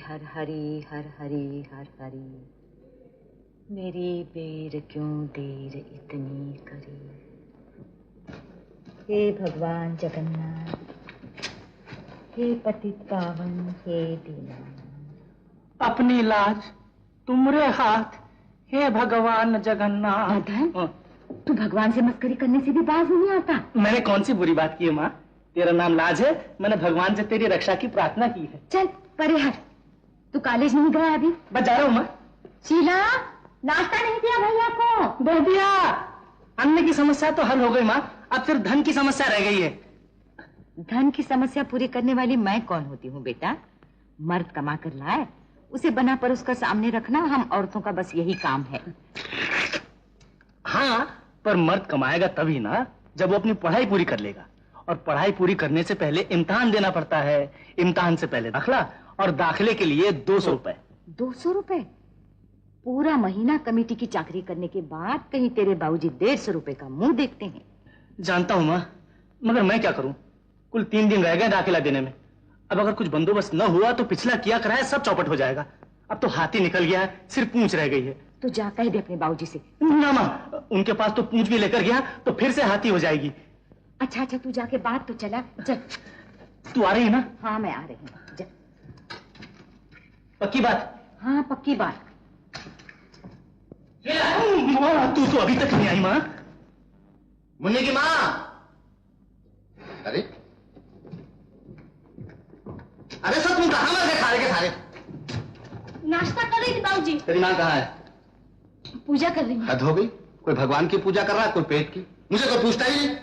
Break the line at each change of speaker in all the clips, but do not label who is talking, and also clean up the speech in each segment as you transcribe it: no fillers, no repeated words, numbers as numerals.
हर हरी हर हरी हर हरी, मेरी बेर क्यों देर इतनी करी। हे भगवान जगन्नाथ, हे पतित पावन, हे दीनानाथ।
अपनी लाज तुमरे हाथ, हे भगवान जगन्नाथ।
तू भगवान से मस्करी करने से भी बाज नहीं आता।
मैंने कौन सी बुरी बात की है माँ? तेरा नाम लाज है, मैंने भगवान से तेरी रक्षा की प्रार्थना की है।
चल परे हट, तू कॉलेज नहीं गया अभी?
बस जा रहा हूँ माँ।
शीला, नाश्ता नहीं दिया भैया को?
दे दिया। अन्न की समस्या तो हल हो गई माँ, अब सिर्फ धन की समस्या रह गई है।
धन की समस्या पूरी करने वाली मैं कौन होती हूँ बेटा? मर्द कमा कर लाए, उसे बना पर उसका सामने रखना हम औरतों का बस यही काम है।
हाँ, पर मर्द कमाएगा तभी ना जब वो अपनी पढ़ाई पूरी कर लेगा, और पढ़ाई पूरी करने से पहले इम्तिहान देना पड़ता है। इम्तिहान से पहले दाखिला, और दाखिले के लिए 200 रुपए।
200 रुपए? पूरा महीना कमेटी की चाकरी करने के बाद कहीं तेरे बाबूजी 150 रुपए का मुंह देखते हैं।
जानता हूँ माँ, मगर मैं क्या करूँ? कुल 3 दिन रह गए दाखिला देने में। अब अगर कुछ बंदोबस्त न हुआ तो पिछला किया कराया सब चौपट हो जाएगा। अब तो हाथी निकल गया है, सिर्फ पूंछ रह गई है।
तो जा कह दे अपने बाबूजी से।
ना माँ, उनके पास तो पूंछ भी लेकर गया तो फिर से हाथी हो जाएगी।
अच्छा अच्छा, तू जाके बात तो चला। चल।
तू आ रही है ना?
हाँ मैं आ रही हूँ।
पक्की बात?
हाँ पक्की बात।
तू तो अभी तक नहीं आई माँ।
मुन्नी की माँ। अरे अरे सब तुम कहाँ मर गए सारे के सारे?
नाश्ता कर रही थी बाबूजी।
तेरी माँ कहाँ है?
पूजा कर रही हूँ।
हद हो गई, कोई भगवान की पूजा कर रहा है, कोई पेट की। मुझे कोई पूछता ही नहीं।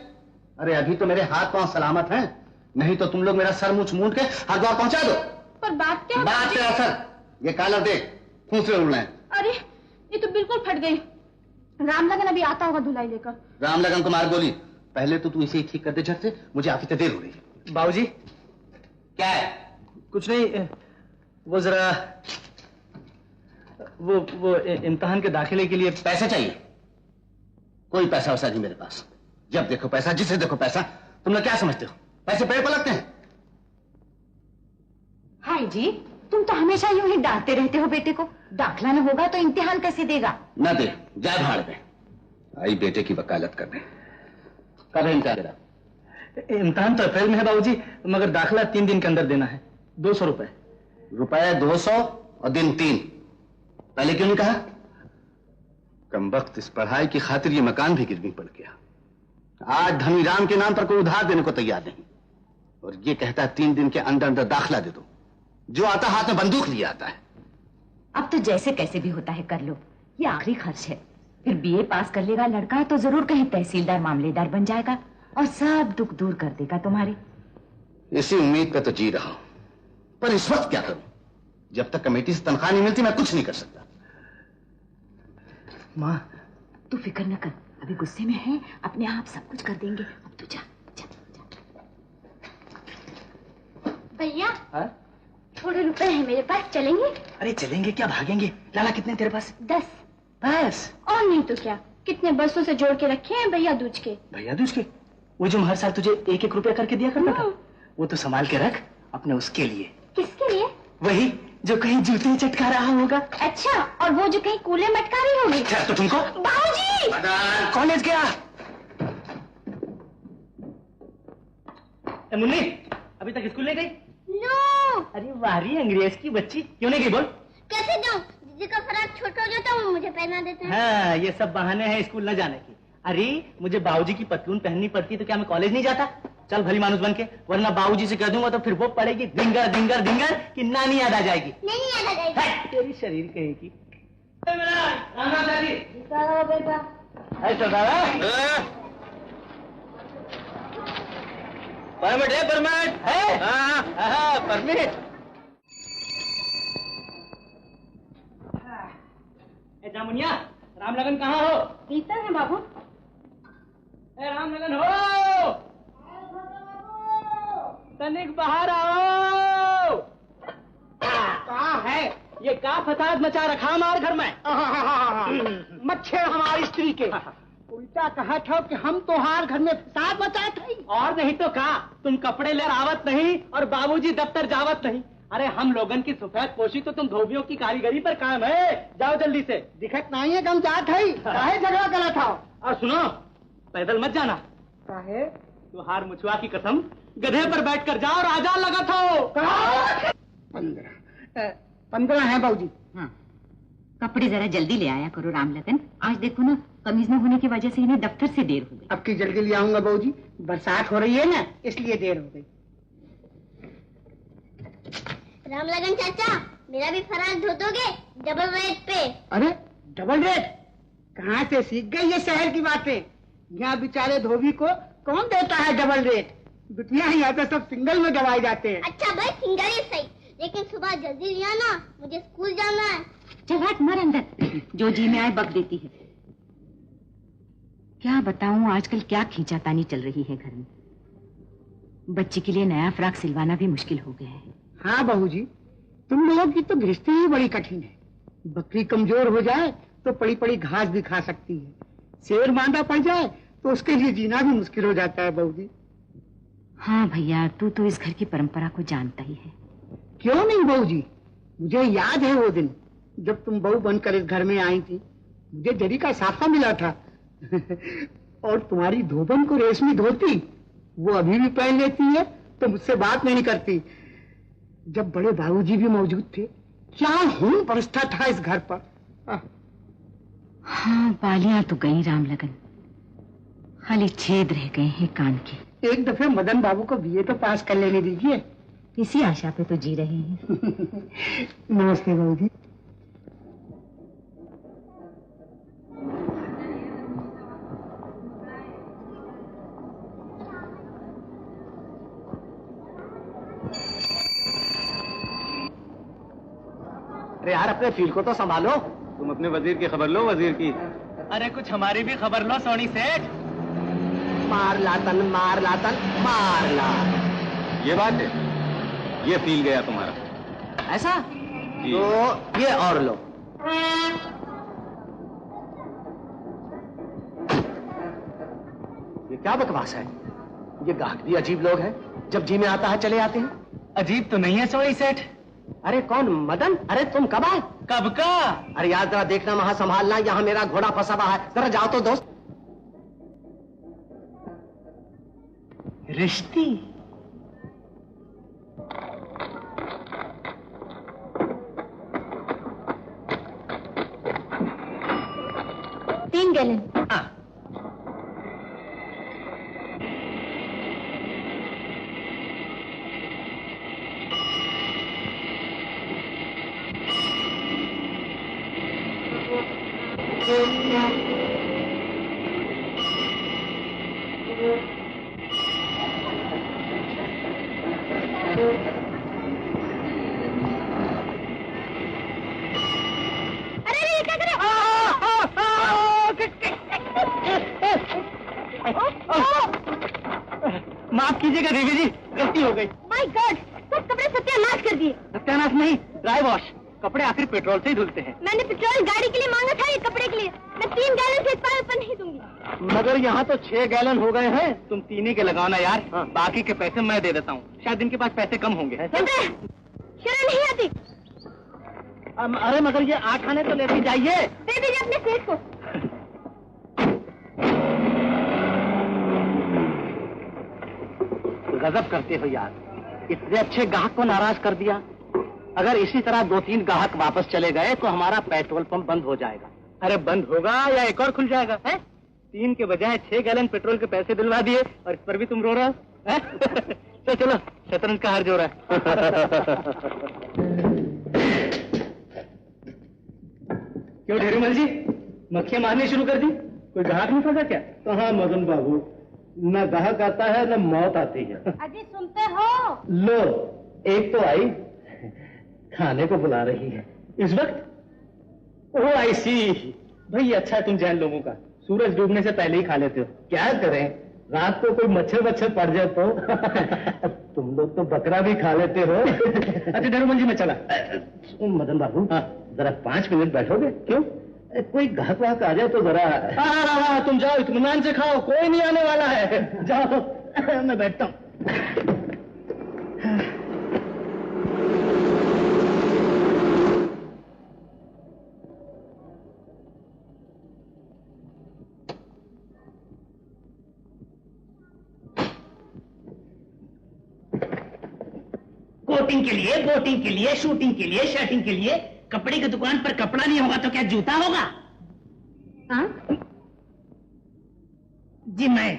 अरे अभी तो मेरे हाथ पांव सलामत हैं, नहीं तो तुम लोग मेरा सर मुंह मूंद के हरिद्वार पहुंचा दो।
पर बात क्या?
बात क्या सर? ये कालर देख, खूंसरे उड़ रहे हैं।
अरे ये तो बिल्कुल फट गई। राम लगन अभी आता होगा धुलाई लेकर।
राम लगन को मार गोली। पहले तो तू इसे ही ठीक कर दे झट से, मुझे आफी से देर हो रही है।
बाबूजी।
क्या है?
कुछ नहीं, वो जरा वो इम्तिहान के दाखिले के लिए
पैसे चाहिए। कोई पैसा वैसा नहीं मेरे पास। जब देखो पैसा, जिसे देखो पैसा। तुम लोग क्या समझते हो, पैसे पेड़ पर लगते हैं?
हाय जी, तुम तो हमेशा यूं ही डांटते रहते हो बेटे को। दाखिला न होगा तो इम्तिहान कैसे देगा?
न दे, जाए भाड़ में। आई बेटे की वकालत करने। कब है इम्तिहान तेरा?
इम्तिहान तो अप्रैल में है बाबूजी, मगर दाखिला 3 दिन के अंदर देना है। 200 रुपए।
रुपए 200 और दिन 3। पहले क्यों नहीं कहा? कमबख्त, इस पढ़ाई की खातिर ये मकान भी गिरवी पड़ गया। आज धनीराम के नाम पर कोई उधार देने को तैयार नहीं, और ये कहता है 3 दिन के अंदर अंदर दाखिला दे दो। जो आता हाथ में बंदूक लिए आता है।
अब तो जैसे कैसे भी होता है कर लो, ये आखिरी खर्च है। फिर बीए पास कर लेगा लड़का तो जरूर कहीं तहसीलदार मामलेदार बन जाएगा और सब दुख दूर कर देगा तुम्हारे।
इसी उम्मीद पे तो जी रहा हूं, पर इस वक्त क्या करूं? जब तक कमेटी से तनख्वाह नहीं मिलती मैं कुछ नहीं कर सकता।
माँ,
तू फिक्र न कर, अभी गुस्से में है, अपने आप सब कुछ कर देंगे। अब तू जा।
भैया थोड़े रुपए हैं मेरे पास, चलेंगे?
अरे चलेंगे क्या, भागेंगे? लाला कितने तेरे पास?
10।
बस?
और नहीं तो क्या, कितने बरसों से जोड़ के रखे हैं भैया दूज के।
भैया दूज के? वो जो हर साल तुझे 1-1 रुपया करके दिया करता था, वो तो संभाल के रख अपने उसके लिए।
किसके लिए?
वही जो कहीं जूते चटका रहा होगा।
अच्छा, और वो जो कहीं कूले मटका रही होगी।
क्या तो तुमको?
बाबूजी!
कॉलेज गया? मुन्नी अभी तक स्कूल नहीं गई?
नो।
अरे वारी अंग्रेज की बच्ची, क्यों नहीं गई बोल?
कैसे जाऊं? दीदी का फ्रॉक छोटा हो जाता है, वो मुझे पहना देते हैं।
हाँ, ये सब बहाने हैं स्कूल न जाने की। अरे मुझे बाबूजी की पतलून पहननी पड़ती तो क्या मैं कॉलेज नहीं जाता? चल भली मानुस बन के, वरना बाबूजी से कह दूंगा तो फिर वो पड़ेगी धिंगर धिंगर धिंगर कि नानी याद आ जाएगी।
नहीं याद आ जाएगी।
तेरी शरीर कहेगी। परमिट है? परमिट है? हाँ परमिट। जामुनिया, राम लगन कहाँ हो?
भीतर है बाबू।
ए रामलगन हो, तनिक बाहर आओ। कहाँ है ये? का फसाद मचा रखा हमारे घर में?
मच्छर हमारी स्त्री के उल्टा कहा था कि हम तोहार घर में फसाद मचाए थे।
और नहीं तो कहा, तुम कपड़े ले आवत नहीं और बाबूजी दफ्तर जावत नहीं। अरे हम लोगन की सफेद पोशी तो तुम धोबियों की कारीगरी पर कायम है। जाओ जल्दी से।
दिखत नहीं है गम जात है, काहे झगड़ा करा था?
और सुनो, पैदल मत जाना।
काहे?
तुहार मुछुआ की कसम, गधे पर बैठकर जाओ, राजा लगा था।
15 है बाबूजी।
हाँ, कपड़े जरा जल्दी ले आया करो रामलगन। आज देखो ना, कमीज न होने की वजह से इन्हें दफ्तर से देर हो गई।
अब की जल्दी ले आऊंगा बाबूजी, बरसात हो रही है ना इसलिए देर हो गई।
रामलगन चाचा, मेरा भी फराक धो दोगे डबल रेट पे?
अरे डबल रेट कहाँ से सीख गई ये शहर की बातें? यहाँ बेचारे धोबी को कौन देता है डबल रेट? बिटिया यहाँ तो सब सिंगल में दबाए जाते हैं।
अच्छा भाई सिंगल ही सही, लेकिन सुबह जल्दी ले आना, मुझे स्कूल जाना है।
चल हट, मर अंदर, जो जी में आए बक देती है। क्या बताऊं, आजकल क्या खींचातानी चल रही है घर में। बच्ची के लिए नया फ्रॉक सिलवाना भी मुश्किल हो गया है।
हाँ बहू जी, तुम लोगों की तो गृहस्थी ही बड़ी कठिन है। बकरी कमजोर हो जाए तो पड़ी पड़ी घास भी खा सकती है, शेर मांदा पड़ जाए तो उसके लिए जीना भी मुश्किल हो जाता है बहू जी।
हाँ भैया, तू तो इस घर की परंपरा को जानता ही है।
क्यों नहीं बहू जी, मुझे याद है वो दिन जब तुम बहू बनकर इस घर में आई थी। मुझे जरी का साफा मिला था और तुम्हारी धोबन को रेशमी धोती वो अभी भी पहन लेती है तो मुझसे बात नहीं करती। जब बड़े बाबूजी भी मौजूद थे, क्या खून बरसता था इस घर पर।
हाँ, बालियां तो गई रामलगन, खाली छेद रह गए हैं कान के।
एक दफे मदन बाबू को बीए तो पास कर लेने दीजिए।
इसी आशा पे तो जी रहे हैं।
नमस्ते बाबू जी।
अरे यार, अपने फील को तो संभालो।
तुम अपने वजीर की खबर लो, वजीर की।
अरे कुछ हमारी भी खबर लो सोनी सेठ।
मार लातन मार लातन मार ला।
ये बात है, ये फील गया तुम्हारा।
ऐसा
जी।
तो ये और लो। ये क्या बकवास है? ये गाहक भी अजीब लोग हैं, जब जी में आता है चले आते हैं। अजीब तो नहीं है सोनी सेठ। अरे कौन? मदन? अरे तुम कब आए? कब का? अरे यार जरा देखना, वहां संभालना, यहाँ मेरा घोड़ा फंसा हुआ है, जरा जाओ तो दोस्त। रिश्ती?
तीन गैलन।
माफ कीजिएगा देवी जी, गलती हो गई।
माय गॉड, सब कपड़े सत्यानाश कर दिए।
सत्यानाश नहीं, ड्राई वॉश। कपड़े आखिर पेट्रोल से ही धुलते हैं।
मैंने पेट्रोल गाड़ी के लिए मांगा था, ये कपड़े के लिए। मैं 3 गैलन से इतना ऊपर नहीं दूंगी।
मगर यहाँ तो 6 गैलन हो गए हैं। तुम 3 ही के लगाओ ना यार। बाकी के पैसे मैं दे देता हूँ, शायद इनके पास पैसे कम होंगे।
शर्म नहीं आती?
अरे मगर ये 8 आने तो लेती जाइए।
दे दीजिए अपने सेठ को।
गजब करते हो यार, इतने अच्छे ग्राहक को नाराज कर दिया। अगर इसी तरह 2-3 ग्राहक वापस चले गए तो हमारा पेट्रोल पंप बंद हो जाएगा। अरे बंद होगा या एक और खुल जाएगा है? 3 के बजाय 6 गैलन पेट्रोल के पैसे दिलवा दिए और इस पर भी तुम रो रहे हो? तो चलो शतरंज का हार जो रहा है। क्यों ढेरूमल जी, मक्खियां मारनी शुरू कर दी? कोई ग्राहक नहीं फंसा क्या?
कहाँ मदन बाबू, न ग्राहक आता है न मौत आती है।
अजी सुनते हो?
लो, एक तो आई, खाने को बुला रही है।
इस वक्त? ओह आई सी। भाई अच्छा है तुम जैन लोगों का।
सूरज डूबने से पहले ही खा लेते हो। क्या करें, रात को कोई मच्छर पड़ जाए तो। तुम लोग तो बकरा भी खा लेते हो। अच्छा दरोमन जी, मैं चला। मदन बाबू, जरा 5 मिनट बैठोगे? क्यों? कोई ग्राहक वाहक आ जाए तो जरा। तुम जाओ, इत्मीनान से खाओ, कोई नहीं आने वाला है। जाओ, मैं बैठता हूँ।
कोटिंग के लिए, बोटिंग के लिए, शूटिंग के लिए, शर्टिंग के लिए कपड़े की दुकान पर कपड़ा नहीं होगा तो क्या जूता होगा?
आप?
जी मैं।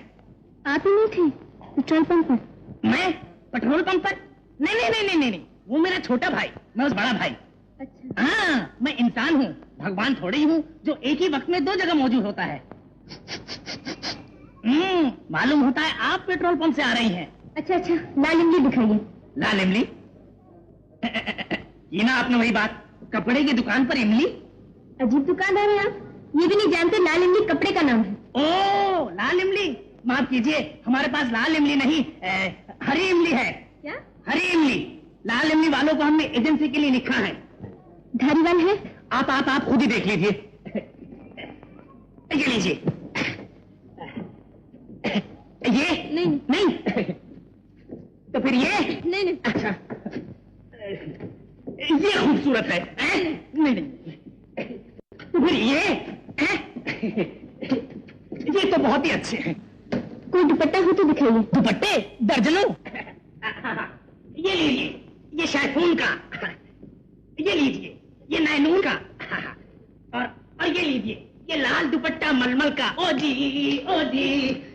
आप ही नहीं थे पेट्रोल पंप पर?
मैं पेट्रोल पंप पर? नहीं, वो मेरा छोटा भाई, मैं उस बड़ा भाई।
अच्छा।
हाँ, मैं इंसान हूँ, भगवान थोड़ी हूँ जो एक ही वक्त में 2 जगह मौजूद होता है। मालूम होता है आप पेट्रोल पंप से आ रही हैं।
अच्छा, लाल इमली दिखाइए।
लाल इमली? ये ना आपने वही बात, कपड़े की दुकान पर इमली?
अजीब दुकानदार है आप, ये भी नहीं जानते लाल इमली कपड़े का नाम है।
ओ, लाल इमली, माफ कीजिए, हमारे पास लाल इमली नहीं, हरी इमली है।
क्या?
हरी इमली। लाल इमली वालों को हमने एजेंसी के लिए लिखा है।
धारीवाल है?
आप खुद ही देख लीजिए। ये लीजिए। ये नहीं। तो फिर ये
नहीं।
अच्छा, ये खूबसूरत है। नहीं। तो फिर ये तो बहुत ही अच्छे हैं।
कोई दुपट्टा हो तो दिखाइए।
दुपट्टे दर्जनों। ये लीजिए, ये शायफून का। ये लीजिए, ये नैनून का। और ये लीजिए, ये लाल दुपट्टा मलमल का। ओ जी।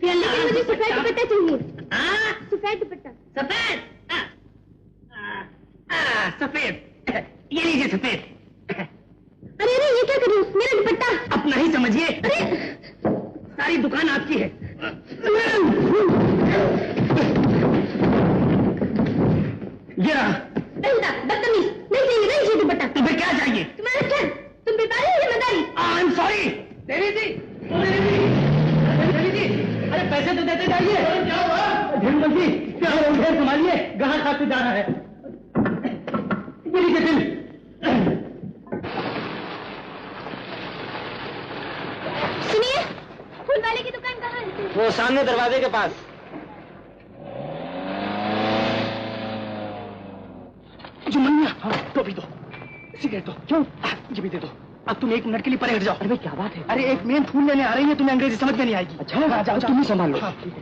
लेकिन मुझे सफेद दुपट्टा चाहिए। सफेद दुपट्टा।
सफेद। ये लीजिए सफेद।
अरे ये क्या कर रही हो? मेरा दुपट्टा।
अपना ही समझिए। सारी दुकान आपकी है। ये रहा।
बदतमीज, नहीं चाहिए दुपट्टा।
तो फिर क्या चाहिए?
तुम्हारा क्या? तुम बीमारी हो या मदारी?
I am sorry. देवी जी, अरे पैसे तो देते जाइए। क्या हुआ? धीरमल जी, क्या ढेर संभालिए, ग्राहक खाते जा रहा है। ये लीजिए बिल।
सुनिए, फूल वाले की दुकान कहाँ है?
वो सामने दरवाजे के पास।
जुमनिया, हाँ, तो भी दो, सिगरेट दो। क्यों? ये भी दे दो। अब तुम 1 मिनट के लिए परे हट जाओ। अरे क्या बात है? अरे एक मेन फूल लेने आ रही है, तुम्हें अंग्रेजी समझ में नहीं आएगी। अच्छा, हाँ, जाओ, तुम ही संभाल लो। हाँ, ठीक है।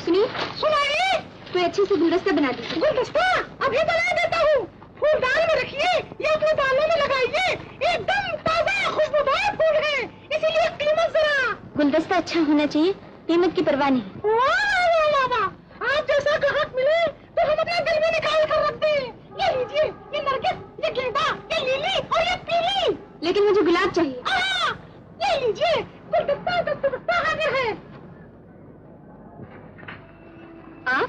सुनिए, तो अच्छे से गुलदस्ता बना दीजिए। गुलदस्ता अभी बना देता हूँ। फूल दाल में रखिए या अपने दालों में लगाइए, एकदम ताजा खुशबूदार फूल है, इसीलिए कीमत जरा। गुलदस्ता अच्छा होना चाहिए, कीमत की परवाह नहीं। वाह, आप जैसा ग्राहक मिले तो हम अपने दिल में निकाल कर रख दें। ये लीजिए, ये नरगिस, ये गेंदा, ये लिली और ये पीली। लेकिन मुझे गुलाब चाहिए। ये लीजिए, गुलदस्ता हाजिर है। आप?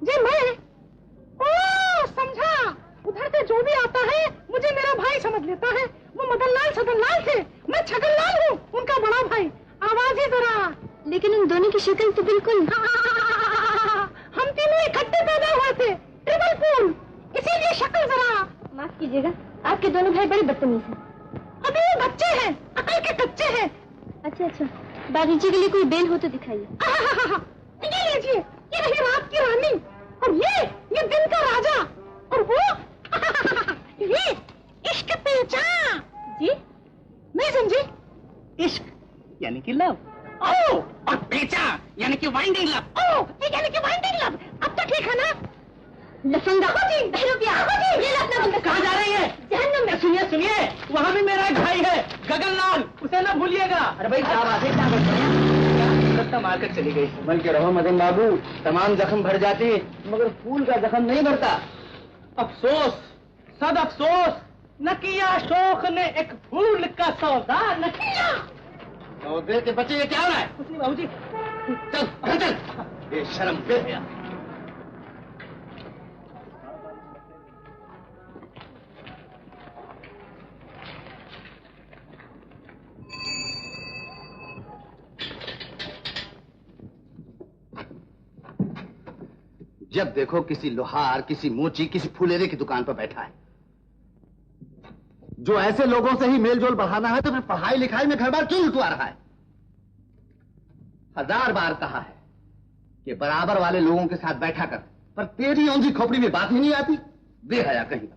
जी मैं। ओ समझा, उधर से जो भी आता है मुझे मेरा भाई समझ लेता है। वो मदनलाल छगनलाल थे, मैं छगनलाल हूँ, उनका बड़ा भाई। आवाज ही जरा। लेकिन उन दोनों की शक्ल तो बिल्कुल। हम तीनों इकट्ठे पैदा हुए थे, ट्रिपल पूल, इसीलिए शक्ल जरा। माफ कीजिएगा, आपके दोनों भाई बड़े बदतमीज हैं। अभी ये बच्चे हैं, अकल के कच्चे हैं। अच्छा, बागीचे के लिए कोई बेल हो तो दिखाइए। ये लीजिए, ये रही रात की रानी, और ये दिन का राजा, और वो ये इश्क पेचा। जी नहीं समझी?
इश्क यानी कि लव। ओ, और पेचा यानी कि वाइंडिंग लव। ओ, ये यानी कि वाइंडिंग लव। अब तो ठीक है ना?
लफंगा हो जी, रुपया हो जी। ये अपना बंदा
कहाँ जा रही है?
जहन्नुम में।
सुनिए, वहाँ भी मेरा एक भाई है, गगनलाल, उसे ना भूलिएगा।
अरे भाई क्या बात है, क्या करते हैं? मारकर चली गई। बन के रहो मदन बाबू, तमाम जख्म भर जाते मगर फूल का जख्म नहीं भरता।
अफसोस, सद अफसोस, न किया शौक ने एक फूल का सौदा न किया।
सौदे के बच्चे, ये क्या हो रहा है?
कुछ नहीं बाबूजी।
चल बेशरम बेहया। जब देखो किसी लोहार, किसी मोची, किसी फुलेरे की दुकान पर बैठा है। जो ऐसे लोगों से ही मेलजोल बढ़ाना है तो फिर पढ़ाई लिखाई में घर बार क्यों लुटवा रहा है? 1000 बार कहा है कि बराबर वाले लोगों के साथ बैठा कर, पर तेरी औंधी खोपड़ी में बात ही नहीं आती। बेहया कहीं।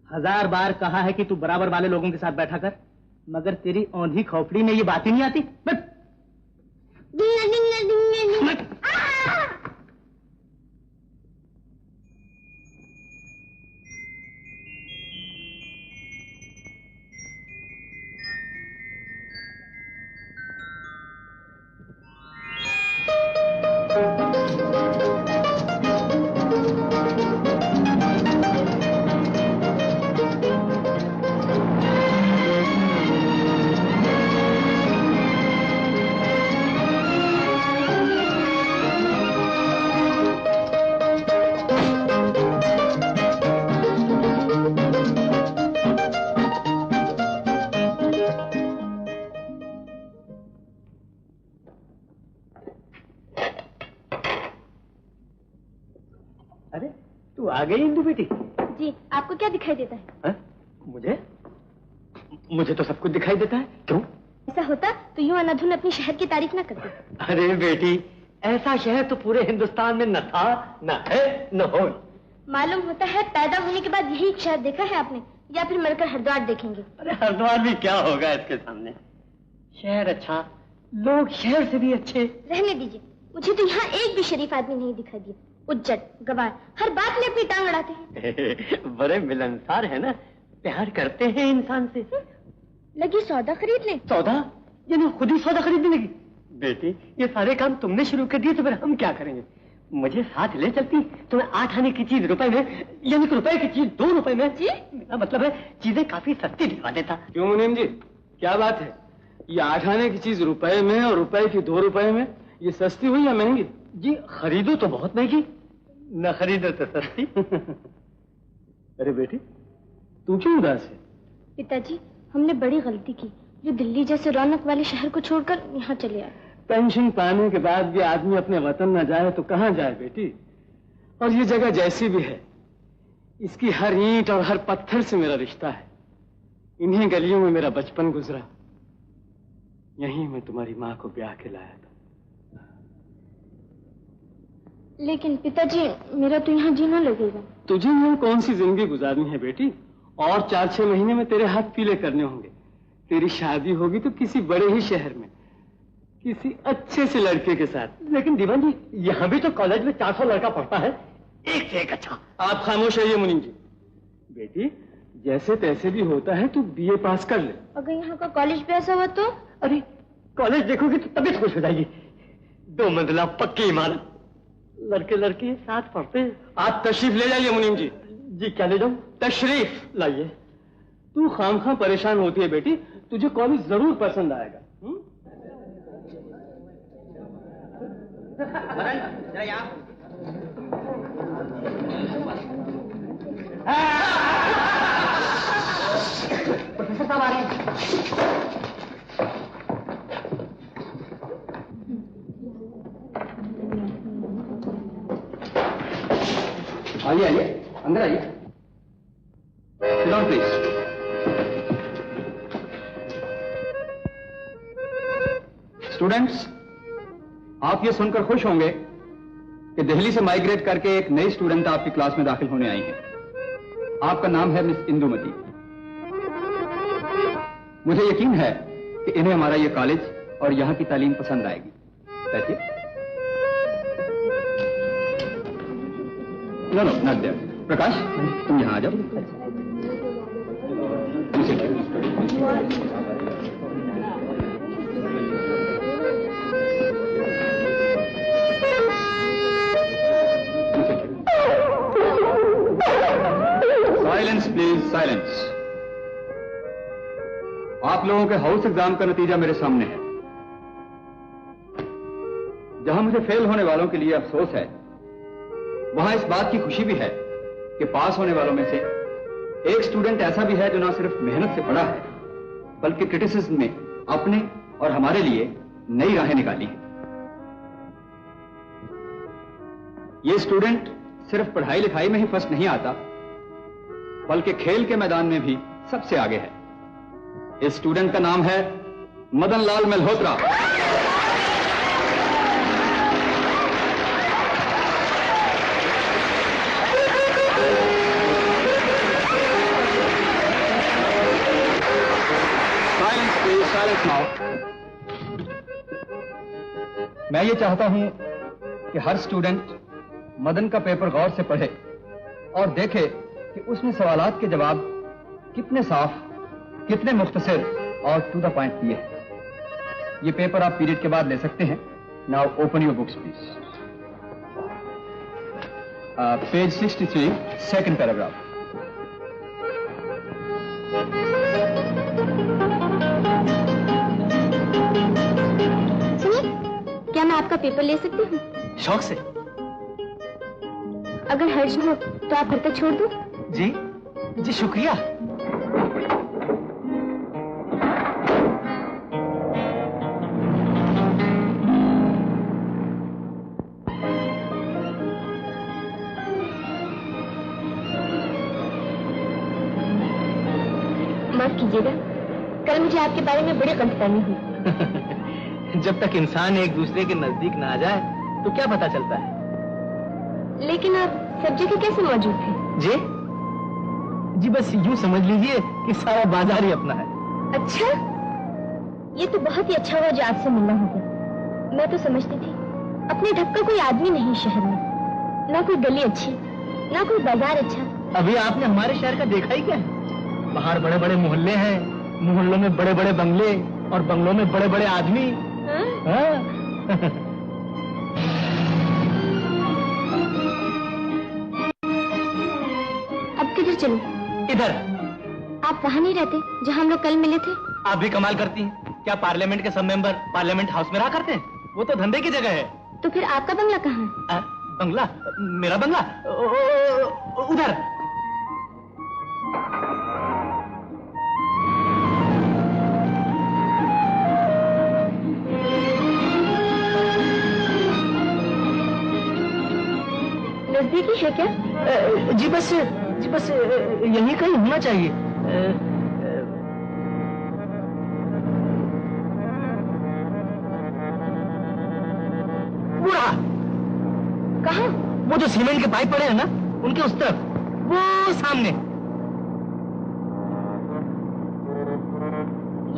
हजार बार कहा है कि तू बराबर वाले लोगों के साथ बैठा कर, मगर तेरी औंधी खोपड़ी में ये बात ही नहीं आती। अरे तू आ गई इंदु बेटी।
जी, आपको क्या दिखाई देता है?
मुझे तो सब कुछ दिखाई देता है। क्यों?
ऐसा होता तो यूं अनाधुन अपनी शहर की तारीफ ना करते।
अरे बेटी, ऐसा शहर तो पूरे हिंदुस्तान में न था, न है, न हो।
मालूम होता है पैदा होने के बाद यही शहर देखा है आपने, या फिर मरकर हरिद्वार देखेंगे।
अरे हरिद्वार भी क्या होगा इसके सामने। शहर अच्छा, लोग शहर से भी अच्छे।
रहने दीजिए, मुझे तो यहाँ एक भी शरीफ आदमी नहीं दिखाई दिया। उज्जट, गवार, हर बात में अपनी टांग अड़ाते हैं।
बड़े मिलनसार है ना, प्यार करते हैं इंसान से।
लगी सौदा खरीद ले।
सौदा? यानी खुद ही सौदा खरीदने लगी? बेटी, ये सारे काम तुमने शुरू कर दिए तो फिर हम क्या करेंगे? मुझे साथ ले चलती, तुम्हें 8 आने की चीज रुपए में, यानी रुपए की चीज 2 रुपए में। जी? मेरा मतलब है चीजें काफी सस्ती दिखवा देता।
क्यों मुनीम जी, क्या बात है? ये 8 आने की चीज रुपए में और रुपए की 2 रुपए में, ये सस्ती हुई या महंगी?
जी, खरीदो तो बहुत महंगी, न खरीदो तो सस्ती।
अरे बेटी, तू क्यों उदास है?
पिताजी, हमने बड़ी गलती की जो दिल्ली जैसे रौनक वाले शहर को छोड़कर यहाँ चले आए।
पेंशन पाने के बाद भी आदमी अपने वतन न जाए तो कहाँ जाए बेटी? और ये जगह जैसी भी है, इसकी हर ईंट और हर पत्थर से मेरा रिश्ता है। इन्हीं गलियों में मेरा बचपन गुजरा, यहीं मैं तुम्हारी माँ को ब्याह के लाया था।
लेकिन पिताजी, मेरा तो यहाँ जीना लगेगा।
तुझे यहाँ कौन सी जिंदगी गुजारनी है बेटी? और 4-6 महीने में तेरे हाथ पीले करने होंगे। तेरी शादी होगी तो किसी बड़े ही शहर में, किसी अच्छे से लड़के के साथ।
लेकिन दीवान जी, यहाँ भी तो कॉलेज में 400 लड़का पढ़ता है, एक से एक अच्छा।
आप खामोश रहिए मुनीम जी। बेटी, जैसे तैसे भी होता है तू BA पास कर ले।
अगर यहाँ का कॉलेज भी ऐसा हुआ तो?
अरे कॉलेज देखोगी तो तबीयत खुश हो जाएगी। 2 मंजिला पक्की इमारत, लड़के लड़की साथ पढ़ते हैं।
आप तशरीफ ले जाइए मुनीम जी।
जी, क्या ले जाऊं?
तशरीफ
लाइए।
तू खामखा परेशान होती है बेटी, तुझे कॉलेज जरूर पसंद आएगा।
प्रोफेसर साहब आ रहे हैं।
आइए आइए, अंदर आइए। Sit down, please. स्टूडेंट्स, आप ये सुनकर खुश होंगे कि दिल्ली से माइग्रेट करके एक नई स्टूडेंट आपकी क्लास में दाखिल होने आई है। आपका नाम है मिस इंदुमती। मुझे यकीन है कि इन्हें हमारा ये कॉलेज और यहाँ की तालीम पसंद आएगी। बैठिए। No no, not there. Prakash, तुम यहाँ आ जाओ।
साइलेंस। आप लोगों के हाउस एग्जाम का नतीजा मेरे सामने है। जहां मुझे फेल होने वालों के लिए अफसोस है, वहां इस बात की खुशी भी है कि पास होने वालों में से एक स्टूडेंट ऐसा भी है जो ना सिर्फ मेहनत से पढ़ा है, बल्कि क्रिटिसिज्म में अपने और हमारे लिए नई राहें निकाली है। ये स्टूडेंट सिर्फ पढ़ाई लिखाई में ही फर्स्ट नहीं आता, बल्कि खेल के मैदान में भी सबसे आगे है। इस स्टूडेंट का नाम है मदन लाल मल्होत्रा। मैं ये चाहता हूं कि हर स्टूडेंट मदन का पेपर गौर से पढ़े और देखे कि उसने सवालात के जवाब कितने साफ, कितने मुख्तसर और टू द पॉइंट दिए हैं। ये पेपर आप पीरियड के बाद ले सकते हैं। Now open your books please. Page 63, second paragraph.
क्या मैं आपका पेपर ले सकती हूँ?
शौक से।
अगर हर्ज हो तो आप घर तक छोड़ दो।
जी जी शुक्रिया।
माफ कीजिएगा, कल मुझे आपके बारे में बड़ी गलतफहमी हुई।
जब तक इंसान एक दूसरे के नजदीक ना आ जाए तो क्या पता चलता है।
लेकिन आप सब जगह कैसे मौजूद थे?
जी जी बस यूं समझ लीजिए कि सारा बाजार ही अपना है।
अच्छा, ये तो बहुत ही अच्छा हुआ जो आपसे मिलना हो गया। मैं तो समझती थी अपने ढक का कोई आदमी नहीं शहर में, ना कोई गली अच्छी, ना कोई बाजार अच्छा।
अभी आपने हमारे शहर का देखा ही क्या है? बाहर बड़े बड़े मोहल्ले हैं, मोहल्लों में बड़े बड़े बंगले और बंगलों में बड़े बड़े आदमी। हाँ?
अब किधर चलूं?
इधर।
आप वहाँ नहीं रहते जहाँ हम लोग कल मिले थे?
आप भी कमाल करती हैं। क्या पार्लियामेंट के सब मेंबर पार्लियामेंट हाउस में रहा करते हैं? वो तो धंधे की जगह है।
तो फिर आपका बंगला कहाँ है?
बंगला? मेरा बंगला उधर।
नजदीकी है क्या?
जी बस यहीं कहीं होना चाहिए। पूरा।
कहाँ?
वो जो सीमेंट के पाइप पड़े हैं ना, उनके उस तरफ, वो सामने।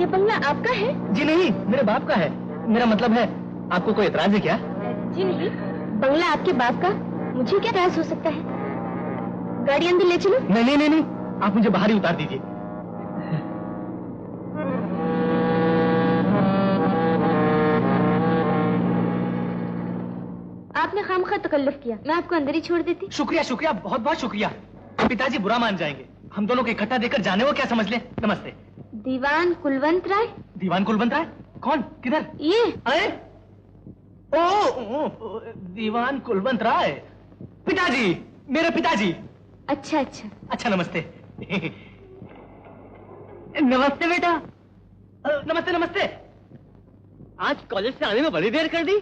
ये बंगला आपका है?
जी नहीं, मेरे बाप का है। मेरा मतलब है, आपको कोई एतराज है क्या?
जी नहीं, बंगला आपके बाप का, मुझे क्या एतराज हो सकता है? गाड़ी अंदर ले चलो।
नहीं नहीं नहीं, आप मुझे बाहर ही उतार दीजिए।
आपने खामखा तकल्लुफ किया, मैं आपको अंदर ही छोड़ देती।
शुक्रिया शुक्रिया, बहुत बहुत शुक्रिया। पिताजी बुरा मान जाएंगे। हम दोनों को इकट्ठा देकर जाने वो क्या समझ ले। नमस्ते।
दीवान कुलवंत राय।
दीवान कुलवंत राय? कौन? किधर?
ये।
अरे ओ, दीवान कुलवंत राय पिताजी, मेरे पिताजी।
अच्छा अच्छा
अच्छा, नमस्ते। नमस्ते बेटा। नमस्ते नमस्ते। आज कॉलेज से आने में बड़ी देर कर दी।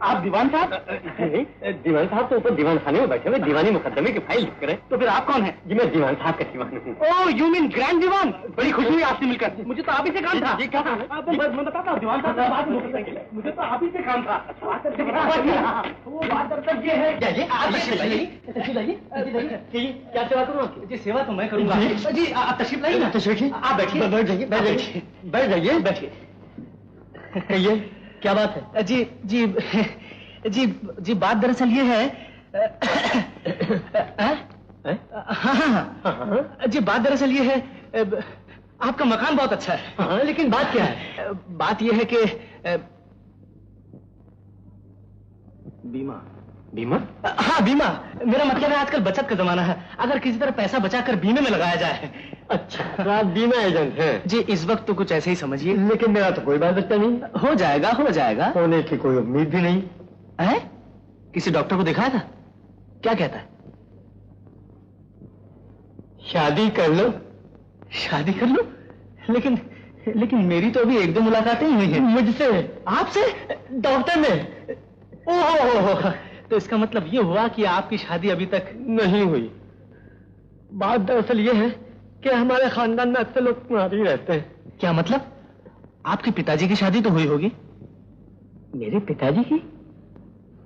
आप दीवान साहब? दीवान साहब तो ऊपर दीवान खाने में बैठे हुए दीवानी मुकदमे की फाइल लिख रहे। तो फिर आप कौन है? जी मैं दीवान साहब का दीवान हूँ।
ओह, यू मीन ग्रैंड दीवान।
बड़ी खुशी हुई आपसे मिलकर।
मुझे तो आप ही से काम था।
जी क्या था?
मैं बताता हूँ दीवान साहब, मुझे तो आप ही से काम था। वो बात दरअसल ये है।
क्या सेवा करूँ आपकी?
जी सेवा तो मैं करूँगा। जी आप तशरीफ लाइए ना।
तशरीफ?
आप बैठिए।
बैठ जाइए, बैठ जाइए, बैठ जाइए, बैठिए। कहिए क्या बात है?
जी जी जी जी बात दरअसल ये है। हाँ, जी बात दरअसल ये है, आपका मकान बहुत अच्छा है।
हाँ, लेकिन बात क्या है?
बात ये है कि बीमा। बीमा? हाँ बीमा। मेरा मतलब है आजकल बचत का जमाना है, अगर किसी तरह पैसा बचाकर बीमे में लगाया जाए। अच्छा, तो आप बीमा एजेंट हैं? जी इस वक्त तो कुछ ऐसे ही समझिए। लेकिन मेरा तो कोई बाल बचता नहीं। हो जाएगा हो जाएगा। होने की कोई उम्मीद भी नहीं है। किसी डॉक्टर को दिखाया था? क्या कहता है? शादी कर लो। शादी कर लो? लेकिन मेरी तो अभी 1-2 मुलाकातें ही हुई हैं। मुझसे? आपसे? डॉक्टर ने? ओह, तो इसका मतलब ये हुआ कि आपकी शादी अभी तक नहीं हुई। बात दरअसल ये है कि हमारे खानदान में अक्सर लोग कुंवारे ही रहते हैं। क्या मतलब? आपके पिताजी की शादी तो हुई होगी? मेरे पिताजी की?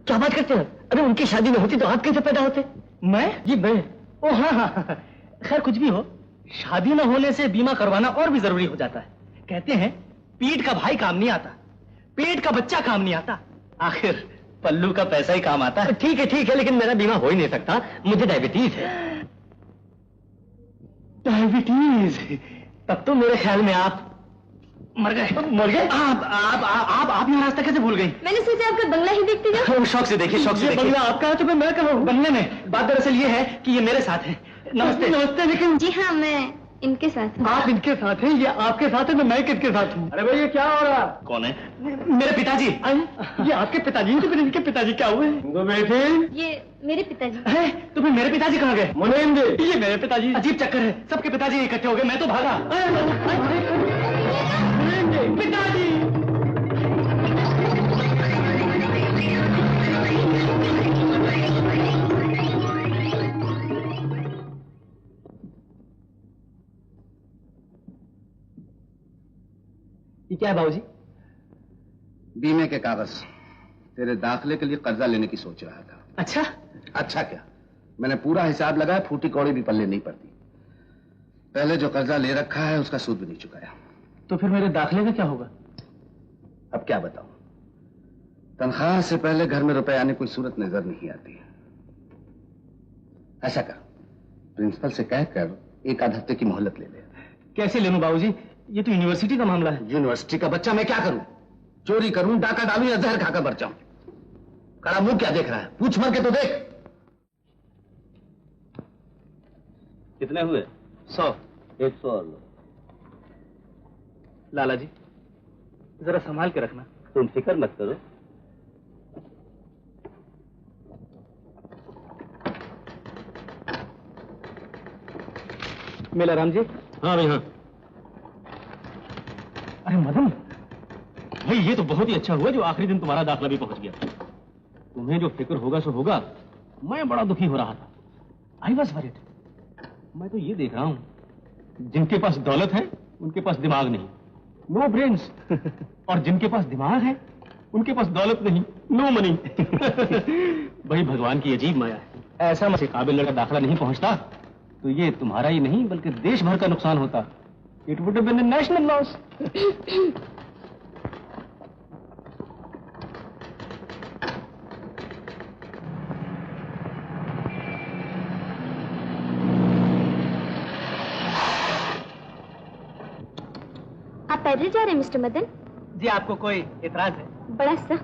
क्या बात करते हैं? अरे उनकी शादी नहीं होती तो आप कैसे पैदा होते? मैं? जी मैं। ओ हाँ, खैर कुछ भी हो, शादी न होने से बीमा करवाना और भी जरूरी हो जाता है। कहते हैं पीठ का भाई काम नहीं आता, पेट का बच्चा काम नहीं आता, आखिर पल्लू का पैसा ही काम आता है। ठीक है, लेकिन मेरा बीमा हो ही नहीं सकता, मुझे डायबिटीज है। डायबिटीज? तब तो मेरे ख्याल में आप मर गए। आप ये रास्ता कैसे भूल गई?
मैंने सोचा आपका बंगला ही देखते जाओ।
शौक से देखिए, शौक से देखिए। बंगला आपका है तो मैं कहूँ? बंगले में बात दरअसल ये है कि ये मेरे साथ है। नमस्ते। नमस्ते। लेकिन
जी हाँ, मैं इनके साथ हूँ।
आप इनके साथ हैं? ये आपके साथ है तो मैं किसके साथ हूँ? अरे भाई ये क्या हो रहा? कौन है? मेरे पिताजी। ये आपके पिताजी? तो फिर इनके पिताजी क्या हुए?
ये मेरे पिताजी
है। तो फिर मेरे पिताजी कहाँ गए? मुनीम जी, ये मेरे पिताजी। अजीब चक्कर है, सबके पिताजी इकट्ठे हो गए, मैं तो भागा। पिताजी। ये क्या है बाबूजी?
बीमे के कागज। तेरे दाखिले के लिए कर्जा लेने की सोच रहा था।
अच्छा?
अच्छा क्या, मैंने पूरा हिसाब लगाया, फूटी कौड़ी भी पल्ले नहीं पड़ती। पहले जो कर्जा ले रखा है उसका सूद भी नहीं चुकाया।
तो फिर मेरे दाखिले का क्या होगा?
अब क्या बताऊं, तनख्वाह से पहले घर में रुपए आने कोई सूरत नजर नहीं आती है। ऐसा कर, प्रिंसिपल से कहकर 1-8 हफ्ते की मोहलत ले ले।
कैसे ले लूं बाबूजी? ये तो यूनिवर्सिटी का मामला है।
यूनिवर्सिटी का बच्चा, मैं क्या करूं? चोरी करूं, डाका डालूं या जहर खाकर मर जाऊं? कड़ा मुंह क्या देख रहा है? पूछ मर के तो देख।
कितने हुए?
100।
100 और लो।
लाला जी जरा संभाल के रखना।
तुम फिक्र मत करो।
मेलाराम जी।
हाँ भाई हाँ।
अरे मदन भाई, ये तो बहुत ही अच्छा हुआ जो आखिरी दिन तुम्हारा दाखिला भी पहुंच गया। तुम्हें जो फिक्र होगा सो होगा, मैं बड़ा दुखी हो रहा था। I was worried. मैं तो ये देख रहा हूं, जिनके पास दौलत है उनके पास दिमाग नहीं, नो ब्रेन्स। और जिनके पास दिमाग है उनके पास दौलत नहीं, नो मनी। भाई भगवान की अजीब माया है। ऐसा मुझे काबिल लड़का दाखिला नहीं पहुंचता तो ये तुम्हारा ही नहीं बल्कि देश भर का नुकसान होता। It would have been a national loss.
आप पैदल जा रहे हैं मिस्टर मदन?
जी आपको कोई इतराज है?
बड़ा सा,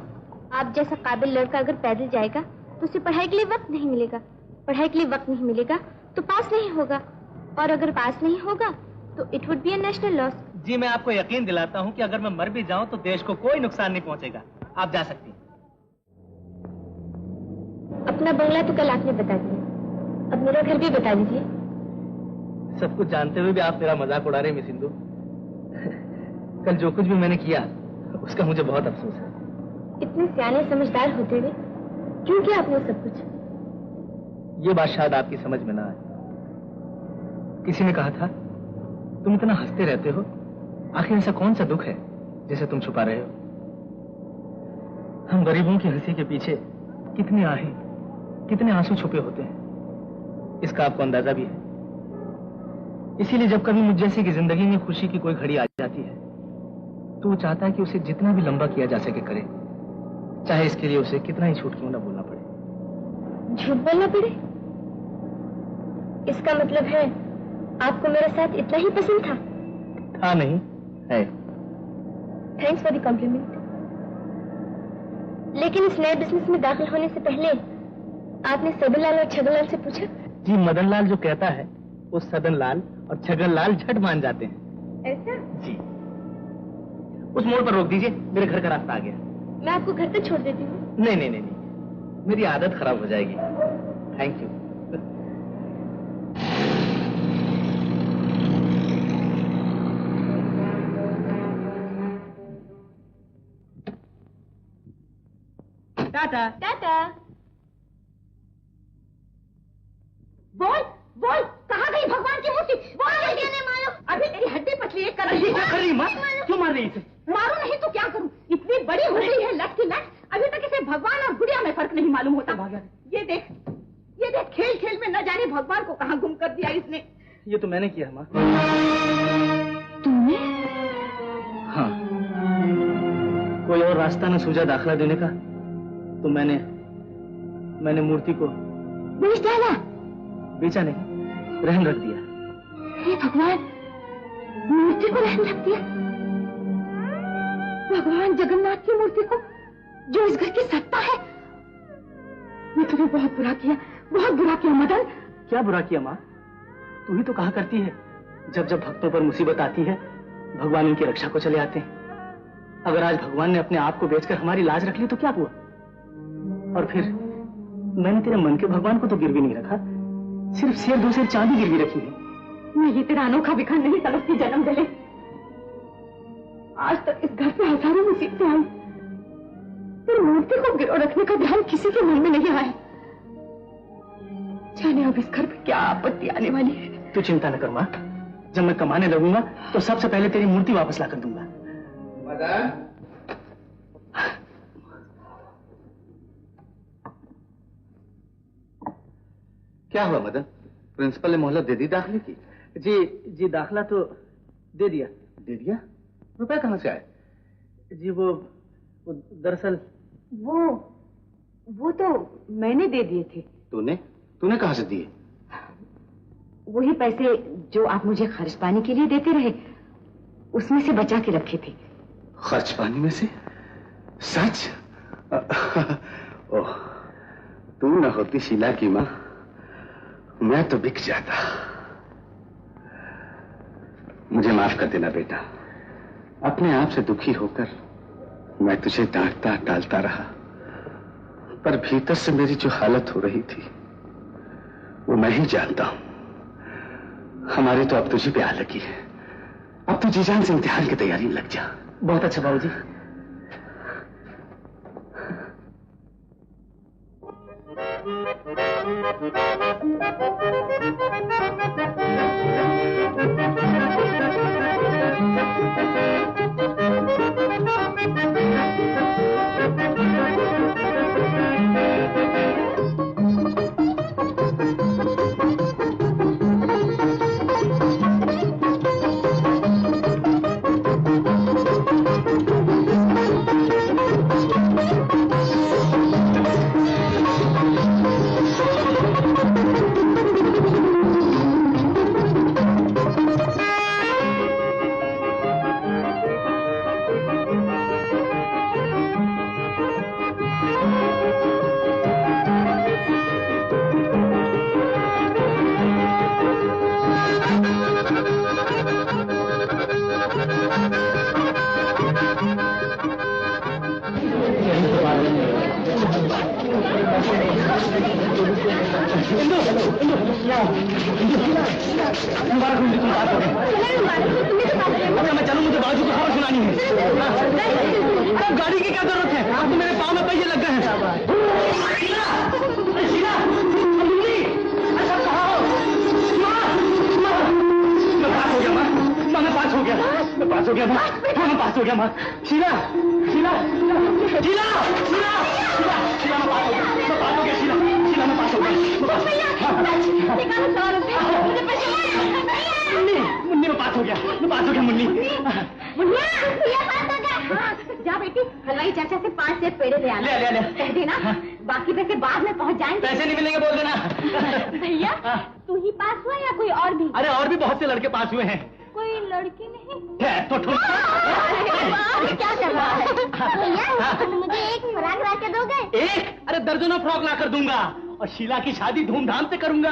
आप जैसा काबिल लड़का अगर पैदल जाएगा तो उसे पढ़ाई के लिए वक्त नहीं मिलेगा, पढ़ाई के लिए वक्त नहीं मिलेगा तो पास नहीं होगा, और अगर पास नहीं होगा तो it would be a national loss.
जी मैं आपको यकीन दिलाता हूँ कि अगर मैं मर भी जाऊं तो देश को कोई नुकसान नहीं पहुंचेगा। आप जा सकती हैं।
अपना बंगला तो कल आपने बता दिया, अब मेरा घर भी बता दीजिए।
सब कुछ जानते हुए भी आप मेरा मजाक उड़ा रहे हैं मिस सिंधु। कल जो कुछ भी मैंने किया उसका मुझे बहुत अफसोस है।
इतने सियाने समझदार होते हुए क्यों किया आपने सब कुछ?
ये बात शायद आपकी समझ में ना आए। किसी ने कहा था तुम इतना हंसते रहते हो, आखिर ऐसा कौन सा दुख है जिसे तुम छुपा रहे हो? हम गरीबों की हंसी के पीछे कितने आहें, कितने आंसू छुपे होते हैं, इसका आपको अंदाजा भी है। इसीलिए जब कभी मुझ जैसे की जिंदगी में खुशी की कोई घड़ी आ जाती है तो वो चाहता है कि उसे जितना भी लंबा किया जा सके करे, चाहे इसके लिए उसे कितना ही झूठ क्यों ना बोलना पड़े।
झूठ बोलना पड़े? इसका मतलब है आपको मेरा साथ इतना ही पसंद था?
था नहीं है।
Thanks for the compliment. लेकिन इस नए बिजनेस में दाखिल होने से पहले आपने सदनलाल और छगनलाल से पूछा?
जी, मदन लाल जो कहता है वो सदन लाल और छगन लाल झट मान जाते हैं।
ऐसा?
जी। उस मोड़ पर रोक दीजिए, मेरे घर का रास्ता आ गया।
मैं आपको घर तक छोड़ देती हूँ।
नहीं नहीं नहीं नहीं, मेरी आदत खराब हो जाएगी। Thank you. टाटा।
टाटा।
बोल बोल, कहाँ गई भगवान की मूर्ति? बोल जल्दी। नहीं मालूम। अभी तेरी हड्डी पसली है।
क्या कर रही माँ? क्यों मार रही इसे?
मारू नहीं तो क्या करूं? इतनी बड़ी हो गई है लट की लट, अभी तक इसे भगवान और गुड़िया में फर्क नहीं मालूम होता। ये देख खेल खेल में न जाने भगवान को कहाँ गुम कर दिया इसने।
ये तो मैंने किया माँ।
तूने?
हाँ, कोई और रास्ता न सूझा दाखला देने का तो मैंने मूर्ति को
बेच डाला।
बेचा नहीं, रहन रख दिया।
हे भगवान, मूर्ति को रहन रख दिया? भगवान जगन्नाथ की मूर्ति को, जो इस घर की सत्ता है। मैं तुझे बहुत बुरा किया मदन।
क्या बुरा किया माँ? तू ही तो कहा करती है जब जब भक्तों पर मुसीबत आती है भगवान उनकी रक्षा को चले आते हैं। अगर आज भगवान ने अपने आप को बेचकर हमारी लाज रख ली तो क्या हुआ? और फिर मैंने तेरे मन के भगवान को तो गिरवी नहीं रखा, सिर्फ शेर दो शेर चांदी गिरवी रखी है।
मैं ये तेरा अनोखा बिखान नहीं समझती जन्म दिले। आज तक इस घर पे हजारों मुसीबतें आई, तेरी मूर्ति को गिरो रखने का ध्यान किसी के मन में नहीं आया। जाने अब इस घर पे क्या आपत्ति आने वाली है।
तू चिंता न कर माँ, जब मैं कमाने लगूंगा तो सबसे पहले तेरी मूर्ति वापस ला कर दूंगा।
मदन, क्या हुआ मदन? प्रिंसिपल ने मोहलत दे दी दाखिले की?
जी दाखला तो दे दिया।
दे दिया? रुपए कहाँ से आए?
जी वो दरअसल
वो तो मैंने दे दिए थे।
तूने कहाँ से दिए?
वही पैसे जो आप मुझे खर्च पानी के लिए देते रहे, उसमें से बचा के रखे थे।
खर्च पानी में से? सच? ओह, तू न होती शीला की माँ, मैं तो बिक जाता। मुझे माफ कर देना बेटा, अपने आप से दुखी होकर मैं तुझे डांटता टालता रहा, पर भीतर से मेरी जो हालत हो रही थी वो मैं ही जानता हूं। हमारी तो अब तुझी पे आ लगी है। अब तू जी जान से इम्तिहान की तैयारी में लग जा।
बहुत अच्छा बाबूजी। मैं चलूं, मुझे बाजू की खबर सुनानी है। अब गाड़ी की क्या जरूरत है? अब तो मेरे पाँव में पैसे लग गए हैं। पास हो गया माँ। शीला शीला शीला शीला शीला शीला मैं पास हो गया। शीला मैं पास हो गया। मुन्नी मैं पास हो गया। मुन्नी
जा बेटी, हलवाई चाचा से 5 सेब पेड़े ले आना।
ले
कह देना, बाकी पैसे बाद में पहुंच जाएंगे।
पैसे नहीं मिलेंगे बोल देना।
भैया तू ही पास हुआ या कोई और भी?
अरे और भी बहुत से लड़के पास हुए हैं।
कोई लड़की नहीं?
तो
क्या कर रहा है भैया? मुझे एक फ्रॉक ला के दोगे?
एक? अरे दर्जनों फ्रॉक ला कर दूंगा। और शीला की शादी धूमधाम से करूंगा।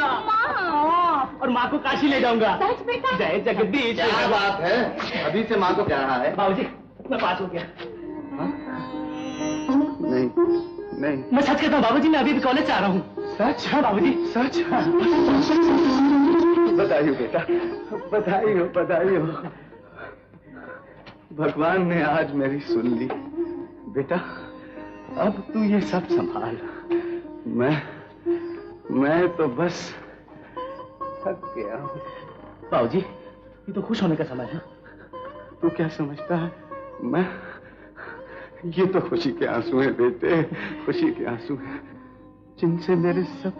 और माँ को काशी ले जाऊंगा।
सच बेटा?
जय जगदीश।
क्या बात है, अभी से माँ को क्या रहा है?
बाबूजी मैं पास हो गया।
नहीं नहीं,
मैं सच कहता हूँ बाबूजी, मैं अभी भी कॉलेज से आ रहा हूँ।
सच?
हाँ बाबूजी
सच? बधाई हो बेटा, बधाई हो, बधाई हो। भगवान ने आज मेरी सुन ली। बेटा अब तू ये सब संभाल। मैं तो बस थक गया हूँ।
बाबूजी ये तो खुश होने का समय है।
तू क्या समझता है? मैं ये तो खुशी के आंसू हैं बेटे, खुशी के आंसू हैं, जिनसे मेरे सब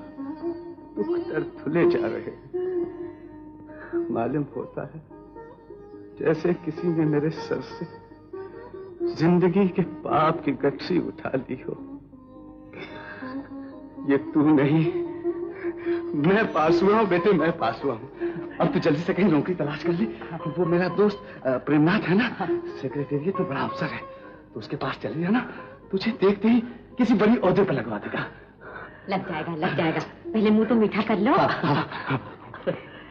दुख दर्द धुले जा रहे हैं। मालूम होता है जैसे किसी ने मेरे सर से जिंदगी के पाप की गठरी उठा ली हो। ये तू नहीं, मैं पास हुआ हूँ बेटे, मैं पास हुआ हूँ। अब तू जल्दी से कहीं नौकरी तलाश कर ले। वो मेरा दोस्त प्रेमनाथ है ना, सेक्रेटेरिएट तो बड़ा अफसर है, तो उसके पास चले जाना, तुझे देखते ही किसी बड़ी ओहदे पर लगवा देगा।
लग जाएगा, लग जाएगा। पहले मुंह तो मीठा कर लो।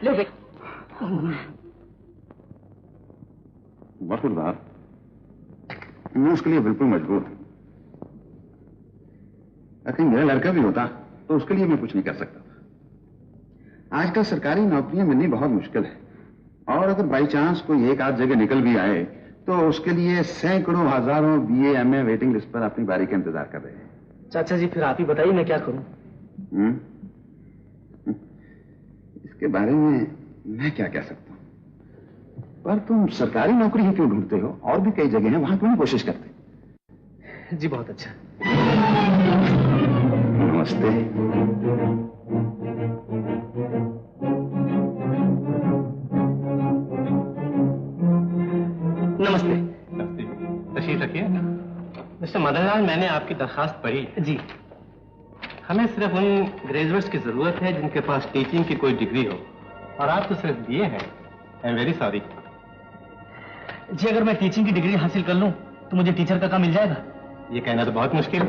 लो बेटा।
वफादार, मैं उसके लिए बिल्कुल मजबूर हूं। अगर मेरा लड़का भी होता तो उसके लिए मैं कुछ नहीं कर सकता। आजकल सरकारी नौकरियां मिलनी बहुत मुश्किल है, और अगर बाई चांस कोई एक आध जगह निकल भी आए तो उसके लिए सैकड़ों हजारों BA MA वेटिंग लिस्ट पर अपनी बारी का इंतजार कर रहे हैं।
चाचा जी फिर आप ही बताइए मैं क्या करूं?
इसके बारे में मैं क्या कह सकता हूं, पर तुम सरकारी नौकरी ही क्यों ढूंढते हो? और भी कई जगह हैं, वहां क्यों नहीं कोशिश करते?
जी बहुत अच्छा।
नमस्ते।
नमस्ते।
नमस्ते, तशरीफ रखिए। मिस्टर मदनलाल, मैंने आपकी दरखास्त पढ़ी है।
जी।
हमें सिर्फ उन ग्रेजुएट्स की जरूरत है जिनके पास टीचिंग की कोई डिग्री हो, और आप तो सिर्फ BA हैं। I am very sorry.
जी अगर मैं टीचिंग की डिग्री हासिल कर लूं तो मुझे टीचर का काम मिल जाएगा?
ये कहना तो बहुत मुश्किल है।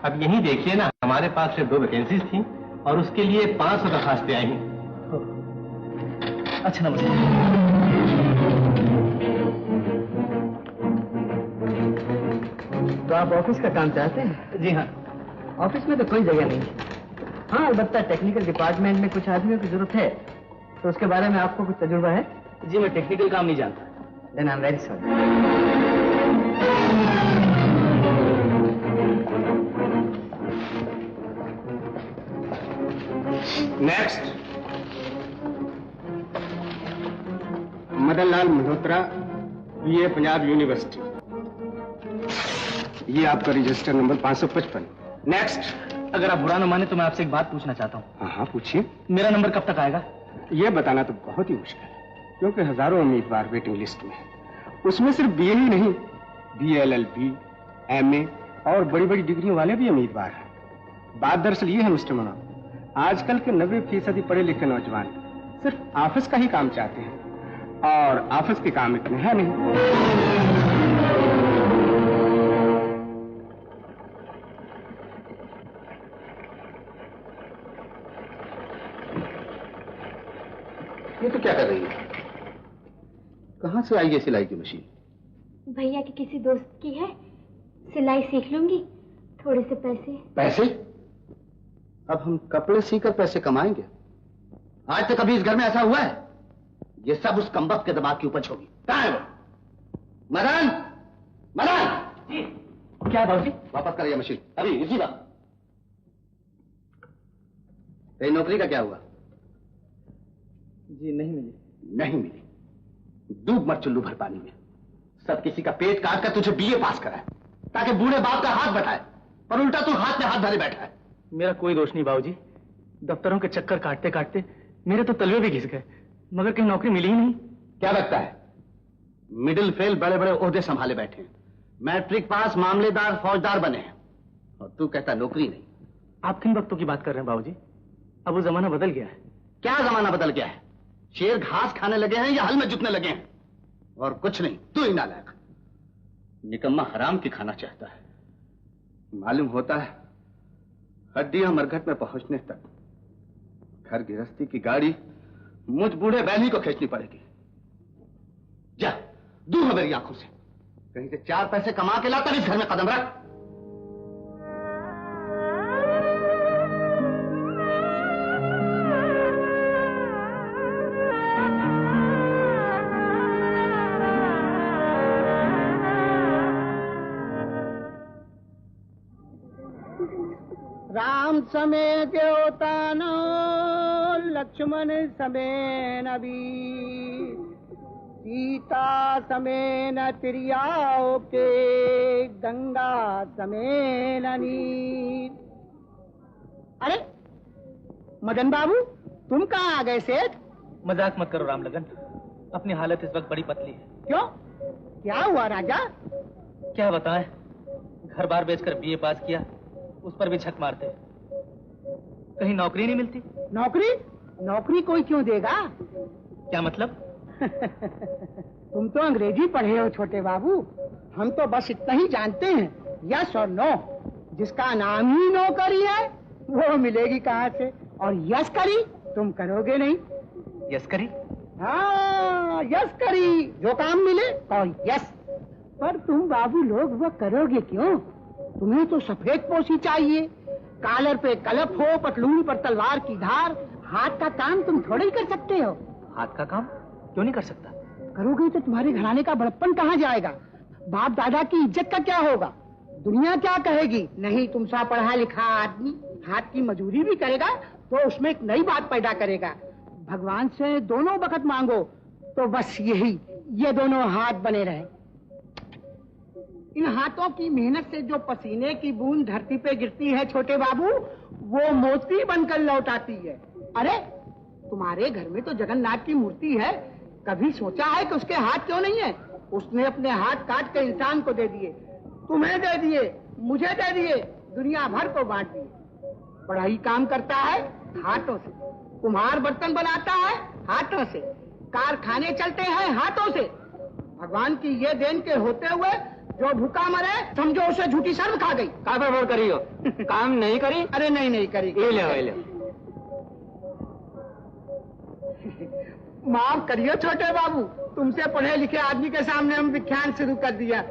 अब यही देखिए ना, हमारे पास सिर्फ 2 वैकेंसीज थी और उसके लिए 500 दरखास्तें आई हैं।
अच्छा नमस्ते। तो आप ऑफिस का काम चाहते हैं? जी हाँ। ऑफिस में तो कोई जगह नहीं है। हाँ अलबत्ता टेक्निकल डिपार्टमेंट में कुछ आदमियों की जरूरत है, तो उसके बारे में आपको कुछ तजुर्बा है? जी मैं टेक्निकल काम नहीं जानता। Then I'm very sorry.
Next, Madanlal Malhotra, BA Punjab university. ये आपका रजिस्टर नंबर 555। नेक्स्ट।
अगर आप बुरा न माने तो मैं आपसे एक बात पूछना चाहता हूँ।
हाँ पूछिए।
मेरा नंबर कब तक आएगा?
ये बताना तो बहुत ही मुश्किल है, क्योंकि हजारों उम्मीदवार वेटिंग लिस्ट में हैं। उसमें सिर्फ BA ही नहीं, BA LLB, MA और बड़ी बड़ी डिग्रियों वाले भी उम्मीदवार हैं। बात दरअसल ये है मिस्टर मनोहर, आजकल के 90% पढ़े लिखे नौजवान सिर्फ ऑफिस का ही काम चाहते हैं, और ऑफिस के काम इतने हैं नहीं।
ये तो क्या कर रही है? कहां से आई ये सिलाई की मशीन?
भैया के किसी दोस्त की है, सिलाई सीख लूंगी, थोड़े से पैसे।
पैसे? अब हम कपड़े सीकर पैसे कमाएंगे? आज तक कभी इस घर में ऐसा हुआ है? ये सब उस कमबख्त के दिमाग की उपज होगी। कहां है वो? मदन! मदन!
जी। क्या बाबूजी?
वापस करिए मशीन, अभी इसी वक्त। तेरी नौकरी का क्या हुआ?
जी नहीं मिली।
नहीं मिली? डूब मत चुल्लू भर पानी में। सब किसी का पेट काट कर तुझे BA पास कराए ताकि बूढ़े बाप का हाथ बटाए, पर उल्टा तू हाथ में हाथ धरे बैठा है।
मेरा कोई दोष नहीं बाबूजी, दफ्तरों के चक्कर काटते काटते मेरे तो तलवे भी घिस गए, मगर कहीं नौकरी मिली ही नहीं।
क्या लगता है? मिडिल फेल बड़े बड़े ओहदे संभाले बैठे हैं, मैट्रिक पास मामलेदार फौजदार बने हैं, और तू कहता नौकरी नहीं।
आप किन वक्तों की बात कर रहे हैं बाबूजी? अब वो जमाना बदल गया है।
क्या जमाना बदल गया है? शेर घास खाने लगे हैं या हल में जुटने लगे हैं? और कुछ नहीं, तू ही नालायक, निकम्मा हराम की खाना चाहता है। मालूम होता है हड्डियां मरघट में पहुंचने तक घर गृहस्थी की गाड़ी मुझ बूढ़े बैली को खींचनी पड़ेगी। जा, दूर हो मेरी आंखों से। कहीं से 4 पैसे कमा के लाकर इस घर में कदम रख।
राम समय देवतानो लक्ष्मण समय नबी सीता समय न तिरियाओ के गंगा समय नीर। अरे मदन बाबू, तुम कहाँ आ गए सेठ?
मजाक मत करो राम लगन, अपनी हालत इस वक्त बड़ी पतली है।
क्यों, क्या हुआ राजा?
क्या बताएं, घर बार बेचकर बीए पास किया, उस पर भी छक मारते। कहीं नौकरी नहीं मिलती।
नौकरी? नौकरी कोई क्यों देगा?
क्या मतलब?
तुम तो अंग्रेजी पढ़े हो छोटे बाबू, हम तो बस इतना ही जानते हैं, यस और नो। जिसका नाम ही नौकरी है वो मिलेगी कहाँ से? और यस करी तुम करोगे नहीं।
यस करी?
हाँ, यस करी, जो काम मिले और यस। पर तुम बाबू लोग वो करोगे क्यों? तुम्हें तो सफेद पोशी चाहिए, कॉलर पे कलप हो, पतलून पर तलवार की धार। हाथ का काम तुम थोड़ा ही कर सकते हो।
हाथ का काम क्यों नहीं कर सकता?
करोगे तो तुम्हारे घराने का बड़प्पन कहाँ जाएगा? बाप दादा की इज्जत का क्या होगा? दुनिया क्या कहेगी? नहीं, तुम सा पढ़ा लिखा आदमी हाथ की मजूरी भी करेगा तो उसमें एक नई बात पैदा करेगा। भगवान से दोनों वक्त मांगो तो बस यही, ये दोनों हाथ बने रहे। इन हाथों की मेहनत से जो पसीने की बूंद धरती पे गिरती है छोटे बाबू, वो मोती बनकर लौट आती है। अरे तुम्हारे घर में तो जगन्नाथ की मूर्ति है, कभी सोचा है कि उसके हाथ क्यों नहीं है? उसने अपने हाथ काट के इंसान को दे दिए, तुम्हें दे दिए, मुझे दे दिए, दुनिया भर को बांट दिए। पढ़ाई काम करता है हाथों से, कुम्हार बर्तन बनाता है हाथों से, कारखाने चलते हैं हाथों से। भगवान की ये देन के होते हुए जो भूखा मरे समझो उसे झूठी शर्म खा गई।
का बड़बड़ करी हो? काम नहीं करी?
अरे नहीं करी।
ये ले।
माफ करिए छोटे बाबू, तुमसे पढ़े लिखे आदमी के सामने हम विख्यान शुरू कर दिया।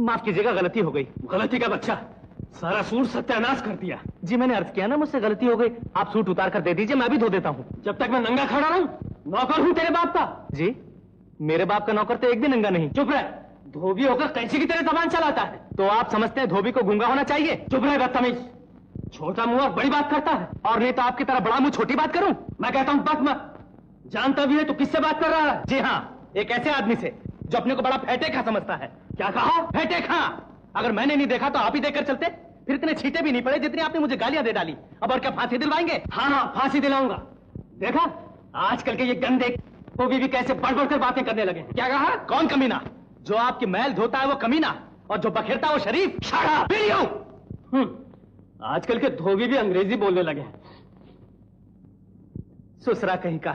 माफ कीजिएगा, गलती हो गई।
गलती का बच्चा, सारा सूट सत्यानाश कर दिया।
जी मैंने अर्ज किया ना, मुझसे गलती हो गई। आप सूट उतार कर दे दीजिए, मैं भी धो देता हूँ।
जब तक मैं नंगा खड़ा रहूं, नौकर हूं तेरे बाप का।
जी मेरे बाप का नौकर तो एक भी नंगा नहीं।
चुप रहे, धोबी होकर कैंची की तरह जबान चलाता है।
तो आप समझते हैं धोबी को गूंगा होना चाहिए?
चुप रहे बदतमीज, छोटा मुंह और बड़ी बात करता है।
और नहीं तो आपकी तरह बड़ा मुंह छोटी बात करूं?
मैं कहता हूं बक मत, जानता भी है तो किससे बात कर रहा है?
जी हाँ, एक ऐसे आदमी से जो अपने को बड़ा फेंटेखा समझता है।
क्या कहा?
फेंटेखा? अगर मैंने नहीं देखा तो आप ही देखकर चलते, फिर इतने छींटे भी नहीं पड़े जितनी आपने मुझे गालियां दे डाली। अब और क्या फांसी दिलवाएंगे?
हाँ, फांसी दिलाऊंगा। देखा आजकल के ये गंदे वो भी कैसे बढ़ कर बातें करने लगे।
क्या कहा? कौन कमीना? जो आपकी मैल धोता है वो कमीना, और जो बखेरता है वो शरीफ।
आजकल के धोबी भी अंग्रेजी बोलने लगे हैं।
सुसरा कहीं का।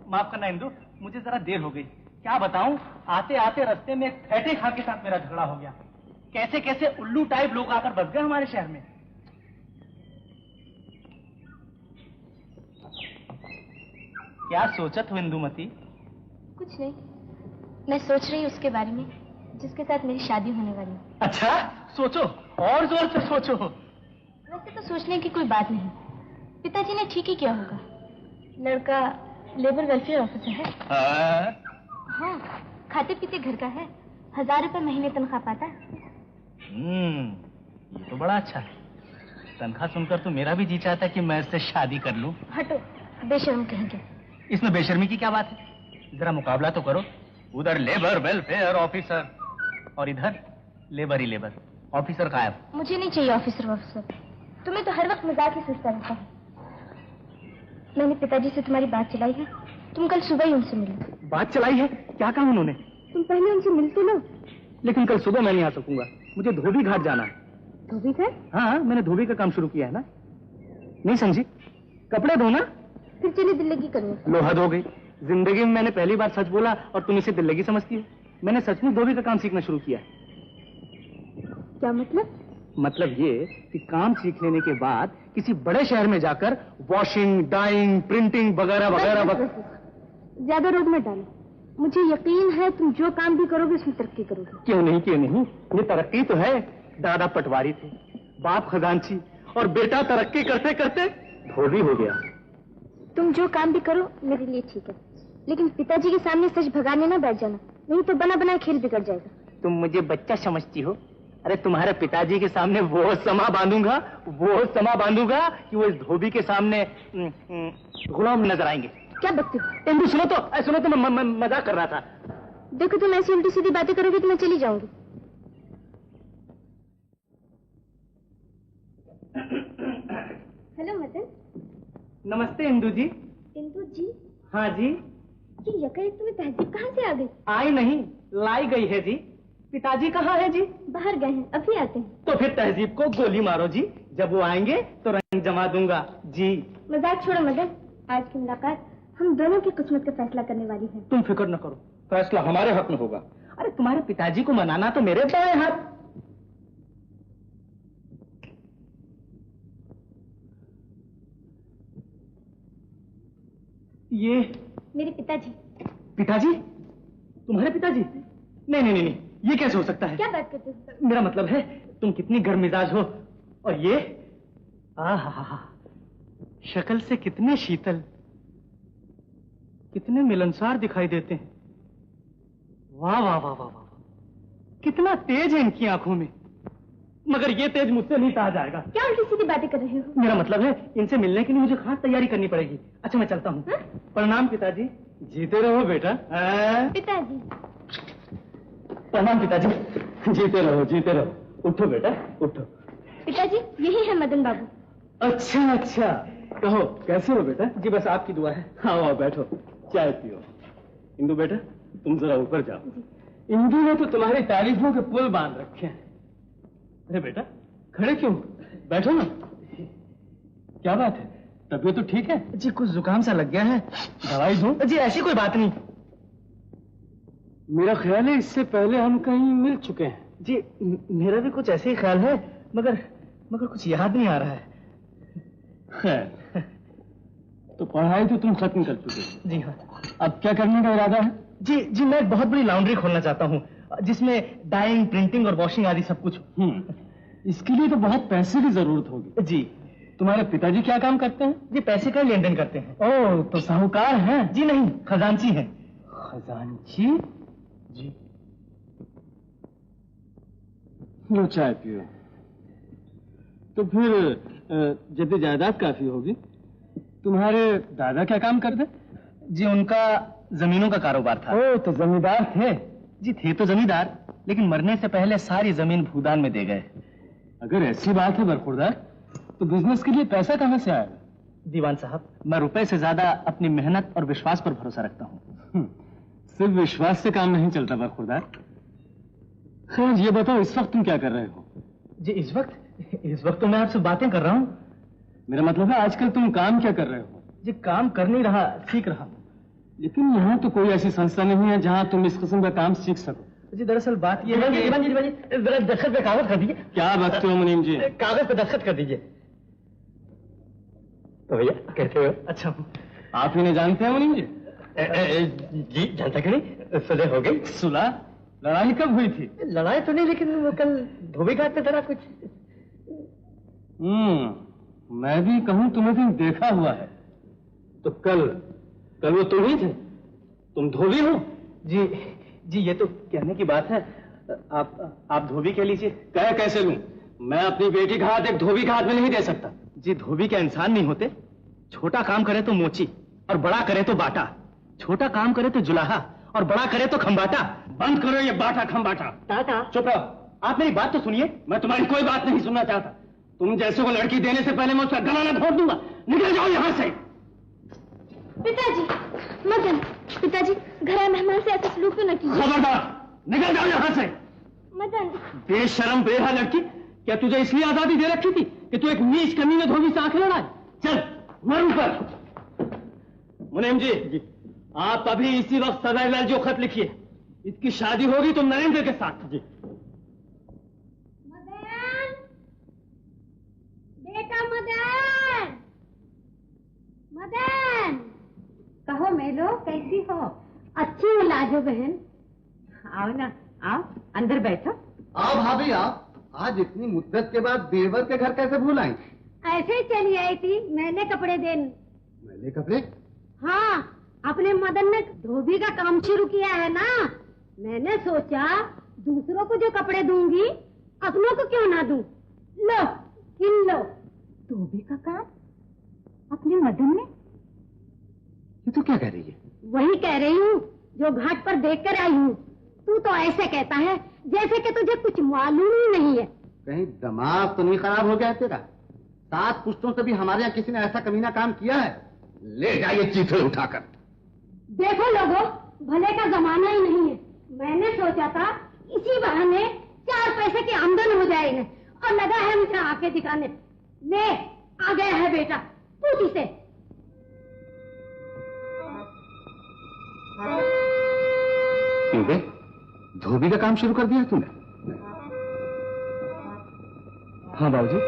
माफ करना इंदु, मुझे जरा देर हो गई। क्या बताऊं, आते आते रास्ते में एक फेटे खा के साथ मेरा झगड़ा हो गया। कैसे कैसे उल्लू टाइप लोग आकर बस गए हमारे शहर में। क्या सोचत हो इंदुमती?
कुछ नहीं, मैं सोच रही हूँ उसके बारे में जिसके साथ मेरी शादी होने वाली है।
अच्छा, सोचो और जोर से सोचो।
वैसे तो सोचने की कोई बात नहीं, पिताजी ने ठीक ही किया होगा। लड़का लेबर वेलफेयर ऑफिसर है। हाँ, खाते पीते घर का है, 1000 रुपए महीने तनख्वाह पाता है।
ये तो बड़ा अच्छा है। तनख्वाह सुनकर तो मेरा भी जी चाहता है कि मैं इससे शादी कर लूं।
हटो, बेशर्म कहेंगे।
इसमें बेशर्मी की क्या बात है? जरा मुकाबला तो करो। उधर लेबर वेलफेयर ऑफिसर और इधर लेबर ही लेबर ऑफिसर गायब।
मुझे नहीं चाहिए ऑफिसर ऑफिसर, तुम्हें तो हर वक्त मजाक ही सोचता रहता है। मैंने पिताजी से तुम्हारी बात चलाई है, तुम कल सुबह ही उनसे मिलो।
बात चलाई है? क्या कहा उन्होंने?
तुम पहले उनसे मिलते लो।
लेकिन कल सुबह मैं नहीं आ सकूंगा, मुझे धोबी घाट जाना है।
धोबी घाट?
हाँ, मैंने धोबी का काम शुरू किया है ना। नहीं समझी? कपड़े धोना।
फिर चलिए दिल्लगी करने।
लो हद हो गई, जिंदगी में मैंने पहली बार सच बोला और तुम इसे दिल्लगी समझती हो। मैंने सचमुच धोबी का काम सीखना शुरू किया।
क्या मतलब?
मतलब ये कि काम सीख लेने के बाद किसी बड़े शहर में जाकर वॉशिंग, डाइंग, प्रिंटिंग वगैरह वगैरह
ज्यादा रोग मत डालो, मुझे यकीन है तुम जो काम भी करोगे उसमें तरक्की करोगे।
क्यों नहीं, ये तरक्की तो है। दादा पटवारी थे, बाप खजांची और बेटा तरक्की करते करते धोबी हो गया।
तुम जो काम भी करो मेरे लिए ठीक है, लेकिन पिताजी के सामने सच भगाने ना बैठ जाना, नहीं तो बना बना खेल बिगड़ जाएगा।
तुम मुझे बच्चा समझती हो? अरे तुम्हारे पिताजी के सामने वो समा बांधूंगा कि वो इस धोबी के सामने गुलाम नजर आएंगे।
क्या बकते हो?
इंदु सुनो तो, मैं मजाक कर रहा था।
देखो तुम ऐसी उल्टी सीधी बातें करोगे तो मैं चली जाऊंगी। हेलो मदन।
नमस्ते इंदु जी।
इंदु जी?
हाँ जी।
ये यकाएक तुम्हें तहजीब कहाँ से आ गई?
आई नहीं, लाई गई है जी। पिताजी कहाँ है जी?
बाहर गए हैं, अभी आते हैं।
तो फिर तहजीब को गोली मारो जी, जब वो आएंगे तो रंग जमा दूंगा जी।
मजाक छोड़ो मदन, आज की मुलाकात हम दोनों की किस्मत का फैसला करने वाली है।
तुम फिक्र न करो, फैसला हमारे हक में होगा। अरे तुम्हारे पिताजी को मनाना तो मेरे दाएं हाथ। ये
मेरे पिताजी।
पिताजी? तुम्हारे पिताजी? नहीं, ये कैसे हो सकता है?
क्या बात करते हो?
मेरा मतलब है तुम कितनी गर्म मिजाज हो, और ये आहा, शक्ल से कितने शीतल, कितने मिलनसार दिखाई देते हैं। वाह वाह वाह वाह वाह, कितना तेज है इनकी आंखों में, मगर ये तेज मुझसे नहीं सहा जाएगा।
क्या उल्टी सीधी बातें कर रहे हो?
मेरा मतलब है इनसे मिलने के लिए मुझे खास तैयारी करनी पड़ेगी। अच्छा मैं चलता हूँ। प्रणाम पिताजी। जीते रहो बेटा।
पिताजी।
प्रणाम पिताजी। जीते रहो। उठो बेटा, उठो।
पिताजी यही है मदन बाबू।
अच्छा, कहो कैसे हो बेटा? जी बस आपकी दुआ है। आओ बैठो, चाय पियो। इंदु बेटा तुम जरा ऊपर जाओ। इंदु ने तो तुम्हारी तारीफों के पुल बांध रखे हैं। अरे बेटा खड़े क्यों? बैठो ना। क्या बात है, तबीयत तो ठीक है? जी कुछ जुकाम सा लग गया है, दवाई दूं? जी ऐसी कोई बात नहीं। मेरा ख्याल है इससे पहले हम कहीं मिल चुके हैं। जी मेरा भी कुछ ऐसे ही ख्याल है, मगर कुछ याद नहीं आ रहा है। खैर, तो पढ़ाई तो तुम खत्म कर चुके हो? जी हाँ। अब क्या करने का इरादा है? जी मैं एक बहुत बड़ी लॉन्ड्री खोलना चाहता हूँ, जिसमें डाइंग, प्रिंटिंग और वॉशिंग आदि सब कुछ। इसके लिए तो बहुत पैसे की जरूरत होगी। जी। तुम्हारे पिताजी क्या काम करते हैं? जी पैसे का लेन देन करते हैं। ओह, तो साहूकार हैं? जी नहीं, खजांची हैं। खजांची? जी। लो चाय पियो। तो फिर जब जायदाद काफी होगी। तुम्हारे दादा क्या काम करते? जी उनका जमीनों का कारोबार था। ओह, तो जमींदार थे? जी थे तो जमींदार, लेकिन मरने से पहले सारी जमीन भूदान में दे गए। अगर ऐसी बात है बरखुरदार, तो बिजनेस के लिए पैसा कहाँ से आएगा? दीवान साहब, मैं रुपए से ज्यादा अपनी मेहनत और विश्वास पर भरोसा रखता हूँ। सिर्फ विश्वास से काम नहीं चलता बरखुरदार। खैर ये बताओ, इस वक्त तुम क्या कर रहे हो? जी इस वक्त तो मैं आपसे बातें कर रहा हूँ। मेरा मतलब है आजकल तुम काम क्या कर रहे हो? जी काम कर नहीं रहा, सीख रहा हूँ। लेकिन यहाँ तो कोई ऐसी संस्था नहीं है जहाँ तुम इस किस्म का काम सीख सको। जी दरअसल बात ये है कि जरा दस्तखत पे कागज कर दीजिए। क्या बकते हो मुनीम जी? कागज पे दस्तखत कर दीजिए। तो भैया कैसे हो? अच्छा आप इन्हें जानते हैं मुनीम जी? जी जानता क्यों नहीं, सुलह हो गई। सुलह? लड़ाई कब हुई थी? लड़ाई तो नहीं, लेकिन वो कल धोबी घाट पे जरा कुछ। मैं भी कहूँ तुम्हें कहीं देखा हुआ है।
तो कल वो तुम ही थे? तुम धोबी हो? जी ये तो कहने की बात है। आप धोबी कह लीजिए। कह कैसे लूं? मैं अपनी बेटी का हाथ एक धोबी के हाथ में नहीं दे सकता। जी धोबी क्या इंसान नहीं होते? छोटा काम करे तो मोची और बड़ा करे तो बाटा, छोटा काम करे तो जुलाहा और बड़ा करे तो खंबाटा। बंद करो ये बाटा खंबाटा। टाटा चुप रहो। आप मेरी बात तो सुनिए। मैं तुम्हारी कोई बात नहीं सुनना चाहता। तुम जैसे को लड़की देने से पहले मैं उसका गला न घोट दूंगा। निकल जाओ यहाँ से।
पिताजी मदन, पिताजी घर आए मेहमान से ऐसा सलूक तो न कीजिए।
खबरदार, निकल जाओ यहाँ से।
मदन।
बेशरम बेहा लड़की, क्या तुझे इसलिए आजादी दे रखी थी कि तू एक नीच कमीने धोबी से आंखें लड़ाए? चल मर ऊपर। मुनीम जी, आप अभी इसी वक्त सदैव जो खत लिखिए। इसकी शादी होगी तो नरेंद्र के साथ। जी
मदन, बेटा मदन, मदन। कहो मेलो, कैसी हो? अच्छी हो लाजो बहन।
आओ ना, आओ अंदर बैठो।
आओ भाभी आओ। आज इतनी मुद्दत के बाद देवर के घर कैसे भूल आई?
ऐसे ही चली आई थी मैंने कपड़े देने।
मैले कपड़े?
हाँ, अपने मदन ने धोबी का काम शुरू किया है ना, मैंने सोचा दूसरों को जो कपड़े दूंगी अपनों को क्यों ना दूं। लो इन लो।
धोबी का काम अपने मदन ने?
ये तो क्या कह रही है?
वही कह रही हूँ जो घाट पर देख कर आई हूँ। तू तो ऐसे कहता है जैसे कि तुझे कुछ मालूम ही नहीं है।
कहीं दिमाग तो नहीं खराब हो गया तेरा? 7 पुश्तों से भी हमारे यहाँ किसी ने ऐसा कमीना काम किया है? ले जाइए चीथे उठाकर।
देखो लोगों, भले का जमाना ही नहीं है। मैंने सोचा था इसी बहाने 4 पैसे की आमदन हो जाएगी और लगा है मुझे आंखें दिखाने। ले आ गया है बेटा, पूछ इसे।
क्यों बे, धोबी का काम शुरू कर दिया तूने?
हाँ बाबूजी।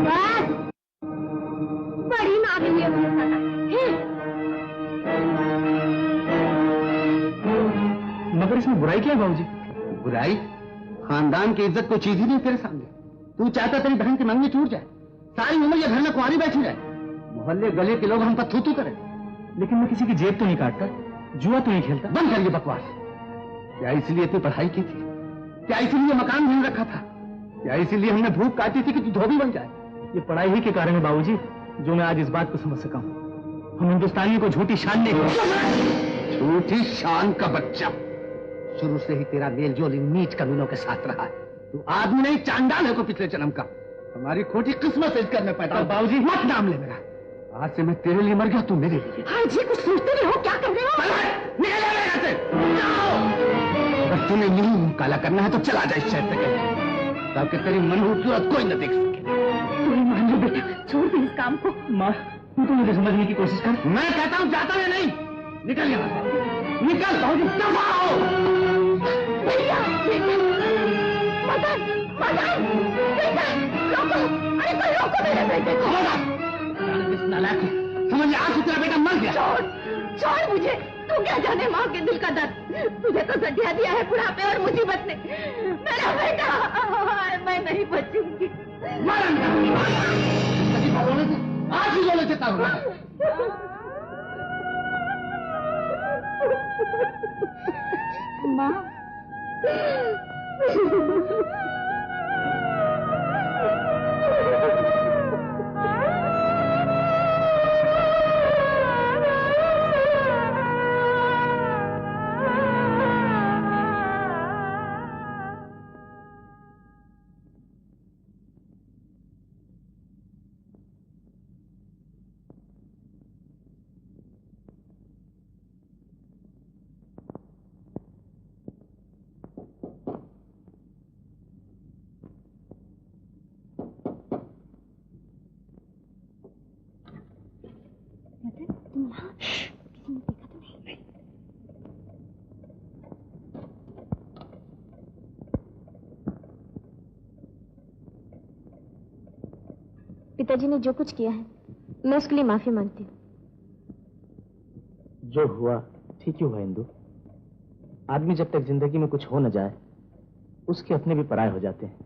बस बड़ी नागिन है।
मगर इसमें बुराई क्या है बाबूजी?
बुराई? खानदान की इज्जत कोई चीज ही नहीं तेरे सामने। तू चाहता तेरी बहन की मंगनी टूट जाए, सारी उम्र ये घर में कुंवारी बैठी रहे, मोहल्ले गले के लोग हम पर थू-थू करें।
लेकिन मैं किसी की जेब तो नहीं काटता, जुआ तो नहीं खेलता।
बंद कर ये बकवास। क्या इसलिए तू पढ़ाई की थी? क्या इसीलिए मकान ढूंढ रखा था? क्या इसीलिए हमने भूख काटी थी कि तू धोबी बन जाए?
ये पढ़ाई ही के कारण है बाबूजी जो मैं आज इस बात को समझ सका हूँ। हम हिंदुस्तानियों को झूठी शान नहीं।
झूठी शान का बच्चा। शुरू से ही तेरा मेल जोल इन नीच कमीनों के साथ रहा है। तू आदमी नहीं, चांडाल है को पिछले जन्म का। हमारी खोटी किस्मत इस घर में पैदा।
बाबूजी
मत नाम ले मेरा। आज से मैं तेरे लिए मर गया, तू मेरे लिए।
हाँ जी, कुछ सोचते नहीं हो? क्या कर रहे हो?
निकल जा यहाँ से। अगर तूने मुंह काला करना है तो चला जा इस शहर से कहीं, ताकि तेरी मनहूस सूरत कोई न देख सके।
तू ही मान लो बेटा, छोड़ दे इस काम को।
माँ, तू तो मुझे समझने की कोशिश कर।
मैं कहता हूँ जाता है नहीं। निकल यहाँ से, निकल। बाबूजी दफा हो।
भैया, मदन, मदन, बेटा, रोको, अरे कोई रोको मेरे बेटे को।
नालायक समझ आज तेरा बेटा मर गया।
छोड़ मुझे। तू क्या जाने माँ के दिल का दर्द। तुझे तो सटिया दिया है बुढ़ापे और मुसीबत ने। मेरा बेटा, मैं नहीं बचूंगी।
आज ही बोले चेता हुआ।
माँ,
पिताजी ने जो कुछ किया है मैं उसके लिए माफी मांगती हूँ।
जो हुआ ठीक ही हुआ इंदु। आदमी जब तक जिंदगी में कुछ हो न जाए उसके अपने भी पराये हो जाते हैं।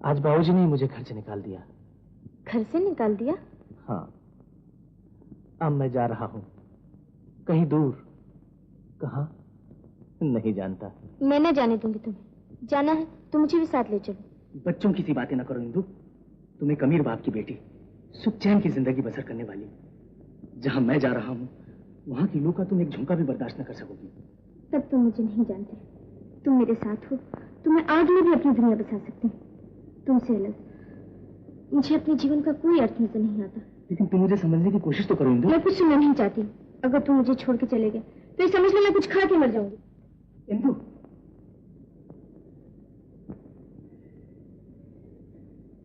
आज बाबूजी ने मुझे घर से निकाल दिया।
घर से निकाल दिया?
हाँ, अब मैं जा रहा हूँ कहीं दूर, कहाँ नहीं जानता।
मैं न जाने दूंगी तुम्हें। जाना है तो मुझे भी साथ ले चलो।
बच्चों की सी बातें न करो इंदु। तुम एक अमीर बाप की बेटी, सुख चैन की जिंदगी बसर करने वाली। जहाँ मैं जा रहा हूँ वहाँ की लू का तुम एक झुमका भी बर्दाश्त न कर सकोगी।
तब तुम मुझे नहीं जानते। तुम मेरे साथ हो तो मैं आग में भी अपनी दुनिया बसा सकती हूँ। तुमसे अलग मुझे अपने जीवन का कोई अर्थ नजर नहीं आता।
लेकिन तुम मुझे समझने की कोशिश तो करो इंदु।
मैं कुछ सुनना नहीं चाहती। अगर तुम मुझे छोड़ के चले गए तो ये समझ लो मैं कुछ खा के मर जाऊंगी।
इंदु,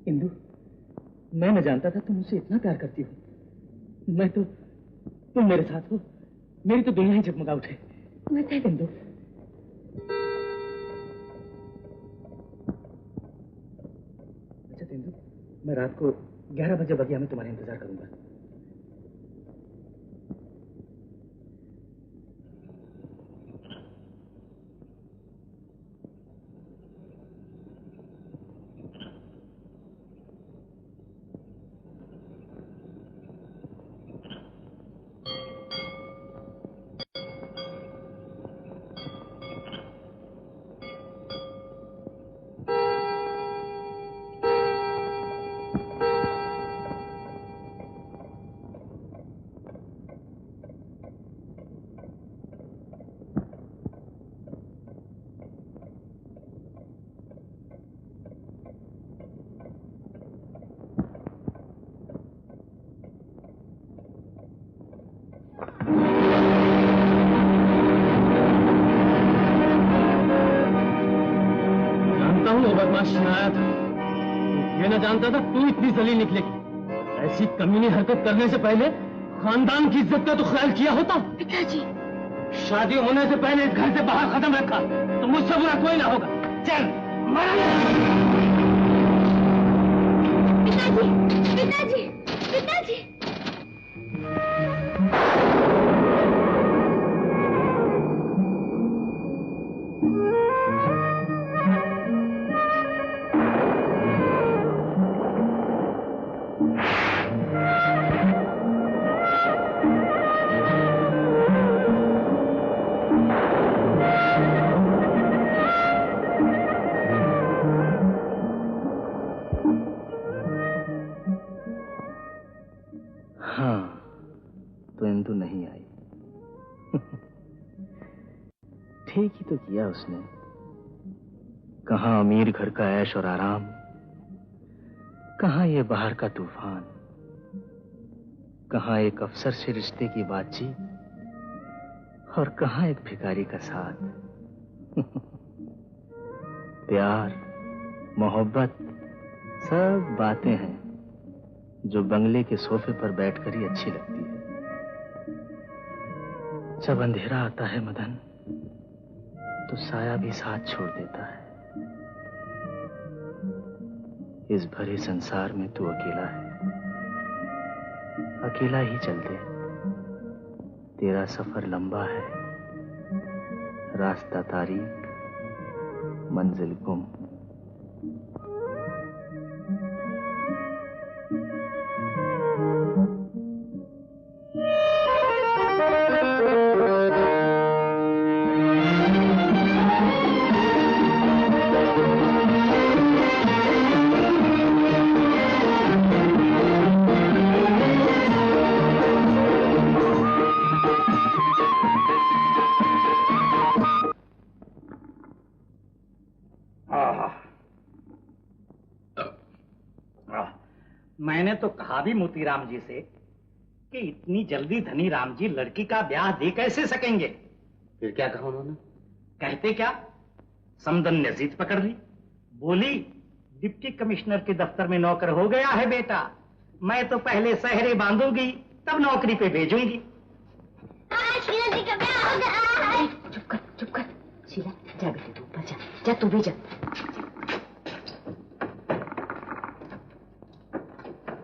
इंदु, मैं न जानता था तुम मुझसे इतना प्यार करती हो। मैं तो, तुम मेरे साथ हो, मेरी तो दुनिया ही जगमगा उठे। इंदु, अच्छा इंदु, मैं रात को 11 बजे बगिया में तुम्हारा इंतजार करूंगा। जानता था तू इतनी जलील निकलेगी। ऐसी कमीनी हरकत करने से पहले खानदान की इज्जत का तो ख्याल किया होता।
पिताजी,
शादी होने से पहले इस घर से बाहर कदम रखा तो मुझसे बुरा कोई ना होगा। चल
पिताजी, पिताजी, पिताजी।
ठीक ही तो किया उसने। कहाँ अमीर घर का ऐश और आराम, कहाँ ये बाहर का तूफान, कहाँ एक अफसर से रिश्ते की बातचीत और कहाँ एक भिखारी का साथ। प्यार, मोहब्बत सब बातें हैं जो बंगले के सोफे पर बैठकर ही अच्छी लगती है। जब अंधेरा आता है मदन तो साया भी साथ छोड़ देता है। इस भरे संसार में तू अकेला है, अकेला ही चल दे। तेरा सफर लंबा है, रास्ता तारीक, मंजिल गुम।
मैंने तो कहा भी मोतीराम जी से कि इतनी जल्दी धनी राम जी लड़की का ब्याह दे कैसे सकेंगे।
फिर क्या कहा उन्होंने?
कहते क्या, समदन ने जिद पकड़ ली। बोली डिप्टी कमिश्नर के दफ्तर में नौकर हो गया है बेटा, मैं तो पहले सहरे बांधूंगी तब नौकरी पे भेजूंगी।
शीला जी का ब्याह हो गया।
चुप कर, चुप कर। शीला जा बेटे, तू ऊपर जा, जा तू भी जा।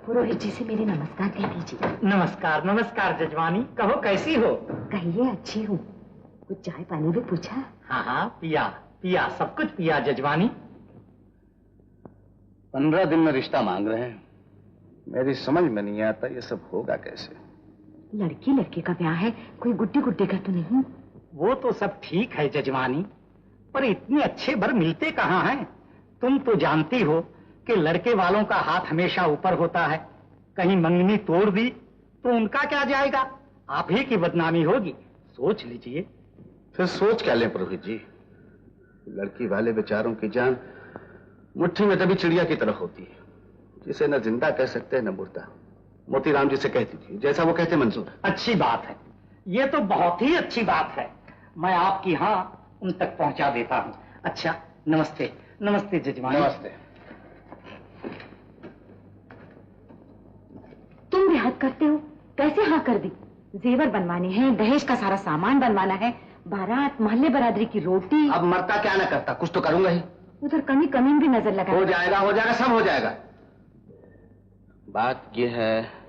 पुरोहित जी से मेरे नमस्कार कह दीजिए।
नमस्कार नमस्कार जजवानी, कहो कैसी हो?
कहिए अच्छी हूँ। कुछ चाय पानी भी पूछा?
हाँ हाँ पिया पिया, सब कुछ पिया जजवानी।
15 दिन में रिश्ता मांग रहे हैं। मेरी समझ में नहीं आता ये सब होगा कैसे।
लड़की लड़के का ब्याह है, कोई गुड्डी गुड्डी का तो नहीं।
वो तो सब ठीक है जजमानी, पर इतने अच्छे बर मिलते कहाँ हैं? तुम तो जानती हो कि लड़के वालों का हाथ हमेशा ऊपर होता है। कहीं मंगनी तोड़ दी तो उनका क्या जाएगा? आप ही की बदनामी होगी, सोच लीजिए।
फिर सोच क्या लें पुरोहित जी? लड़की वाले बेचारों की जान मुट्ठी में दबी चिड़िया की तरह होती है, जिसे न जिंदा कह सकते न मुर्दा। मोतीराम जी से कहती थी, जैसा वो कहते मंजूर।
अच्छी बात है, ये तो बहुत ही अच्छी बात है। मैं आपकी हाँ उन तक पहुंचा देता हूँ। अच्छा, नमस्ते। नमस्ते जजमान।
नमस्ते।
तुम भी हद करते हो, कैसे हाँ कर दी? जेवर बनवाने हैं, दहेज का सारा सामान बनवाना है, बारात, मोहल्ले बरादरी की रोटी।
अब मरता क्या ना करता, कुछ तो करूंगा ही।
उधर कमी कमी भी नजर लगा।
हो जाएगा, सब हो जाएगा। बात ये है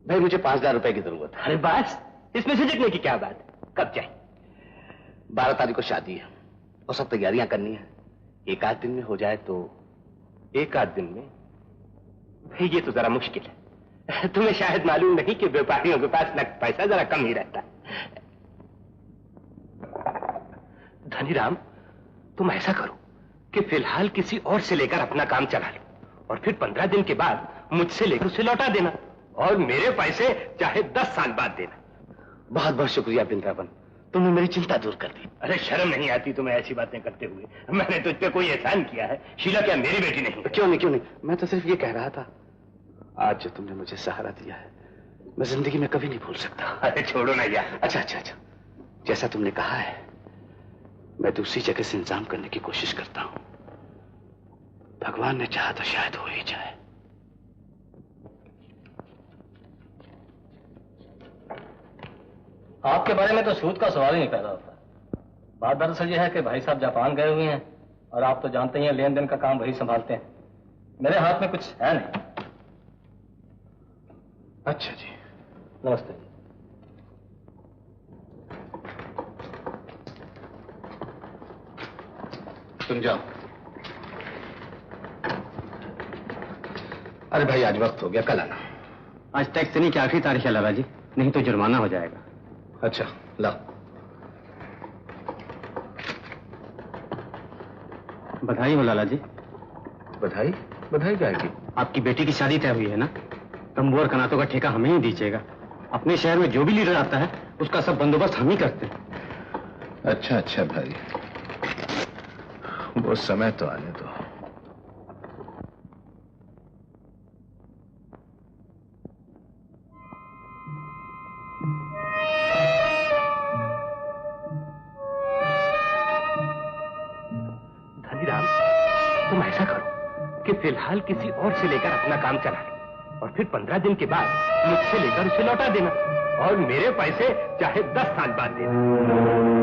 भाई, मुझे 5,000 रुपए की जरूरत है।
अरे बस, इसमें झिझकने की क्या बात? कब चाहिए?
12 तारीख को शादी है और सब तैयारियां करनी है। एक आध दिन में हो जाए तो।
एक आध दिन में? भाई ये तो जरा मुश्किल है। तुम्हें शायद मालूम नहीं कि व्यापारियों के पास नकद पैसा जरा कम ही रहता है। धनीराम, तुम ऐसा करो कि फिलहाल किसी और से लेकर अपना काम चला लो और फिर 15 दिन के बाद मुझसे लेकर उसे लौटा देना, और मेरे पैसे चाहे 10 साल बाद देना।
बहुत बहुत शुक्रिया वृंदावन, तुमने मेरी चिंता दूर कर दी।
अरे शर्म नहीं आती तुम्हें ऐसी बातें करते हुए? मैंने तुझ पे कोई एहसान किया है? शीला क्या मेरी बेटी नहीं?
क्यों नहीं, मैं तो सिर्फ ये कह रहा था, आज जो तुमने मुझे सहारा दिया है मैं जिंदगी में कभी नहीं भूल सकता।
अरे छोड़ो ना यार।
अच्छा, जैसा तुमने कहा है मैं दूसरी जगह से इंतजाम करने की कोशिश करता हूं। भगवान ने चाहा तो शायद हो ही जाए।
आपके बारे में तो सूद का सवाल ही नहीं पैदा होता। बात दरअसल यह है कि भाई साहब जापान गए हुए हैं और आप तो जानते ही हैं लेन देन का काम वही संभालते हैं। मेरे हाथ में कुछ है नहीं।
अच्छा जी,
नमस्ते।
तुम जाओ। अरे भाई, आज वक्त हो गया, कल आना।
आज टैक्स देने की आखिरी तारीख है लाला जी, नहीं तो जुर्माना हो जाएगा।
अच्छा, लाओ।
बधाई हो लाला जी।
बधाई जाएगी।
आपकी बेटी की शादी तय हुई है ना? तंबू और कनातों का ठेका हमें ही दीजिएगा। अपने शहर में जो भी लीडर आता है उसका सब बंदोबस्त हम ही करते हैं।
अच्छा भाई, वो समय तो आने दो।
धनीराम, तुम ऐसा करो कि फिलहाल किसी और से लेकर अपना काम चला लो और फिर 15 दिन के बाद मुझसे लेकर उसे लौटा देना, और मेरे पैसे चाहे 10 साल बाद देना।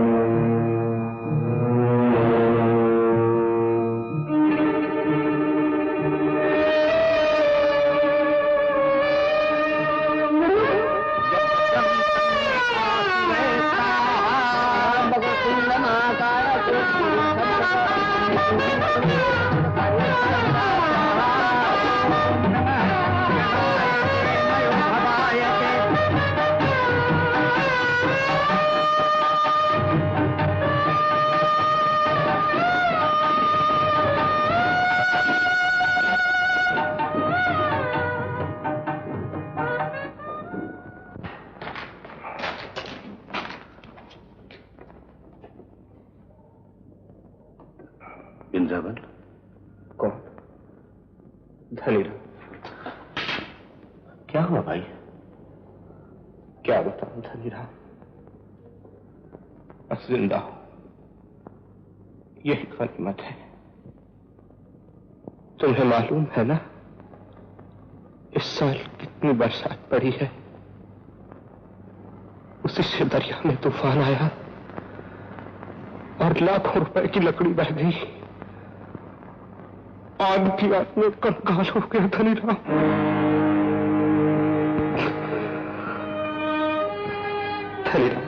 वृंदावन?
कौन? धनीराम।
क्या हुआ भाई?
क्या बताऊं धनीराम, बस जिंदा हूं, यही गनीमत है। तुम्हें मालूम है ना इस साल कितनी बरसात पड़ी है? उसी से दरिया में तूफान आया और लाखों रुपए की लकड़ी बह गई। आग की आग में कंगाल हो गया धनीराम। धनीराम,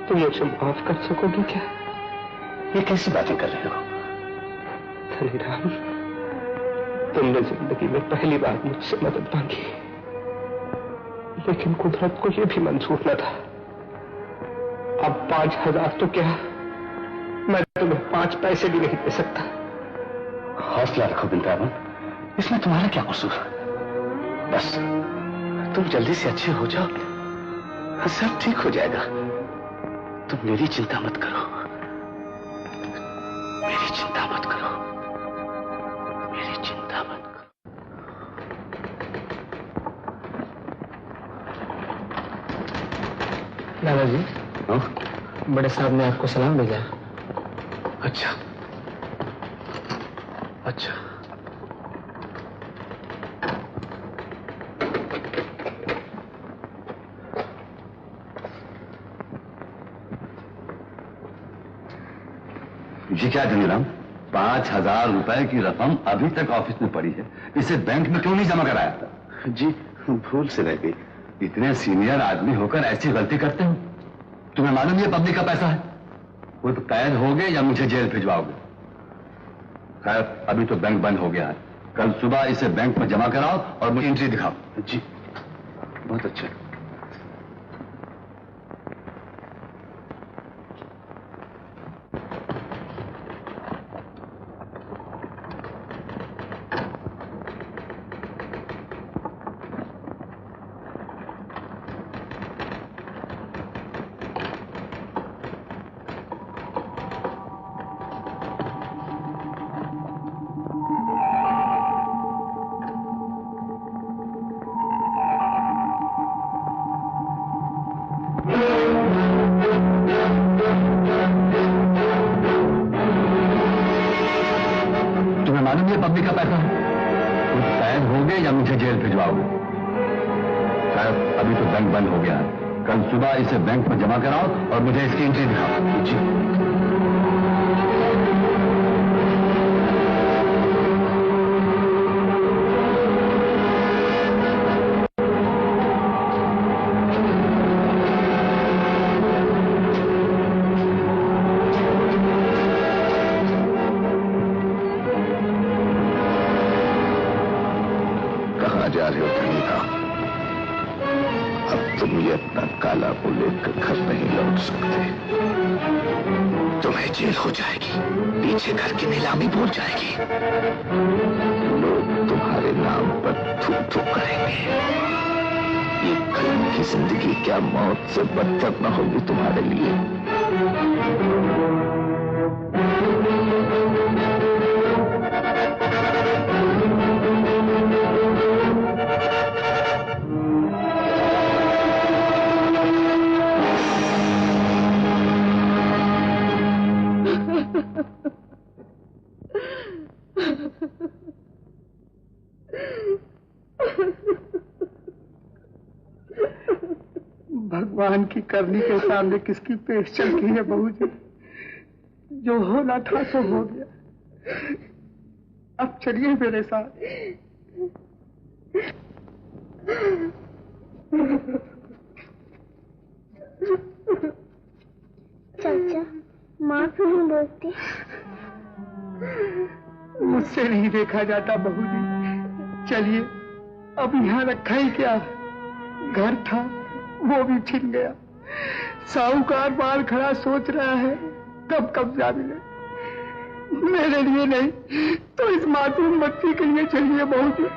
तुम मुझे माफ कर सकोगे क्या?
ये कैसी बातें कर रहे हो?
धनीराम, तुमने जिंदगी में पहली बार मुझसे मदद मांगी,
लेकिन कुदरत को यह भी मंजूर न था। अब 5,000 तो क्या, मैं तुम्हें 5 पैसे भी नहीं दे सकता। हौसला रखो वृंदावन, इसमें तुम्हारा क्या कसूर? बस तुम जल्दी से अच्छे हो जाओ, सब ठीक हो जाएगा। तुम मेरी चिंता मत करो, मेरी चिंता मत करो, मेरी चिंता मत करो। दादाजी, बड़े साहब ने आपको सलाम भेजा। अच्छा अच्छा।
ये क्या धनीराम, 5,000 रुपए की रकम अभी तक ऑफिस में पड़ी है, इसे बैंक में क्यों नहीं जमा कराया था?
जी भूल से रह गई।
इतने सीनियर आदमी होकर ऐसी गलती करते हो? तुम्हें मालूम ये पब्लिक का पैसा है, खुद कैद होगे या मुझे जेल भिजवाओगे। खैर अभी तो बैंक बंद हो गया है, कल सुबह इसे बैंक में जमा कराओ और मुझे एंट्री दिखाओ।
जी बहुत अच्छा।
पब्लिक का पैसा है, खुद कैद होगे या मुझे जेल भिजवाओगे। शायद अभी तो बैंक बंद हो गया है, कल सुबह इसे बैंक में जमा कराओ और मुझे इसकी एंट्री दिखाओ। जी
जा रहे हो धनीराम? अब तुम ये अपना काला मुंह लेकर घर नहीं लौट सकते। तुम्हें जेल हो जाएगी, पीछे घर की नीलामी भूल जाएगी, लोग तुम्हारे नाम पर थू थू करेंगे। ये कलम की जिंदगी क्या मौत से बदतर न होगी तुम्हारे लिए?
भगवान की करनी के सामने किसकी पेश चलती है बहू जी? जो होना था सो हो गया। अब चलिए मेरे साथ।
चाचा, माँ क्यों नहीं बोलती?
मुझसे नहीं देखा जाता बहू जी। चलिए, अब यहाँ रखा ही क्या, घर था वो भी छिन गया। साहूकार बाहर खड़ा सोच रहा है कब कब्जा मिले। मेरे लिए नहीं तो इस मासूम बच्ची के लिए चलिए बहू जी।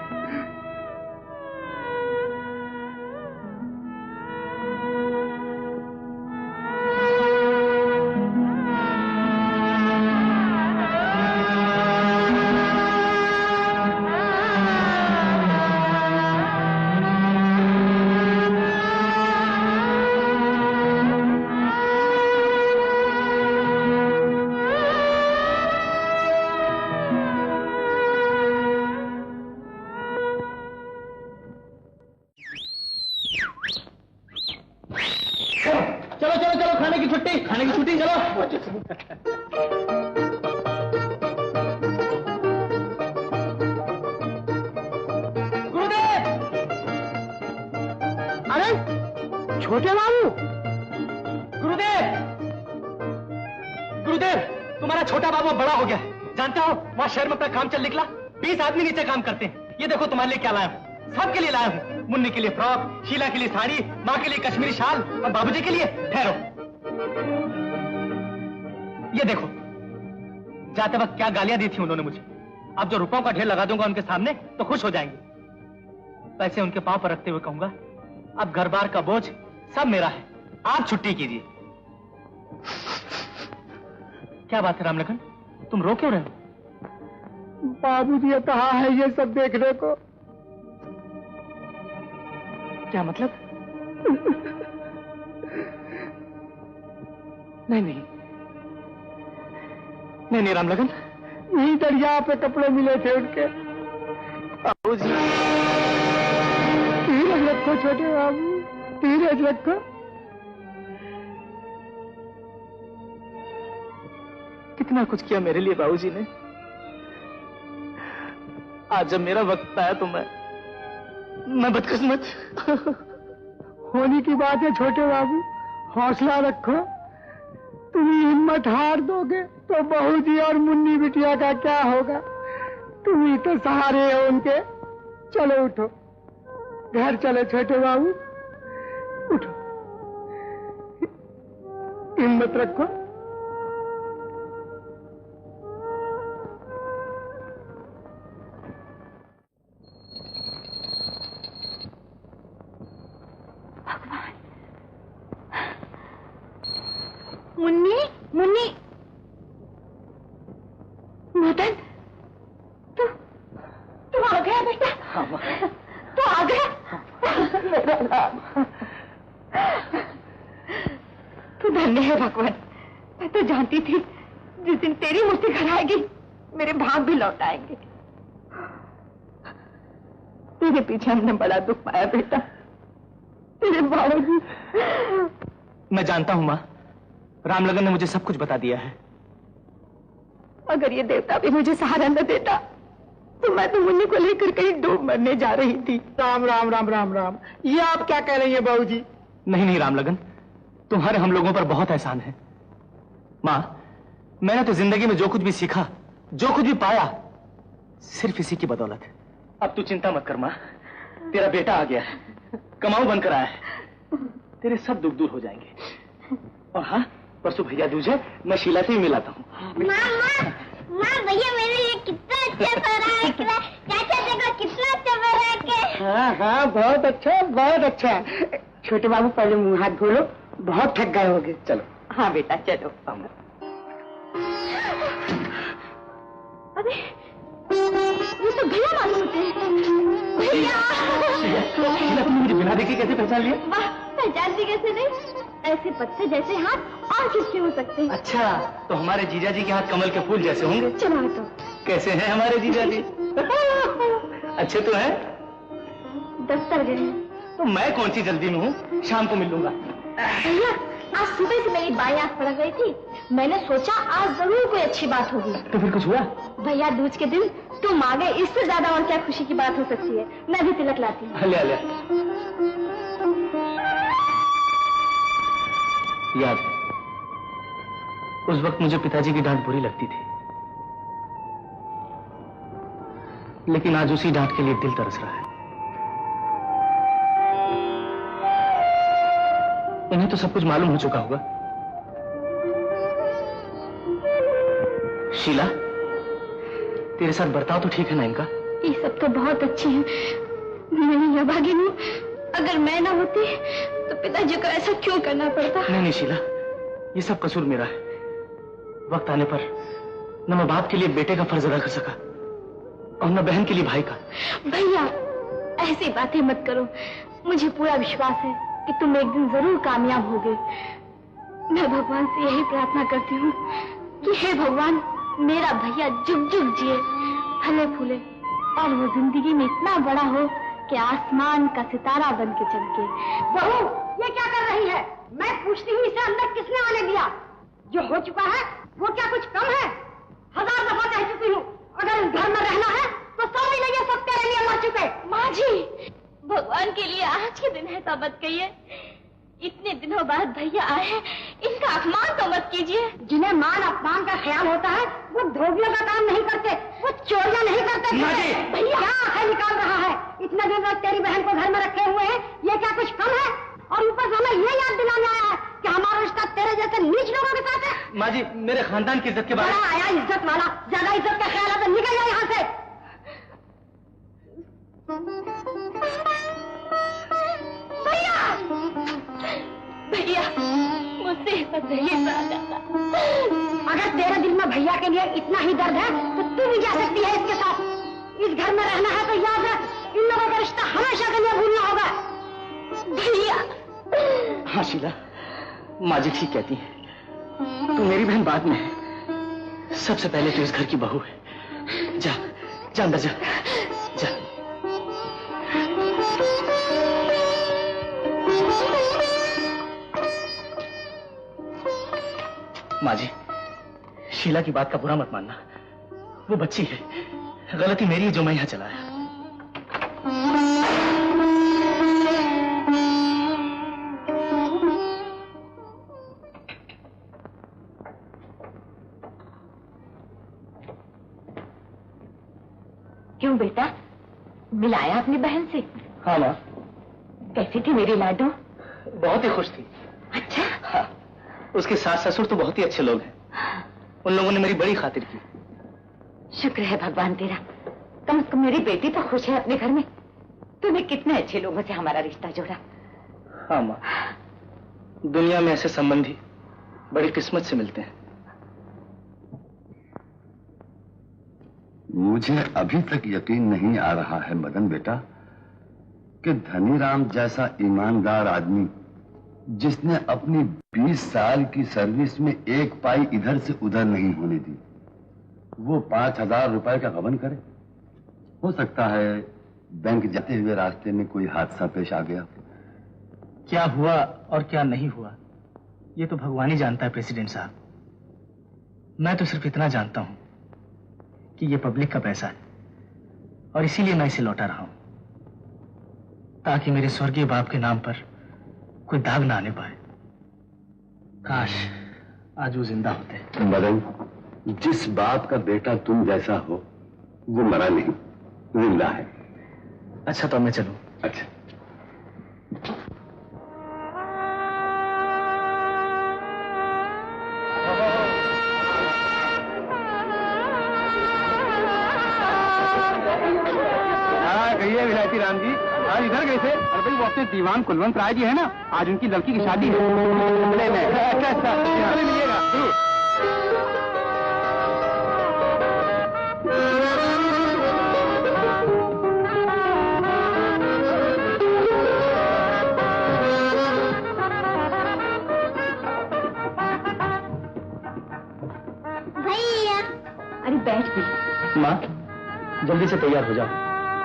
छोटे बाबू, गुरुदेव, गुरुदेव, तुम्हारा छोटा बाबू बड़ा हो गया। जानते हो वहाँ शहर में अपना काम चल निकला, 20 आदमी नीचे काम करते हैं। ये देखो तुम्हारे लिए क्या लाया। सबके लिए लाया हूँ। मुन्नी के लिए फ्रॉक, शीला के लिए साड़ी, माँ के लिए कश्मीरी शाल और बाबूजी के लिए। ठहरो, ये देखो, जाते वक्त क्या गालियां दी थी उन्होंने मुझे। अब जो रुपयों का ढेर लगा दूंगा उनके सामने तो खुश हो जाएंगे। पैसे उनके पांव पर रखते हुए कहूंगा, अब घर बार का बोझ सब मेरा है, आप छुट्टी कीजिए। क्या बात है रामलखन, तुम रो क्यों रहे हो?
बाबूजी ने कहा है ये सब देखने को।
क्या मतलब? नहीं रामलखन,
यही दरिया पे कपड़े मिले थे उनके।
बाबूजी,
धीरज रखो छोटे बाबू, धीरज रखो।
कितना कुछ किया मेरे लिए बाबूजी ने। आज जब मेरा वक्त आया तो मैं बदकिस्मत।
होने की बात है छोटे बाबू, हौसला रखो। तुम हिम्मत हार दोगे तो बहू जी और मुन्नी बिटिया का क्या होगा? तुम ही तो सहारे हो उनके। चलो उठो, घर चलो छोटे बाबू, उठो, हिम्मत रखो।
मुन्नी, मुन्नी, मदन, तू आ गया बेटा? तू आ गया? मेरा लाल, तू धन्य है भगवान। मैं तो जानती थी जिस दिन तेरी मूर्ति घर आएगी मेरे भाग भी लौट आएंगे। तेरे पीछे हमने बड़ा दुख पाया बेटा, तेरे बाबूजी।
मैं जानता हूं माँ, रामलगन ने मुझे सब कुछ बता दिया है।
अगर ये देवता भी मुझे सहारा न देता तो मैं तो मुन्नी को लेकर कहीं डूब मरने जा रही थी।
राम राम राम राम राम, ये आप क्या कह रही हैं बहू जी?
नहीं रामलगन, तुम्हारे हम लोगों पर बहुत एहसान है। माँ, मैंने तो जिंदगी में जो कुछ भी सीखा, जो कुछ भी पाया, सिर्फ इसी की बदौलत है। अब तू चिंता मत कर माँ, तेरा बेटा आ गया है, कमाऊ बनकर आया है, तेरे सब दुख दूर हो जाएंगे। और हाँ, परसों भैया दूज है, मैं शीला से ही मिलाता हूँ।
माँ भैया मेरे लिए कितना अच्छा पराग है। चाचा देखो कितना अच्छा पराग है।
हाँ, बहुत अच्छा, बहुत अच्छा। छोटे बाबू पहले मुंह हाथ धो लो, बहुत थक गए होगे।
चलो।
हाँ बेटा चलो।
अबे ये तो भैया मालूम होते हैं। भैया
शीला, तुमने मुझे बिना देखे कैसे पहचान लिया?
वाह, पहचानती कैसे नहीं? ऐसे पत्ते जैसे हाथ और किसके हो सकते हैं?
अच्छा, तो हमारे जीजा जी के हाथ कमल के फूल जैसे होंगे।
चलो तो
कैसे हैं हमारे जीजा जी? अच्छे तो हैं?
दफ्तर गए हैं।
तो मैं कौन सी जल्दी में हूँ, शाम को मिल लूंगा।
भैया आज सुबह से मेरी बाई आंख पड़ गई थी, मैंने सोचा आज जरूर कोई अच्छी बात होगी।
तो फिर कुछ हुआ?
भैया दूज के दिन तुम आ गए, इससे ज्यादा और क्या खुशी की बात हो सकती है। मैं भी तिलक लाती हूँ।
ले याद, उस वक्त मुझे पिताजी की डांट बुरी लगती थी, लेकिन आज उसी डांट के लिए दिल तरस रहा है। उन्हें तो सब कुछ मालूम हो चुका होगा। शीला, तेरे साथ बर्ताव तो ठीक है ना इनका?
ये सब तो बहुत अच्छे हैं। मैं अभागिन हूँ, अगर मैं ना होती तो पिताजी को ऐसा क्यों करना पड़ता?
नहीं शीला, ये सब कसूर मेरा है। वक्त आने पर न मैं बाप के लिए बेटे का फर्ज अदा कर सका और न बहन के लिए भाई का।
भैया ऐसी बातें मत करो, मुझे पूरा विश्वास है कि तुम एक दिन जरूर कामयाब होगे। मैं भगवान से यही प्रार्थना करती हूँ कि हे भगवान, मेरा भैया जुग जुग जिए, फले फूले और वो जिंदगी में इतना बड़ा हो कि आसमान का सितारा बन के चमके।
बहू, ये क्या कर रही है? मैं पूछती हूँ, इसे अंदर किसने आने दिया? जो हो चुका है वो क्या कुछ कम है? 1000 दफा कह चुकी हूँ, अगर इस घर में रहना है तो समझ लीजिए सब तेरे लिए मर चुके।
माँ जी, भगवान के लिए आज के दिन है तो मत कहिए। इतने दिनों बाद भैया आए, इनका अपमान तो मत कीजिए।
जिन्हें मान अपमान का ख्याल होता है वो धोबियों का काम नहीं करते, वो चोरियां नहीं करते। भैया क्या आंखें निकाल रहा है? इतने दिन तक तेरी बहन को घर में रखे हुए हैं, ये क्या कुछ कम है? और ऊपर से हमें ये याद दिलाने आया है कि हमारा रिश्ता तेरे जैसे नीच लोगों के साथ है।
माँ जी मेरे खानदान की इज्जत के बारे में
आया इज्जत वाला, ज्यादा इज्जत का ख्याल है तो निकल जाए यहाँ से।
भैया मुझसे नहीं सहा जाता।
अगर तेरे दिल में भैया के लिए इतना ही दर्द है तो तू भी जा सकती है इसके साथ। इस घर में रहना है तो याद रख, इन लोगों का रिश्ता हमेशा के लिए भूलना होगा।
भैया।
हाँ शीला, माँ जी ठीक कहती है, तू मेरी बहन बाद में है, सबसे पहले तू इस घर की बहू है। जा जा अंदर जा, जा। माँ जी शीला की बात का बुरा मत मानना, वो बच्ची है, गलती मेरी है जो मैं यहाँ चला आया।
क्यों बेटा, मिलाया अपनी बहन से?
हाँ माँ।
कैसी थी मेरी लाडो?
बहुत ही खुश थी।
अच्छा?
हाँ, उसके सास ससुर तो बहुत ही अच्छे लोग हैं, उन लोगों ने मेरी बड़ी खातिर की।
शुक्र है भगवान तेरा, कम से कम मेरी बेटी तो खुश है अपने घर में। तूने कितने अच्छे लोगों से हमारा रिश्ता जोड़ा।
हाँ माँ, दुनिया में ऐसे संबंधी बड़ी किस्मत से मिलते हैं।
मुझे अभी तक यकीन नहीं आ रहा है मदन बेटा कि धनीराम जैसा ईमानदार आदमी, जिसने अपनी 20 साल की सर्विस में एक पाई इधर से उधर नहीं होने दी, वो 5,000 रुपए का गबन करे। हो सकता है बैंक जाते हुए रास्ते में कोई हादसा पेश आ गया।
क्या हुआ और क्या नहीं हुआ ये तो भगवान ही जानता है प्रेसिडेंट साहब। मैं तो सिर्फ इतना जानता हूं कि ये पब्लिक का पैसा है और इसीलिए मैं इसे लौटा रहा हूं, ताकि मेरे स्वर्गीय बाप के नाम पर कोई दाग ना आने पाए। काश आज वो जिंदा होते।
मदन, जिस बाप का बेटा तुम जैसा हो वो मरा नहीं, जिंदा है।
अच्छा तो मैं चलूं?
अच्छा।
कहिए विलायती राम जी, आज इधर गए थे? अरे भाई वो अपने दीवान कुलवंत राय जी है ना, आज उनकी लड़की की शादी है। अच्छा मिलिएगा जरूर।
भैया।
अरे बैठ भी।
माँ जल्दी से तैयार हो जाओ,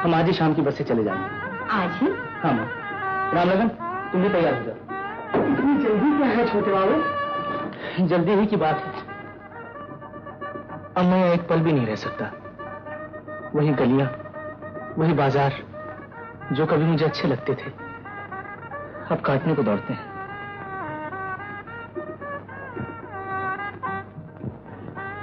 हम आज ही शाम की बस से चले जाएंगे।
आज ही?
हाँ माँ। राम लगन तुम भी तैयार हो जाओ।
इतनी जल्दी क्या है छोटे बाबू?
जल्दी ही की बात है, अब मैं एक पल भी नहीं रह सकता। वही गलियां, वही बाजार जो कभी मुझे अच्छे लगते थे, अब काटने को दौड़ते हैं।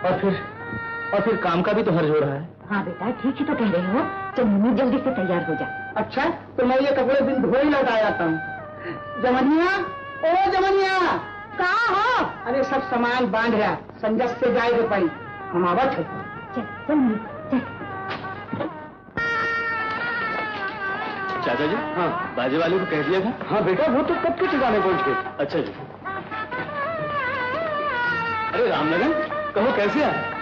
और फिर काम का भी तो हर्ज हो रहा है।
हाँ बेटा ठीक ही तो कह रहे हो, चल मम्मी जल्दी से तैयार हो जा।
अच्छा तो मैं ये कपड़े दिन धो ही लौटा जाता हूँ। जमनिया, ओ जमनिया, कहाँ हो? अरे सब सामान बांध रहा, संजस से जाएगा पड़ी, हम आवत है।
चल चल मम्मी चल।
चाचा जी, हाँ बाजे वाले को कह दिया था?
हाँ बेटा वो तो कब के ठिकाने पहुंच गए।
अच्छा जी। अरे रामनगन कहो कैसे है?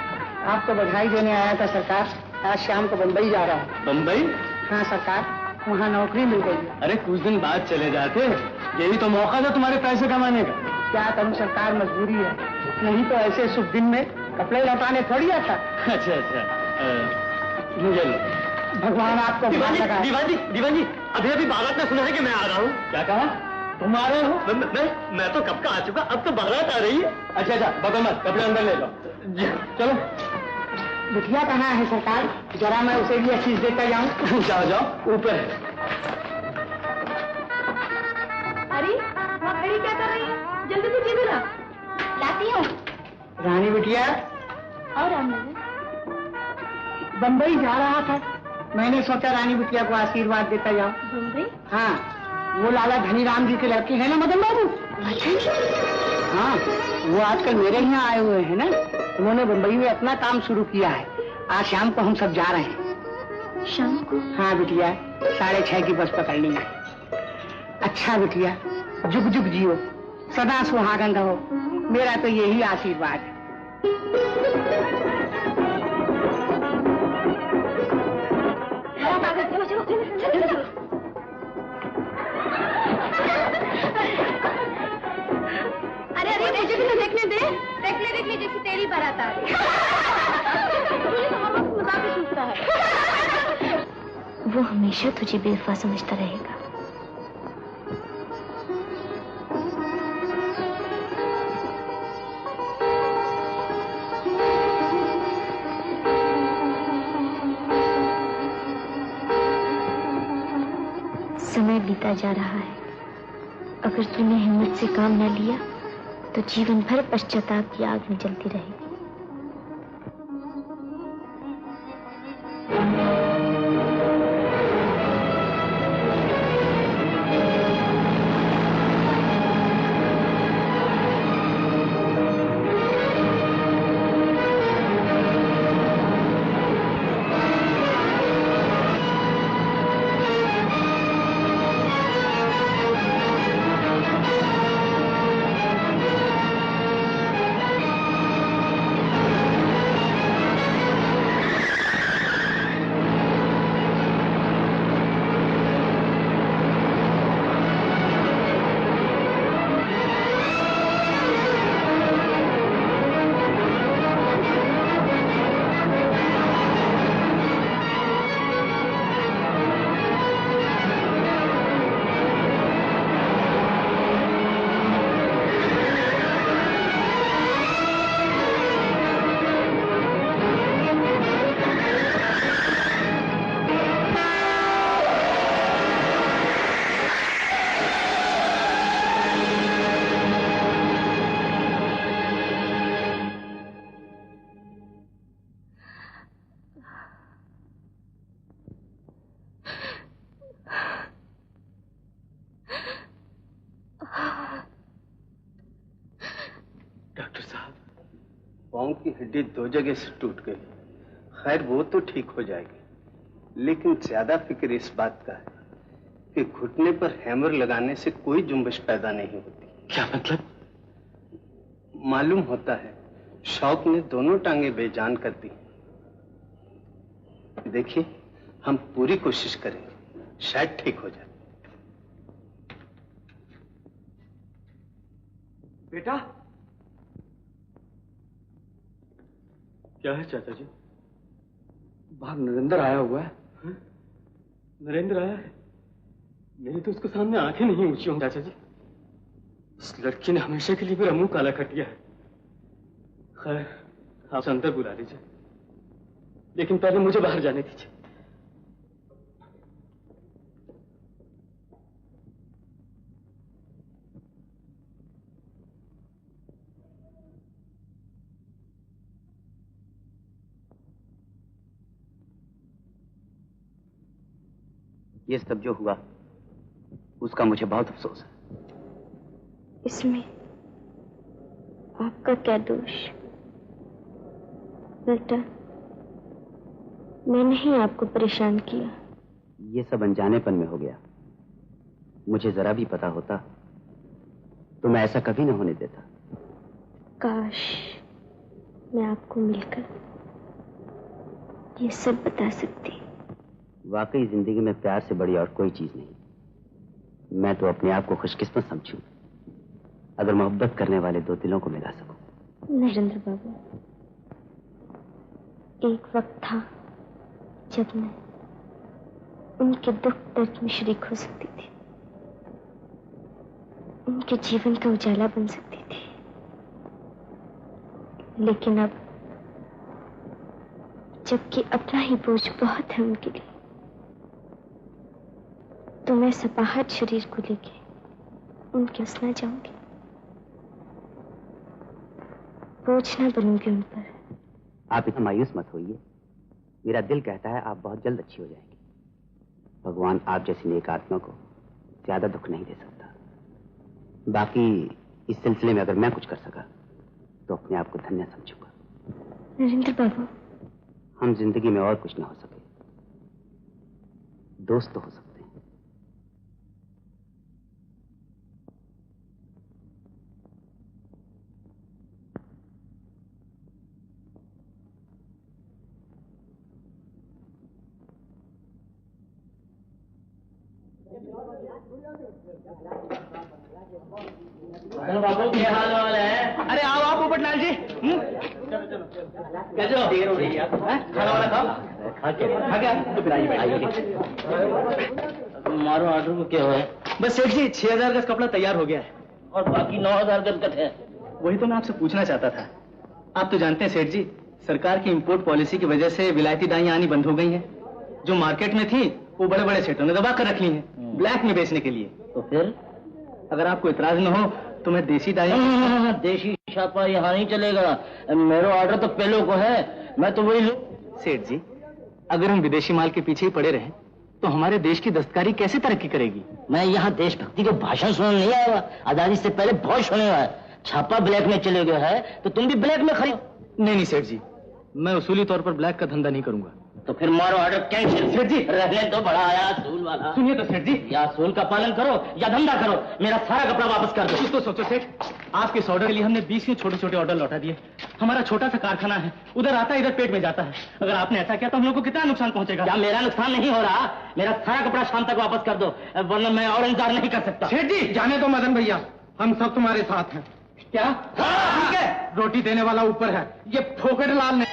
आपको बधाई देने आया था सरकार, आज शाम को बम्बई जा रहा हूँ।
बम्बई?
हाँ सरकार, वहाँ नौकरी मिल गई।
अरे कुछ दिन बाद चले जाते, यही तो मौका था तुम्हारे पैसे कमाने का।
क्या करूँ सरकार, मजबूरी है, नहीं तो ऐसे शुभ दिन में कपड़े लौटाने थोड़ी आता।
अच्छा मुझे लो।
भगवान आपको
दीवान जी अभी बारात में सुना है कि मैं आ रहा हूँ। क्या कहा? तुम आ रहे हो? मैं तो कब का आ चुका, अब तो बारात आ रही है। अच्छा बगल मत, कपड़े अंदर ले लो। चलो।
बिटिया कहाँ है सरकार, जरा मैं उसे भी चीज देता जाऊँ।
जाओ ऊपर है।
अरे वहाँ खड़ी क्या कर रही है? जल्दी से सीधे ला। लाती हूँ।
रानी बिटिया,
और रामनगर
बम्बई जा रहा था, मैंने सोचा रानी बिटिया को आशीर्वाद देता जाओ।
बम्बई?
हाँ, वो लाला धनीराम जी के लड़के हैं ना मदन बाबू। हाँ, वो आजकल मेरे यहाँ आए हुए हैं ना, उन्होंने बम्बई में अपना काम शुरू किया है। आज शाम को हम सब जा रहे हैं।
शाम को?
हाँ बिटिया, 6:30 की बस पकड़नी है। अच्छा बिटिया, जुग जुग जियो, सदा सुहागन रहो, मेरा तो यही आशीर्वाद है।
अरे मुझे भी तो देखने दे। देख ले जैसी तेरी बारात आ रही है। मजाक ही सोचता है। वो हमेशा तुझे बेवफा समझता रहेगा। समय बीता जा रहा है। अगर तूने हिम्मत से काम न लिया तो जीवन भर पश्चाताप की आग में जलती रहेगी।
पाँव की हड्डी 2 जगह से टूट गई। खैर वो तो ठीक हो जाएगी, लेकिन ज्यादा फिक्र इस बात का है कि घुटने पर हैमर लगाने से कोई जुम्बश पैदा नहीं होती।
क्या मतलब?
मालूम होता है शौक ने दोनों टांगे बेजान कर दी। देखिए, हम पूरी कोशिश करेंगे, शायद ठीक हो जाए।
बेटा,
क्या है चाचा जी?
बाहर नरेंद्र आया हुआ है।
नरेंद्र आया है? मेरी तो उसके सामने आंखें नहीं ऊंची होंगी चाचा जी। इस लड़की ने हमेशा के लिए मेरा मुंह काला कर दिया है। खैर, आप अंदर बुला लीजिए, लेकिन पहले मुझे बाहर जाने दीजिए।
ये सब जो हुआ उसका मुझे बहुत अफसोस है।
इसमें आपका क्या दोष? बेटा, मैंने ही आपको परेशान किया।
ये सब अनजानेपन में हो गया। मुझे जरा भी पता होता तो मैं ऐसा कभी न होने देता।
काश मैं आपको मिलकर ये सब बता सकती।
वाकई जिंदगी में प्यार से बड़ी और कोई चीज नहीं। मैं तो अपने आप को खुशकिस्मत समझूं अगर मोहब्बत करने वाले दो दिलों को मिला सकूं।
नरेंद्र बाबू, एक वक्त था जब मैं उनके दुख दर्द में शरीक हो सकती थी, उनके जीवन का उजाला बन सकती थी। लेकिन अब जबकि अपना ही बोझ बहुत है उनके लिए, तो मैं सपाहट शरीर को लेके उनके पास ना जाऊंगी। बोझ न बनूंगी उन पर।
आप इतना मायूस मत होइए, मेरा दिल कहता है आप बहुत जल्द अच्छी हो जाएंगी। भगवान आप जैसी नेक आत्मा को ज्यादा दुख नहीं दे सकता। बाकी इस सिलसिले में अगर मैं कुछ कर सका तो अपने आप को धन्य समझूंगा।
नरेंद्र बाबू,
हम जिंदगी में और कुछ ना हो सके, दोस्त तो हो सकते हैं।
बाबू क्या हाल है? अरे आओ आप पोपटलाल जी। कैसे हो? देर हो रही है, खाना वाला खाओ। खा गया तो फिर आइए। मारो ऑर्डर को क्या है? बस सेठ जी 6000 गज कपड़ा तैयार हो गया है और बाकी 9000 गज कट है। वही तो मैं आपसे पूछना चाहता था। आप तो जानते हैं सेठ जी, सरकार की इंपोर्ट पॉलिसी की वजह से विलायती दाइयां आनी बंद हो गई हैं। जो मार्केट में थी वो बड़े बड़े सेठों ने दबा कर रख ली हैं ब्लैक में बेचने के लिए। तो फिर अगर आपको इतराज न हो तो मैं देसी दाइयां। देसी छापा यहाँ नहीं चलेगा, मेरा ऑर्डर तो पहले को है, मैं तो वही लूं। सेठ जी, अगर हम विदेशी माल के पीछे ही पड़े रहे तो हमारे देश की दस्तकारी कैसे तरक्की करेगी? मैं यहाँ देशभक्ति के भाषण सुनने नहीं आया, आजादी से पहले बहुत सुने हुआ है। छापा ब्लैक में चले गया है तो तुम भी ब्लैक में खरीदो। नहीं सेठ जी, मैं उसूली तौर पर ब्लैक का धंधा नहीं करूंगा। तो फिर मारो ऑर्डर कैंसिल। सेठ जी रहने तो बड़ा आया असूल वाला। सुनिए तो सेठ जी, या असूल का पालन करो या धंधा करो, मेरा सारा कपड़ा वापस कर दो। कुछ तो सोचो सेठ, आपके इस ऑर्डर के लिए हमने 20 के छोटे छोटे ऑर्डर लौटा दिए। हमारा छोटा सा कारखाना है, उधर आता है इधर पेट में जाता है। अगर आपने ऐसा किया तो हम लोग को कितना नुकसान पहुंचेगा? क्या मेरा नुकसान नहीं हो रहा? मेरा सारा कपड़ा शाम तक वापस कर दो, वरना मैं और इंतजार नहीं कर सकता।
सेठ जी जाने दो मदन भैया, हम सब तुम्हारे साथ हैं। क्या? ठीक है, रोटी देने वाला ऊपर है, ये फोकट लाल ने।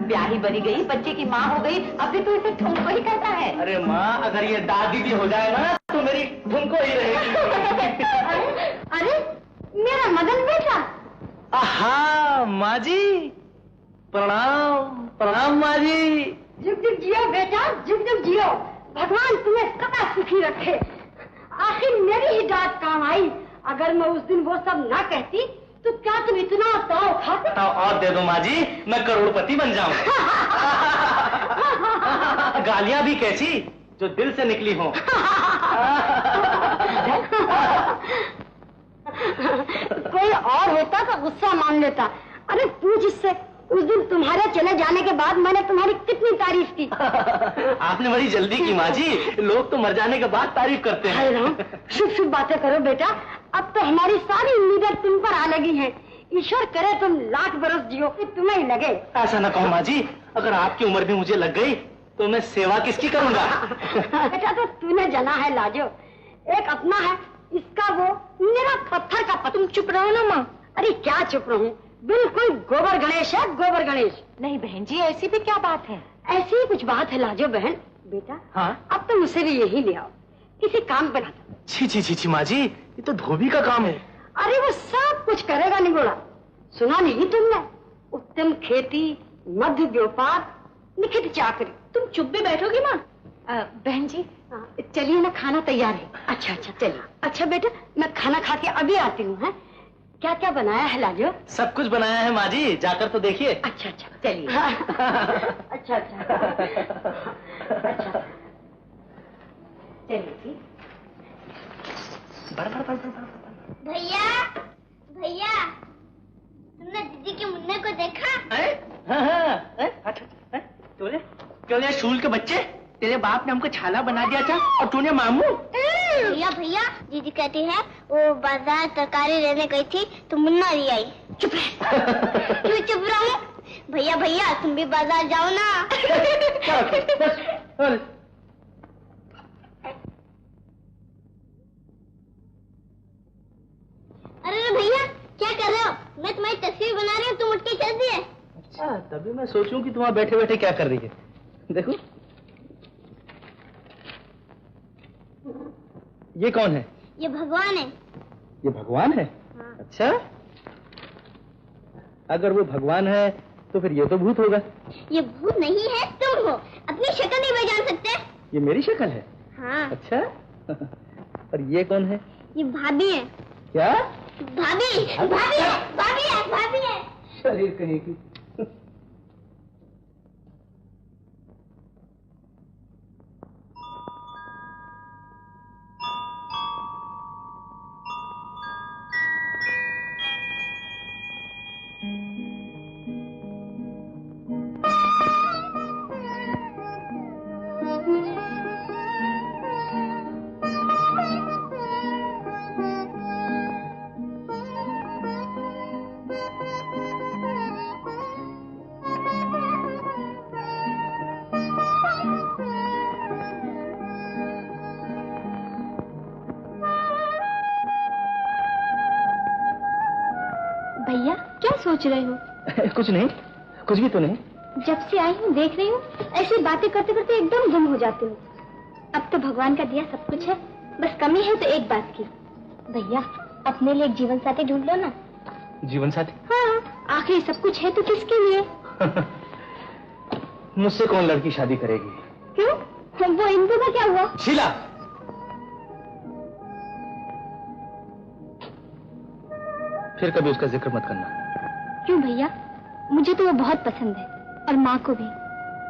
ब्याही बनी गई, बच्चे की माँ हो गई, अभी तो इसे ठुमको ही कहता है।
अरे माँ, अगर ये दादी भी हो जाए ना तो मेरी ठुमको ही रहेगी।
अरे मेरा मदन बेटा।
आहा माँ जी, प्रणाम प्रणाम माँ जी।
जुग जुग जियो बेटा, जुग जुग जियो, भगवान तुम्हें सदा सुखी रखे। आखिर मेरी ही डांट काम आई, अगर मैं उस दिन वो सब ना कहती तो क्या तुम इतना ताव खाते?
ताव और दे दो माँ जी, मैं करोड़पति बन जाऊं। गालियां भी कैसी जो दिल से निकली हो।
कोई और होता तो गुस्सा मान लेता। अरे पूछ इससे, उस दिन तुम्हारे चले जाने के बाद मैंने तुम्हारी कितनी तारीफ की।
आपने बड़ी जल्दी की माँ जी, लोग तो मर जाने के बाद तारीफ करते हैं।
शुभ शुभ बातें करो बेटा, अब तो हमारी सारी उम्मीदें तुम पर आ लगी हैं। ईश्वर करे तुम लाख बरस जियो, तुम्हें ही लगे।
ऐसा न कहो माँ जी, अगर आपकी उम्र भी मुझे लग गई तो मैं सेवा किसकी करूँगा?
बेटा तो तूने जना है लाजो, एक अपना है, इसका वो, मेरा पत्थर का पत्थर। तुम चुप रहो ना माँ। अरे क्या चुप रहूं, बिल्कुल गोबर गणेश है, गोबर गणेश।
नहीं बहन जी, ऐसी भी क्या बात है?
ऐसी ही कुछ बात है लाजो बहन। बेटा
हाँ?
अब तुम उसे भी यही ले आओ, किसी काम पे ना।
छी छी छी छी माँ जी, ये तो धोबी का काम है।
अरे वो सब कुछ करेगा निगोड़ा। सुना नहीं तुमने? उत्तम खेती, मध्य व्यापार, निखित चाकरी। तुम चुप भी बैठोगी माँ?
बहन जी चलिए ना, खाना तैयार है।
अच्छा अच्छा चलिए। अच्छा बेटा मैं खाना खा के अभी आती हूँ। है क्या क्या बनाया है लाजो?
सब कुछ बनाया है माँ जी, जाकर तो देखिए।
अच्छा अच्छा
चलिए।
अच्छा अच्छा अच्छा चलिए।
भैया भैया, तुमने दीदी के मुन्ने को देखा?
क्यों स्कूल के बच्चे, तेरे बाप ने हमको छाला बना दिया था और तूने मामू।
भैया भैया, दीदी कहती है वो बाजार तरकारी लेने गई थी तो मुन्ना नहीं आई। चुप क्यों चुप रहा हूँ? भैया भैया तुम भी बाजार जाओ ना।
अरे
अरे भैया क्या कर रहे हो? मैं तुम्हारी तस्वीर बना रही हूँ, तुम उठ के चल दिए।
अच्छा, तभी मैं सोचूं कि तुम वहां बैठे बैठे क्या कर रही है। देखो ये कौन है?
ये भगवान है।
ये भगवान है?
हाँ।
अच्छा, अगर वो भगवान है तो फिर ये तो भूत होगा।
ये भूत नहीं है, तुम हो। अपनी शक्ल नहीं पहचान सकते?
ये मेरी शक्ल है?
हाँ।
अच्छा और ये कौन है?
ये भाभी है।
क्या?
भाभी भाभी है, भाभी है, भाभी है।
शरीर कहीं की।
भैया क्या सोच रहे हो?
कुछ नहीं, कुछ भी तो नहीं।
जब से आई हूँ देख रही हूँ ऐसी बातें करते करते एकदम गुम हो जाते हो। अब तो भगवान का दिया सब कुछ है, बस कमी है तो एक बात की। भैया अपने लिए एक जीवन साथी ढूंढ लो ना।
जीवन साथी?
हाँ, आखिर सब कुछ है तो किसके लिए?
मुझसे कौन लड़की शादी करेगी?
क्यों? वो इंदु का क्या हुआ?
शीला, फिर कभी उसका जिक्र मत करना।
क्यों भैया? मुझे तो वो बहुत पसंद है और माँ को भी।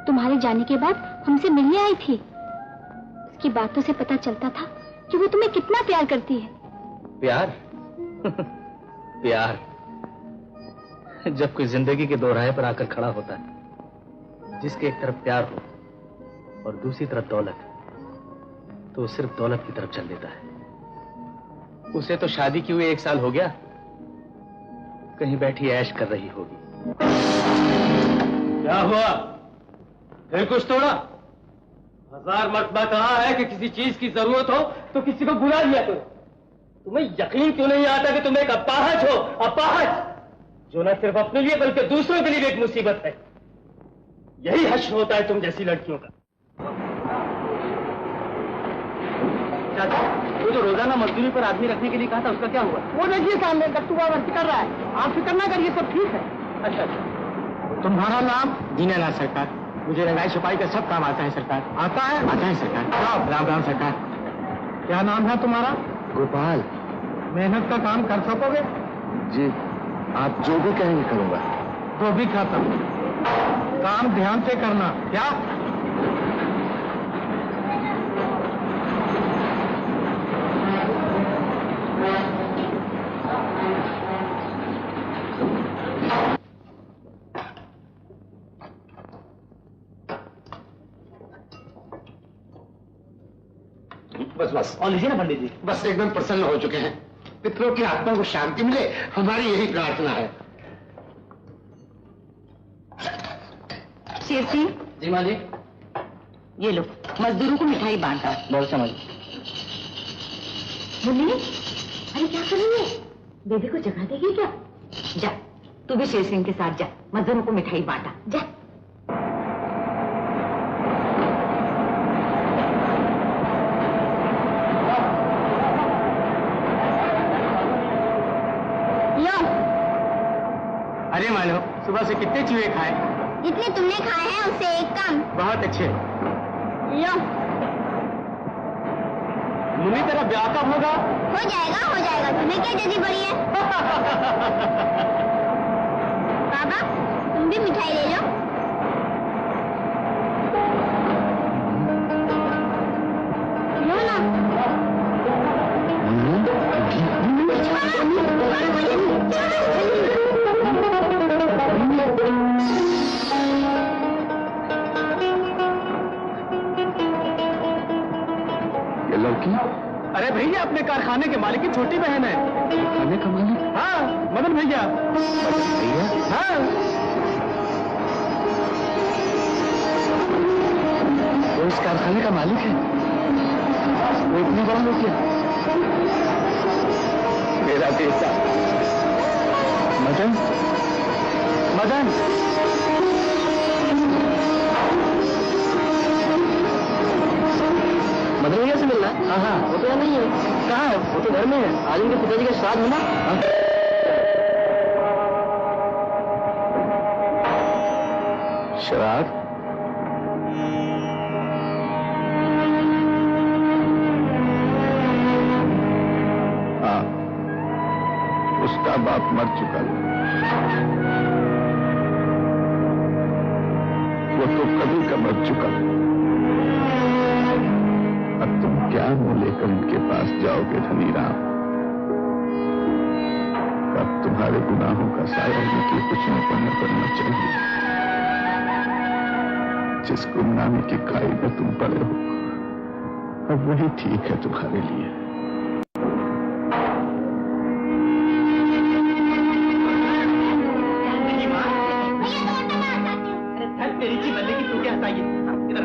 तुम्हारे जाने के बाद हमसे मिलने आई थी। उसकी बातों से पता चलता था कि वो तुम्हें कितना प्यार करती है।
प्यार? प्यार जब कोई जिंदगी के दोराहे पर आकर खड़ा होता है, जिसके एक तरफ प्यार हो और दूसरी तरफ दौलत, तो सिर्फ दौलत की तरफ चल देता है। उसे तो शादी किए हुए 1 साल हो गया, कहीं बैठी ऐश कर रही होगी।
क्या हुआ? फिर कुछ तोड़ा? 1000 मरतबा कहा है कि किसी चीज की जरूरत हो तो किसी को बुला लिया करो। तुम्हें यकीन क्यों नहीं आता कि तुम एक अपाहज हो? अपाहज जो न सिर्फ अपने लिए बल्कि दूसरों के लिए भी एक मुसीबत है। यही हश्र होता है तुम जैसी लड़कियों का।
चाचा, वो जो रोजाना मजदूरी पर आदमी रखने के लिए कहा था उसका क्या हुआ?
वो देखिए सामने दत्तूबा भर्ती कर रहा है। आप फिक्र ना करिए, सब ठीक है।
अच्छा अच्छा। तुम्हारा नाम? दीनानाथ सरकार। मुझे रंगाई छुपाई का सब काम आता है सरकार। आता है? आता है सरकार। राम राम सरकार। क्या नाम है तुम्हारा?
गोपाल।
मेहनत का काम कर सकोगे?
जी, आप जो भी कहेंगे करूंगा।
तो भी खत्म। काम ध्यान से करना। क्या?
बस बस
और लीजिए ना पंडित जी।
बस एकदम प्रसन्न हो चुके हैं। पितरों की आत्मा को शांति मिले, हमारी यही प्रार्थना है।
शेर सिंह।
जी माँ जी।
ये लो, मजदूरों को मिठाई बांटा।
बहुत समझ।
मुन्नी, अरे क्या कर रही है? बेबी को जगा देगी क्या? जा, तू भी शेर सिंह के साथ जा, मजदूरों को मिठाई बांटा। जा।
अरे मानो, सुबह से कितने चूहे खाए?
जितने तुमने खाए हैं उससे एक कम।
बहुत अच्छे।
लो।
मुन्नी तेरा ब्याह कब होगा?
हो जाएगा, हो जाएगा। तुम्हें क्या जल्दी पड़ी है? बाबा, तुम भी मिठाई ले लो। लो ना।
ये लड़की?
अरे भैया, अपने कारखाने के मालिक की छोटी बहन है।
कारखाने का मालिक?
हाँ, मदन भैया।
मदन भैया?
हाँ।
कोई इस कारखाने का मालिक है। वो इतनी बड़ा हो गया। मेरा बेटा मदन, मदन,
मदन भैया से मिलना? हाँ हाँ, वो तो यहाँ नहीं है। कहाँ है? वो तो घर में है। आज उनके पिताजी का श्राद्ध है ना।
श्राद्ध? हाँ, उसका बाप मर चुका है। वो तो कभी का मर चुका। अब तुम क्या मुंह लेकर उनके पास जाओगे धनी राम? अब तुम्हारे गुनाहों का साया उनकी खुशियों पर न पड़ना चाहिए। जिस गुमनामी की खाई में तुम पड़े हो, अब वही ठीक है तुम्हारे लिए।
तेरी ची बल्ले की तू क्या हंसाइए? इधर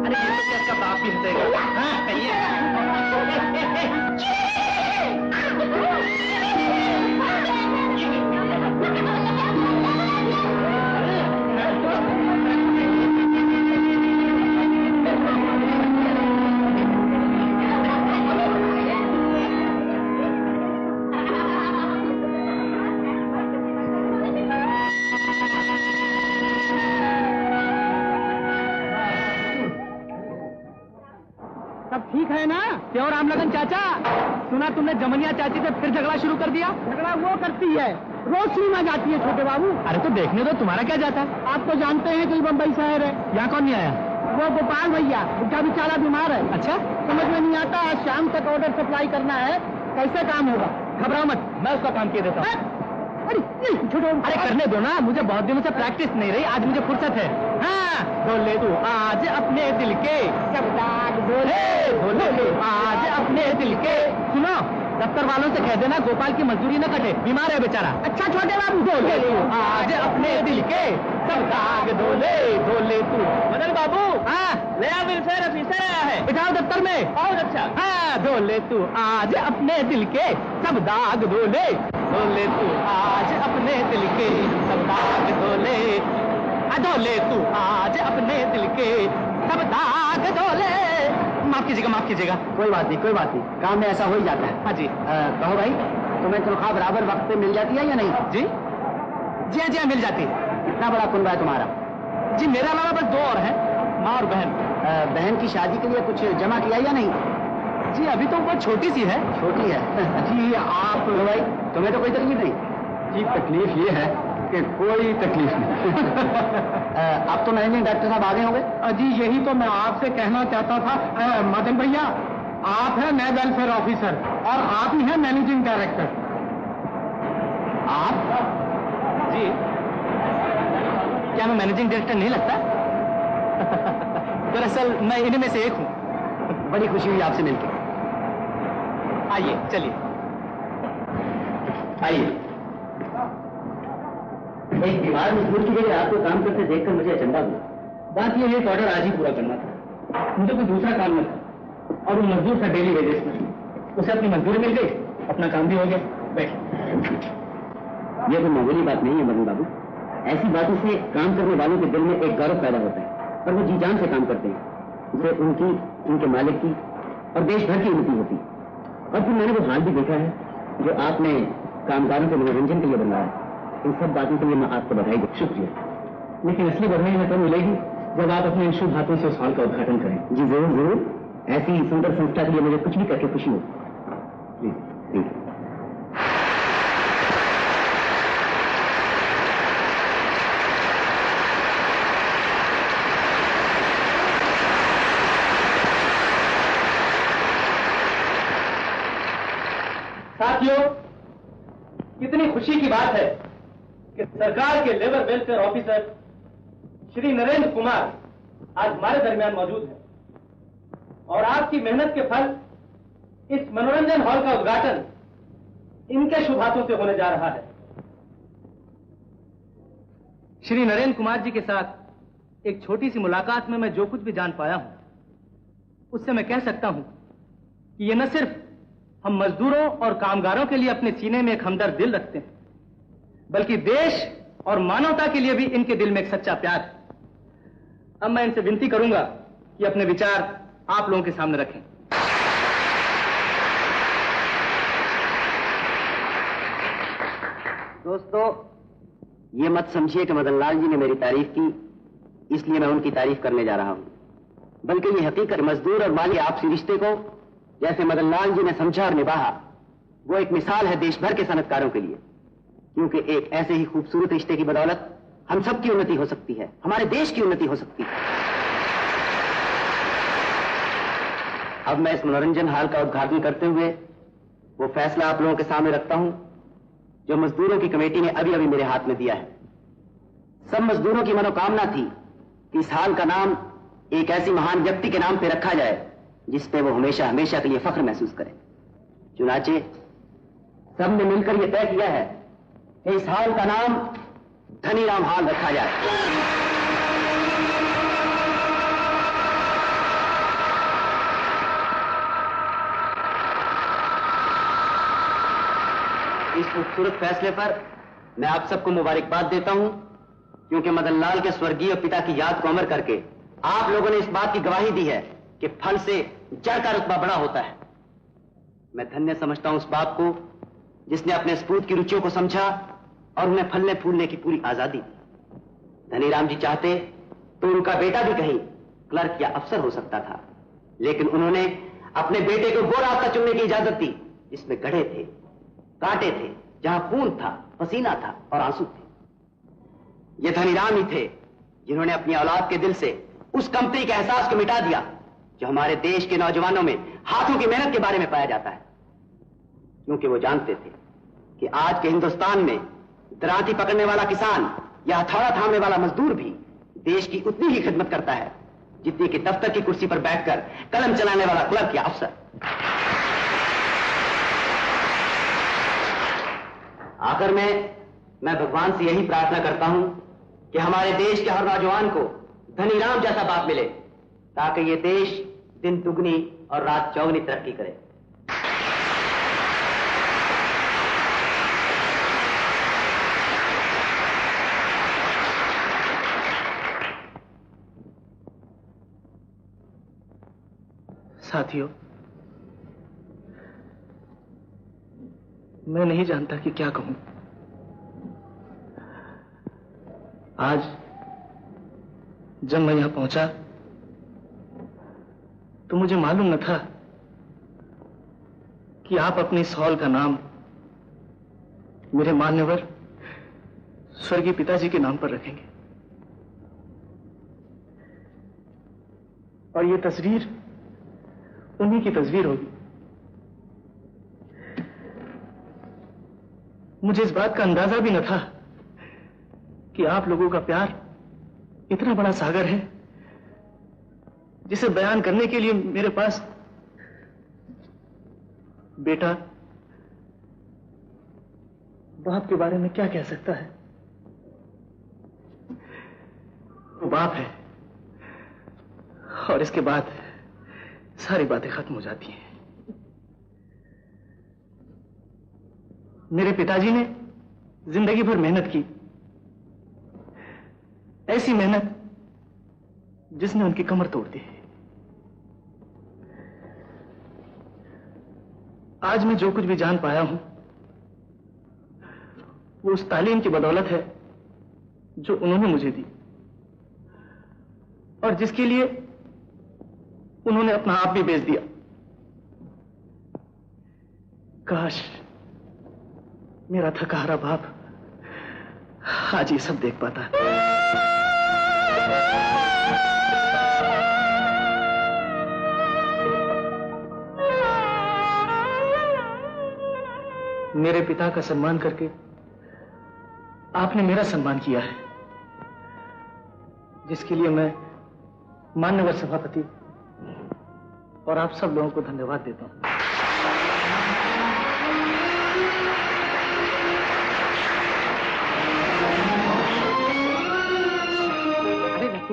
अरे ये तो क्या इसका बाप भी हंसेगा? हाँ कहिए।
ठीक है ना? क्यों रामलगन चाचा, सुना तुमने जमनिया चाची से फिर झगड़ा शुरू कर दिया?
झगड़ा वो करती है, रोज सिनेमा जाती है छोटे बाबू।
अरे तो देखने दो, तुम्हारा क्या जाता है?
आप तो जानते हैं कि बम्बई शहर है।
यहाँ कौन नहीं आया?
वो गोपाल भैया, उनका बेचारा बीमार है।
अच्छा,
समझ में नहीं आता, आज शाम तक ऑर्डर सप्लाई करना है, कैसे काम होगा?
घबराओ मत, मैं उसका काम किए देता हूँ।
अरे छोटे,
अरे करने दो ना, मुझे बहुत दिनों से प्रैक्टिस नहीं रही, आज मुझे फुर्सत है। हाँ, बोले तू आज अपने दिल के
सब दाग बोले,
बोले तू आज अपने दिल के। सुनो, दफ्तर वालों से कह देना गोपाल की मजदूरी न कटे, बीमार है बेचारा।
अच्छा छोटे बाबू,
बोले तू आज अपने दिल के सब दाग धोले, धोले तू। मदन बाबू, हाँ नया वेलफेयर ऑफिसर आया है, बिठाओ दफ्तर में। बहुत अच्छा। हाँ, धोले तू आज अपने दिल के सब दाग धोले, धोले तू आज अपने दिल के सब दाग धोले, धोले तू आज अपने दिल के सब दाग धोले। माफ कीजिएगा, माफ कीजिएगा।
कोई बात नहीं, कोई बात नहीं, काम में ऐसा हो ही जाता है।
हाँ जी।
कहो भाई, तुम्हें तनख्वाह बराबर वक्त पे मिल जाती है या नहीं?
जी जी हाँ, जी हाँ, मिल जाती है।
कितना बड़ा कुनबा है तुम्हारा?
जी मेरे अलावा बस दो और हैं, माँ और बहन।
बहन की शादी के लिए कुछ जमा किया या नहीं?
जी अभी तो बहुत छोटी सी है।
छोटी है? जी आप भाई, तुम्हें तो कोई तकलीफ नहीं?
जी तकलीफ ये है कि कोई तकलीफ नहीं।
आप तो मैनेजिंग डायरेक्टर साहब आ गए होंगे।
जी यही तो मैं आपसे कहना चाहता था। मदन भैया, आप हैं नए वेलफेयर ऑफिसर और आप ही हैं मैनेजिंग डायरेक्टर।
आप? जी क्या मैं मैनेजिंग डायरेक्टर नहीं लगता? दरअसल मैं इन्हीं में से एक हूँ।
बड़ी खुशी हुई आपसे मिलकर।
आइए, चलिए
आइए। एक बीमार मजदूर की जगह आपको काम करते देखकर मुझे अचंभा हुआ। बात यह है कि ऑर्डर आज ही पूरा करना था, मुझे कोई दूसरा काम न था और वो मजदूर था डेली वेजेस में, उसे अपनी मजदूरी मिल गई, अपना काम भी हो गया। बैठ। यह कोई मामूली बात नहीं है मदन बाबू, ऐसी बातों से काम करने वालों के दिल में एक गौरव पैदा होता है और वो जी जान से काम करते हैं, जिसे उनकी, उनके मालिक की और देश भर की उन्नति होती है। और फिर मैंने वो हाल भी देखा है जो आपने कामगारों के मनोरंजन के लिए बनवाया। इन सब बातों के लिए मैं आपको बधाई दूं। शुक्रिया। लेकिन असली बधाई हमें तब मिलेगी जब आप अपने इन शुभ हाथों से उस हॉल का उद्घाटन करें। जी जरूर जरूर, ऐसी सुंदर संस्था के लिए मुझे कुछ भी करके खुशी हो। Please thank you.
साथियों, कितनी खुशी की बात है कि सरकार के labour welfare officer Shri Narendra Kumar आज हमारे दरमियान मौजूद है और आपकी मेहनत के फल इस मनोरंजन हॉल का उद्घाटन इनके शुभ हाथों से होने जा रहा है।
श्री नरेंद्र कुमार जी के साथ एक छोटी सी मुलाकात में मैं जो कुछ भी जान पाया हूं, उससे मैं कह सकता हूं कि ये न सिर्फ हम मजदूरों और कामगारों के लिए अपने सीने में एक हमदर्द दिल रखते हैं, बल्कि देश और मानवता के लिए भी इनके दिल में एक सच्चा प्यार है। अब मैं इनसे विनती करूंगा कि अपने विचार आप लोगों के सामने रखें।
दोस्तों, ये मत समझिए कि मदनलाल जी ने मेरी तारीफ की इसलिए मैं उनकी तारीफ करने जा रहा हूं, बल्कि ये हकीकत मजदूर और माली आपसी रिश्ते को जैसे मदनलाल जी ने समझा और निभाया, वो एक मिसाल है देश भर के सनतकारों के लिए। क्योंकि एक ऐसे ही खूबसूरत रिश्ते की बदौलत हम सबकी उन्नति हो सकती है, हमारे देश की उन्नति हो सकती है। अब मैं इस मनोरंजन हाल का उद्घाटन करते हुए वो फैसला आप लोगों के सामने रखता हूं जो मजदूरों की कमेटी ने अभी अभी मेरे हाथ में दिया है। सब मजदूरों की मनोकामना थी कि इस हाल का नाम एक ऐसी महान व्यक्ति के नाम पे रखा जाए जिस पे वो हमेशा हमेशा के लिए फख्र महसूस करें। चुनाचे सबने मिलकर यह तय किया है कि इस हाल का नाम धनीराम हाल रखा जाए। इस खूबसूरत फैसले पर मैं आप सबको मुबारकबाद देता हूं, क्योंकि मदनलाल के स्वर्गीय पिता की याद को अमर करके आप लोगों ने इस बात की गवाही दी है कि फल से जड़ का रुतबा बड़ा होता है। मैं धन्य समझता हूं उस बाप को जिसने अपने सपूत की रुचियों को समझा और उन्हें फलने फूलने की पूरी आजादी दी। धनीराम जी चाहते तो उनका बेटा भी कहीं क्लर्क या अफसर हो सकता था, लेकिन उन्होंने अपने बेटे को वो रास्ता चुनने की इजाजत दी जिसमें गड्ढे थे, कांटे थे, जहां खून था, पसीना था और आंसू थे। ये धनीराम ही थे जिन्होंने अपनी औलाद के दिल से उस कमतरी के एहसास को मिटा दिया जो हमारे देश के नौजवानों में हाथों की मेहनत के बारे में पाया जाता है। क्योंकि वो जानते थे कि आज के हिंदुस्तान में दरांती पकड़ने वाला किसान या हथौड़ा थामने वाला मजदूर भी देश की उतनी ही खिदमत करता है जितनी कि दफ्तर की कुर्सी पर बैठकर कलम चलाने वाला क्लर्क या अफसर। आखिर में मैं भगवान से यही प्रार्थना करता हूं कि हमारे देश के हर नौजवान को धनीराम जैसा बाप मिले ताकि ये देश दिन दुगनी और रात चौगनी तरक्की करे।
साथियों, मैं नहीं जानता कि क्या कहूं। आज जब मैं यहां पहुंचा तो मुझे मालूम न था कि आप अपने इस हॉल का नाम मेरे मान्यवर स्वर्गीय पिताजी के नाम पर रखेंगे। और ये तस्वीर उन्हीं की तस्वीर होगी। मुझे इस बात का अंदाजा भी न था कि आप लोगों का प्यार इतना बड़ा सागर है जिसे बयान करने के लिए मेरे पास बेटा बाप के बारे में क्या कह सकता है। वो बाप है और इसके बाद सारी बातें खत्म हो जाती हैं। मेरे पिताजी ने जिंदगी भर मेहनत की, ऐसी मेहनत जिसने उनकी कमर तोड़ दी। आज मैं जो कुछ भी जान पाया हूं वो उस तालीम की बदौलत है जो उन्होंने मुझे दी और जिसके लिए उन्होंने अपना आप भी बेच दिया। काश मेरा थकाहारा बाप आज ये सब देख पाता। मेरे पिता का सम्मान करके आपने मेरा सम्मान किया है, जिसके लिए मैं मान्यवर सभापति और आप सब लोगों को धन्यवाद देता हूं।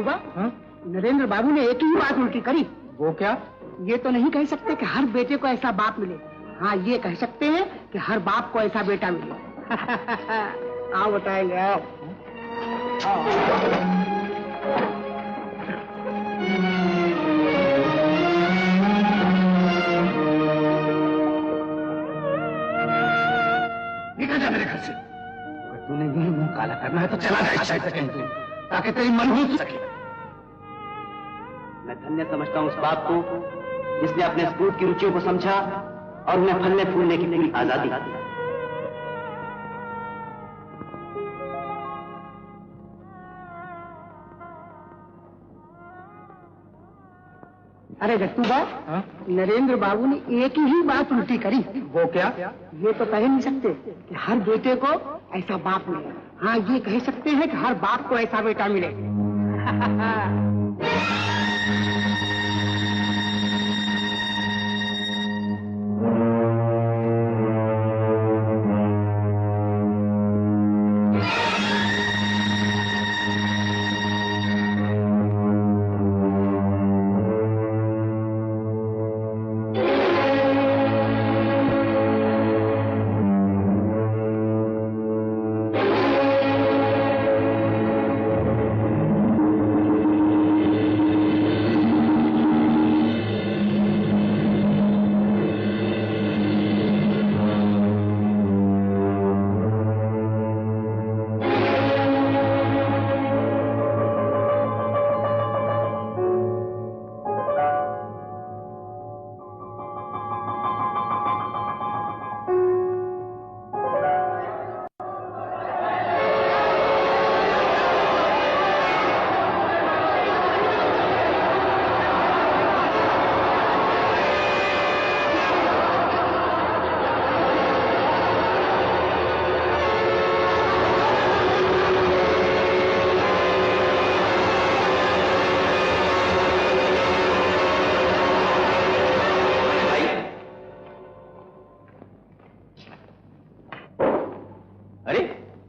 जट्टूबा, नरेंद्र बाबू ने एक ही बात उल्टी करी।
वो क्या?
ये तो नहीं कह सकते कि हर बेटे को ऐसा बाप मिले। हाँ, ये कह सकते हैं कि हर बाप को ऐसा बेटा मिले। आओ बताएंगे, आओ।
निकल जा मेरे घर से। अगर तूने यही मुंह काला करना है तो चला जा ताकि तेरी मनहूस सके।
मैं धन्य समझता हूँ उस बाप को जिसने अपने स्पूत की रुचियों को समझा और उन्हें फलने फूलने की पूरी आजादी दी।
अरे जट्टूबा, नरेंद्र बाबू ने एक ही बात उल्टी करी।
वो क्या?
ये तो कह नहीं सकते कि हर बेटे को ऐसा बाप मिले। हाँ, ये कह सकते हैं कि हर बाप को ऐसा बेटा मिले।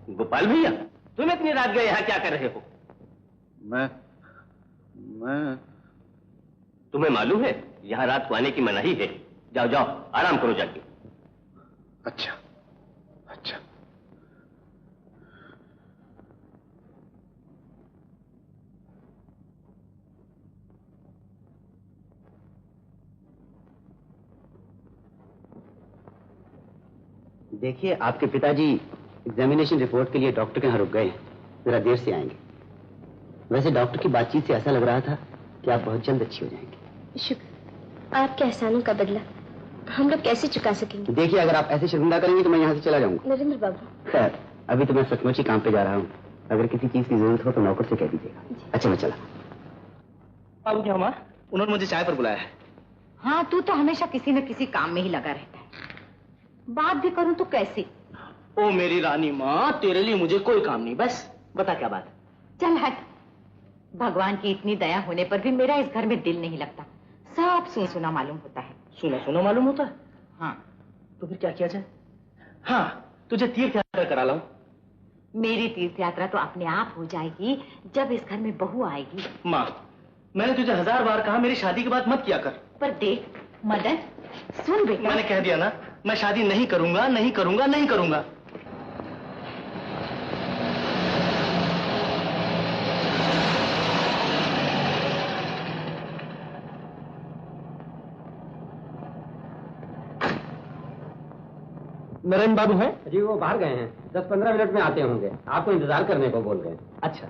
गोपाल भैया, तुम इतनी रात गए यहाँ क्या कर रहे हो?
मैं
तुम्हें मालूम है यहाँ रात को आने की मनाही है। जाओ जाओ, आराम करो जाके।
अच्छा अच्छा।
देखिए, आपके पिताजी एग्जामिनेशन रिपोर्ट के लिए डॉक्टर के यहाँ रुक गए हैं, जरा देर से आएंगे। वैसे डॉक्टर की बातचीत से ऐसा लग रहा था कि आप बहुत जल्द अच्छी हो जाएंगे।
शुक्र। आपके एहसानों का बदला हम लोग कैसे चुका सकेंगे?
देखिए, अगर आप ऐसे शर्मिंदा करेंगे तो मैं यहाँ से चला जाऊंगा।
नरेंद्र बाबू,
खैर, अभी तो मैं सचमुच ही काम पे जा रहा हूँ। अगर किसी चीज की जरूरत हो तो नौकर से कह दीजिएगा। अच्छा, मैं चला।
बाबू क्या हुआ? उन्होंने मुझे चाय पर बुलाया है।
हाँ, तू तो हमेशा किसी न किसी काम में ही लगा रहता है। बात भी करूं तो कैसे?
ओ मेरी रानी माँ, तेरे लिए मुझे कोई काम नहीं। बस बता क्या बात है।
चल हट। भगवान की इतनी दया होने पर भी मेरा इस घर में दिल नहीं लगता। सब सुना मालूम होता है।
सुना मालूम होता है?
हाँ।
तो फिर क्या किया जाए? हाँ, तुझे तीर्थ यात्रा करा लाऊं?
मेरी तीर्थ यात्रा तो अपने आप हो जाएगी जब इस घर में बहू आएगी।
माँ, मैंने तुझे 1000 बार कहा मेरी शादी की बात मत किया कर।
पर देख मदन, सुन बेटा,
मैंने कह दिया ना, मैं शादी नहीं करूंगा, नहीं करूंगा, नहीं करूंगा।
नरेंद्र बाबू हैं? जी, वो बाहर गए हैं। 10-15 मिनट में आते होंगे। आपको इंतजार करने को बोल रहे हैं।
अच्छा।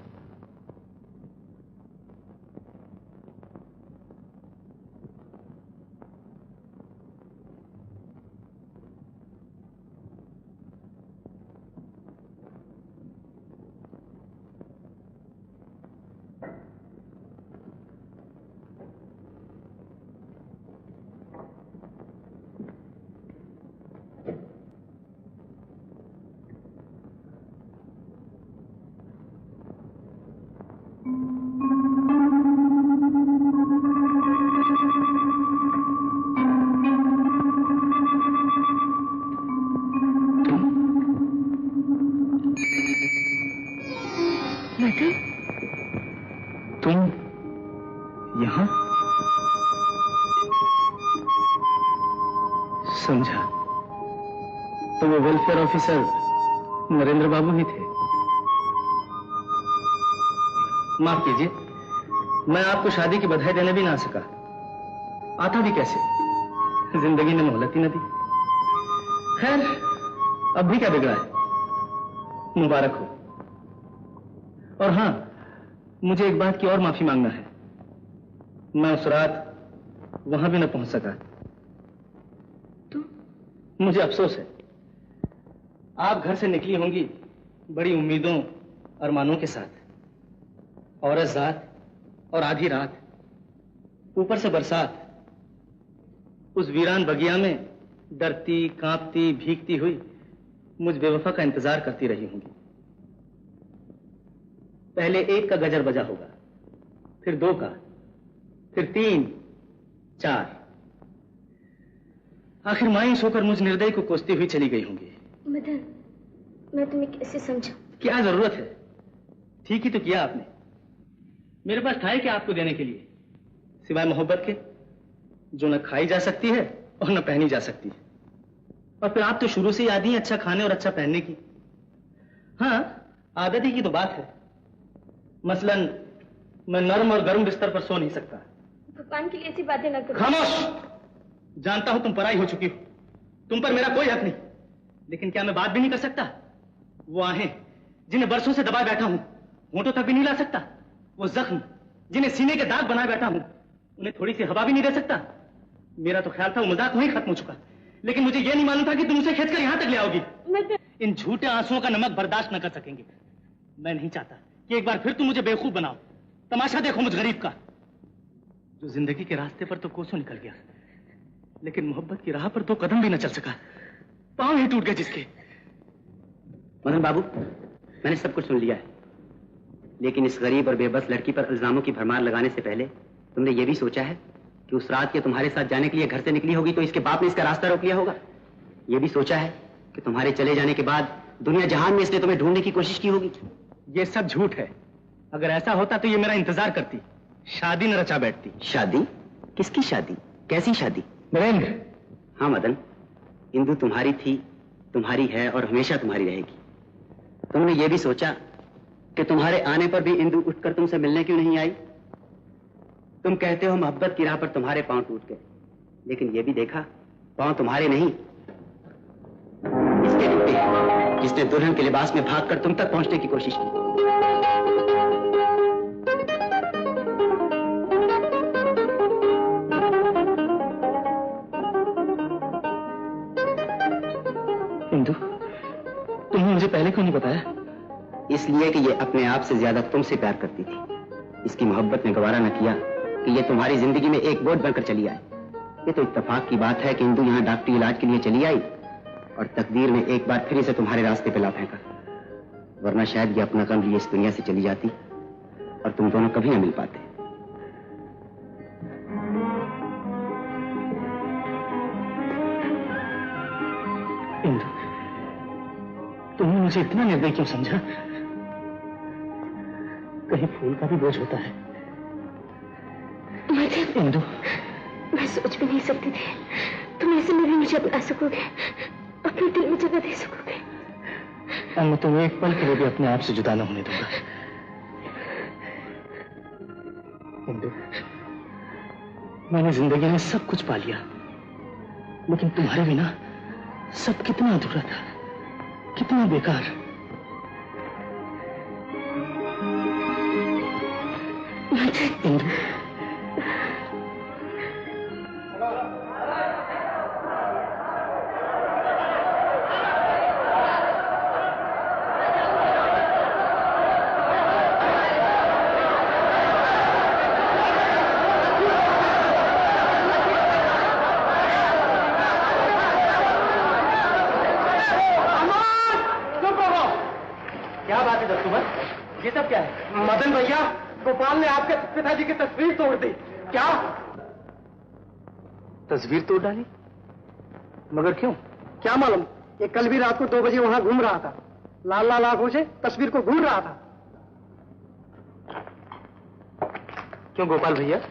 तुम वेलफेयर ऑफिसर नरेंद्र बाबू ही थे। माफ कीजिए, मैं आपको शादी की बधाई देने भी ना सका। आता भी कैसे, जिंदगी ने मोहलत ही न दी। खैर, अब भी क्या बिगड़ा है, मुबारक हो। और हां, मुझे एक बात की और माफी मांगना है। मैं उस रात वहां भी न पहुंच सका। तो मुझे अफसोस है। आप घर से निकली होंगी बड़ी उम्मीदों अरमानों के साथ। औरत जात और आधी रात, ऊपर से बरसात, उस वीरान बगिया में डरती, कांपती, भीगती हुई मुझ बेवफा का इंतजार करती रही होंगी। पहले 1 का गजर बजा होगा, फिर 2 का, फिर 3, 4। आखिर मायूस होकर मुझ निर्दयी को कोसती हुई चली गई होंगी।
मदन, मैं तुम्हें कैसे समझाऊं?
क्या जरूरत है, ठीक ही तो किया आपने। मेरे पास था ही क्या आपको देने के लिए, सिवाय मोहब्बत के, जो न खाई जा सकती है और न पहनी जा सकती है। और फिर आप तो शुरू से ही आदी हैं अच्छा खाने और अच्छा पहनने की। हाँ, आदत ही की तो बात है। मसलन मैं नरम और गर्म बिस्तर पर सो नहीं सकता।
भगवान के लिए ऐसी बातें न करो।
खामोश! जानता हूं तुम पराई हो चुकी हो, तुम पर मेरा कोई हक नहीं, लेकिन क्या मैं बात भी नहीं कर सकता? वो आहें जिन्हें बरसों से दबाए बैठा हूं, होंठों तक भी नहीं ला सकता। वो जख्म जिन्हें सीने के दाग बनाए बैठा हूं, उन्हें थोड़ी सी हवा भी नहीं दे सकता। मेरा तो ख्याल था वो मजाक वहीं खत्म हो चुका, लेकिन मुझे यह नहीं मालूम था कि तुम उसे खींचकर यहां तक ले आओगी। इन झूठे आंसुओं का नमक बर्दाश्त न कर सकेंगे। मैं नहीं चाहता कि एक बार फिर तुम मुझे बेवकूफ बनाओ। तमाशा देखो मुझ गरीब का, जो जिंदगी के रास्ते पर तो कोसों निकल गया, लेकिन मोहब्बत की राह पर 2 कदम भी न चल सका। पांव ही टूट गए जिसके।
मदन बाबू, मैंने सब कुछ सुन लिया है, लेकिन इस गरीब और बेबस लड़की पर इल्जामों की भरमार लगाने से पहले तुमने ये भी सोचा है कि उस रात के तुम्हारे साथ जाने के लिए घर से निकली होगी तो इसके बाप ने इसका रास्ता रोक लिया होगा? ये भी सोचा है कि तुम्हारे चले जाने के बाद दुनिया जहान में इसने तुम्हें ढूंढने की कोशिश की होगी?
ये सब झूठ है। अगर ऐसा होता तो ये मेरा इंतजार करती, शादी न रचा बैठती।
शादी? किसकी शादी? कैसी शादी?
नरेंद्र।
हाँ मदन, इंदु तुम्हारी थी, तुम्हारी है और हमेशा तुम्हारी रहेगी। तुमने ये भी सोचा कि तुम्हारे आने पर भी इंदु उठकर तुमसे मिलने क्यों नहीं आई? तुम कहते हो मोहब्बत की राह पर तुम्हारे पांव टूट गए, लेकिन ये भी देखा पांव तुम्हारे नहीं, इसके टूटे हैं, जिसने दुल्हन के लिबास में भागकर तुम तक पहुंचने की कोशिश की।
इंदु, तुमने मुझे पहले क्यों नहीं बताया?
इसलिए कि ये अपने आप से ज्यादा तुमसे प्यार करती थी। इसकी मोहब्बत ने गवारा न किया कि ये तुम्हारी जिंदगी में एक बोझ बनकर चली आई। ये तो इत्तेफाक की बात है कि इंदु यहाँ डॉक्टरी इलाज के लिए चली आई और तकदीर ने एक बार फिर इसे तुम्हारे रास्ते पे ला फेंका, वरना शायद ये अपना गम लिए इस दुनिया से चली जाती और तुम दोनों कभी न मिल पाते।
इंदु, तुमने मुझे इतना निर्दयी क्यों समझा? कहीं फूल का भी बोझ होता है। इंदु,
मैं सोच भी नहीं सकती थी तुम ऐसे में भी मुझे अपना सकोगे, अपने दिल में जगह दे सकोगे।
और मैं तुम्हें एक पल के लिए भी अपने आप से जुदा न होने दूंगा। इंदु, मैंने जिंदगी में सब कुछ पा लिया, लेकिन तुम्हारे बिना सब कितना अधूरा था, कितना बेकार। इंदु, ये सब क्या है?
मदन भैया, गोपाल ने आपके पिताजी की तस्वीर तोड़ दी। क्या
तस्वीर तोड़ डाली? मगर क्यों?
क्या मालूम, ये कल भी रात को 2 बजे वहां घूम रहा था, लाल लाल आंखों से तस्वीर को घूर रहा था।
क्यों गोपाल भैया,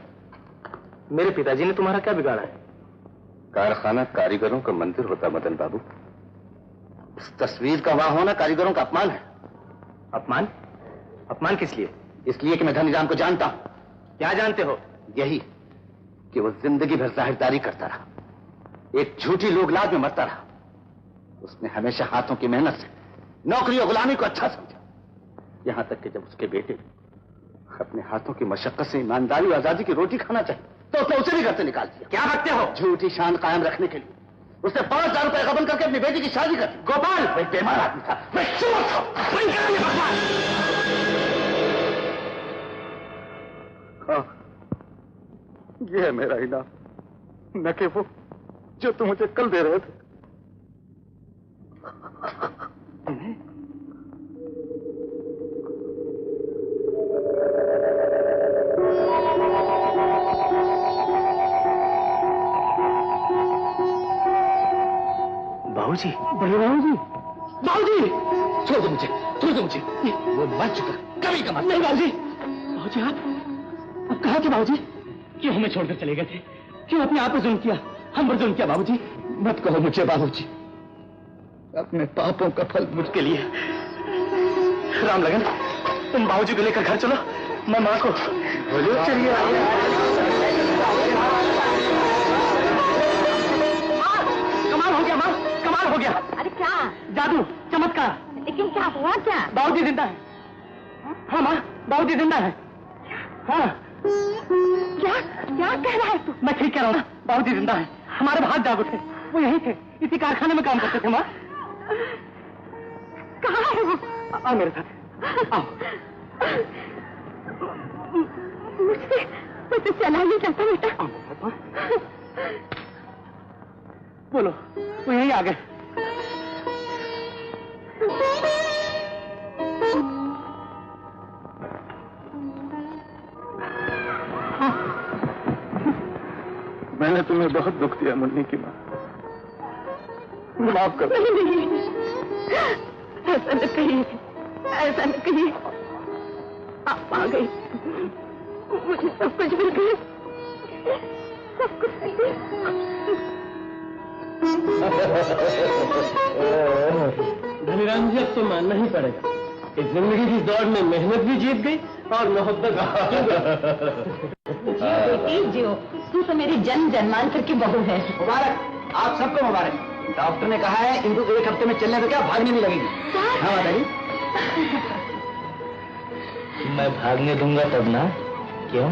मेरे पिताजी ने तुम्हारा क्या बिगाड़ा है?
कारखाना कारीगरों का मंदिर होता मदन बाबू। उस तस्वीर का वहां होना कारीगरों का अपमान है।
अपमान? अपमान किस लिए?
इसलिए कि मैं धनीराम को जानता हूं।
क्या जानते हो?
यही कि वो जिंदगी भर जाहिरदारी करता रहा, एक झूठी लोग-लाग में मरता रहा। उसने हमेशा हाथों की मेहनत से नौकरी और गुलामी को अच्छा समझा, यहां तक कि जब उसके बेटे अपने हाथों की मशक्कत से ईमानदारी और आजादी की रोटी खाना चाहिए तो उसने उसे भी घर से निकाल दिया।
क्या बकते हो?
झूठी शान कायम रखने के लिए उसने 5,000 रुपए गबन करके अपनी बेटी की शादी कर दी।
गोपाल,
मैं बेईमान आदमी था, मैं चोर था। हाँ, ये है मेरा इनाम, न कि वो जो तुम मुझे कल दे रहे थे।
बाबूजी,
बड़े बाबूजी, बाबूजी, छोड़ दो मुझे, छोड़ दो मुझे। वो मर चुका, कभी का मर।
नहीं बाबूजी, बाबूजी आप कहाँ थे बाबूजी? क्यों हमें छोड़कर चले गए थे? क्यों अपने आप पर जुल्म किया, हम पर जुल्म किया? बाबूजी
मत कहो मुझे बाबूजी, अपने पापों का फल मुझके लिए।
राम लगन, तुम बाबूजी को लेकर घर चलो, मैं माँ को बोलो। चलिए कमाल हो गया माँ, कमाल हो गया।
अरे क्या?
जादू, चमत्कार।
लेकिन क्या हुआ क्या?
बाबूजी जिंदा है। हाँ माँ, बाबूजी जिंदा है। हाँ।
क्या क्या कह रहा है तू?
मैं ठीक कह रहा हूँ, बाबूजी जिंदा है। हमारे हाथ जाग उठे, वो यही थे, इसी कारखाने में काम करते थे माँ।
कहाँ है वो?
आओ मेरे साथ, आओ।
मुझसे चला नहीं जाता बेटा।
बोलो, वो यही आ गए।
मैंने तुम्हें बहुत दुख दिया मुन्नी की माँ, माफ कर।
नहीं, ऐसा न कहिए, ऐसा न कहिए। आप आ गई, मुझे सब कुछ मिल गया, सब कुछ मिल गया।
धनीराम जी, अब तो मानना ही पड़ेगा कि जिंदगी की दौड़ में मेहनत भी जीत गई और मोहब्बत
बेटी जियो, तू तो मेरी जन्म जन्मांतर की बहू है।
मुबारक, आप सबको मुबारक। डॉक्टर ने कहा है इनको 1 हफ्ते में चलने पे क्या भागने भी लगेगी। हाँ बताइए।
मैं भागने दूंगा तब ना, क्यों?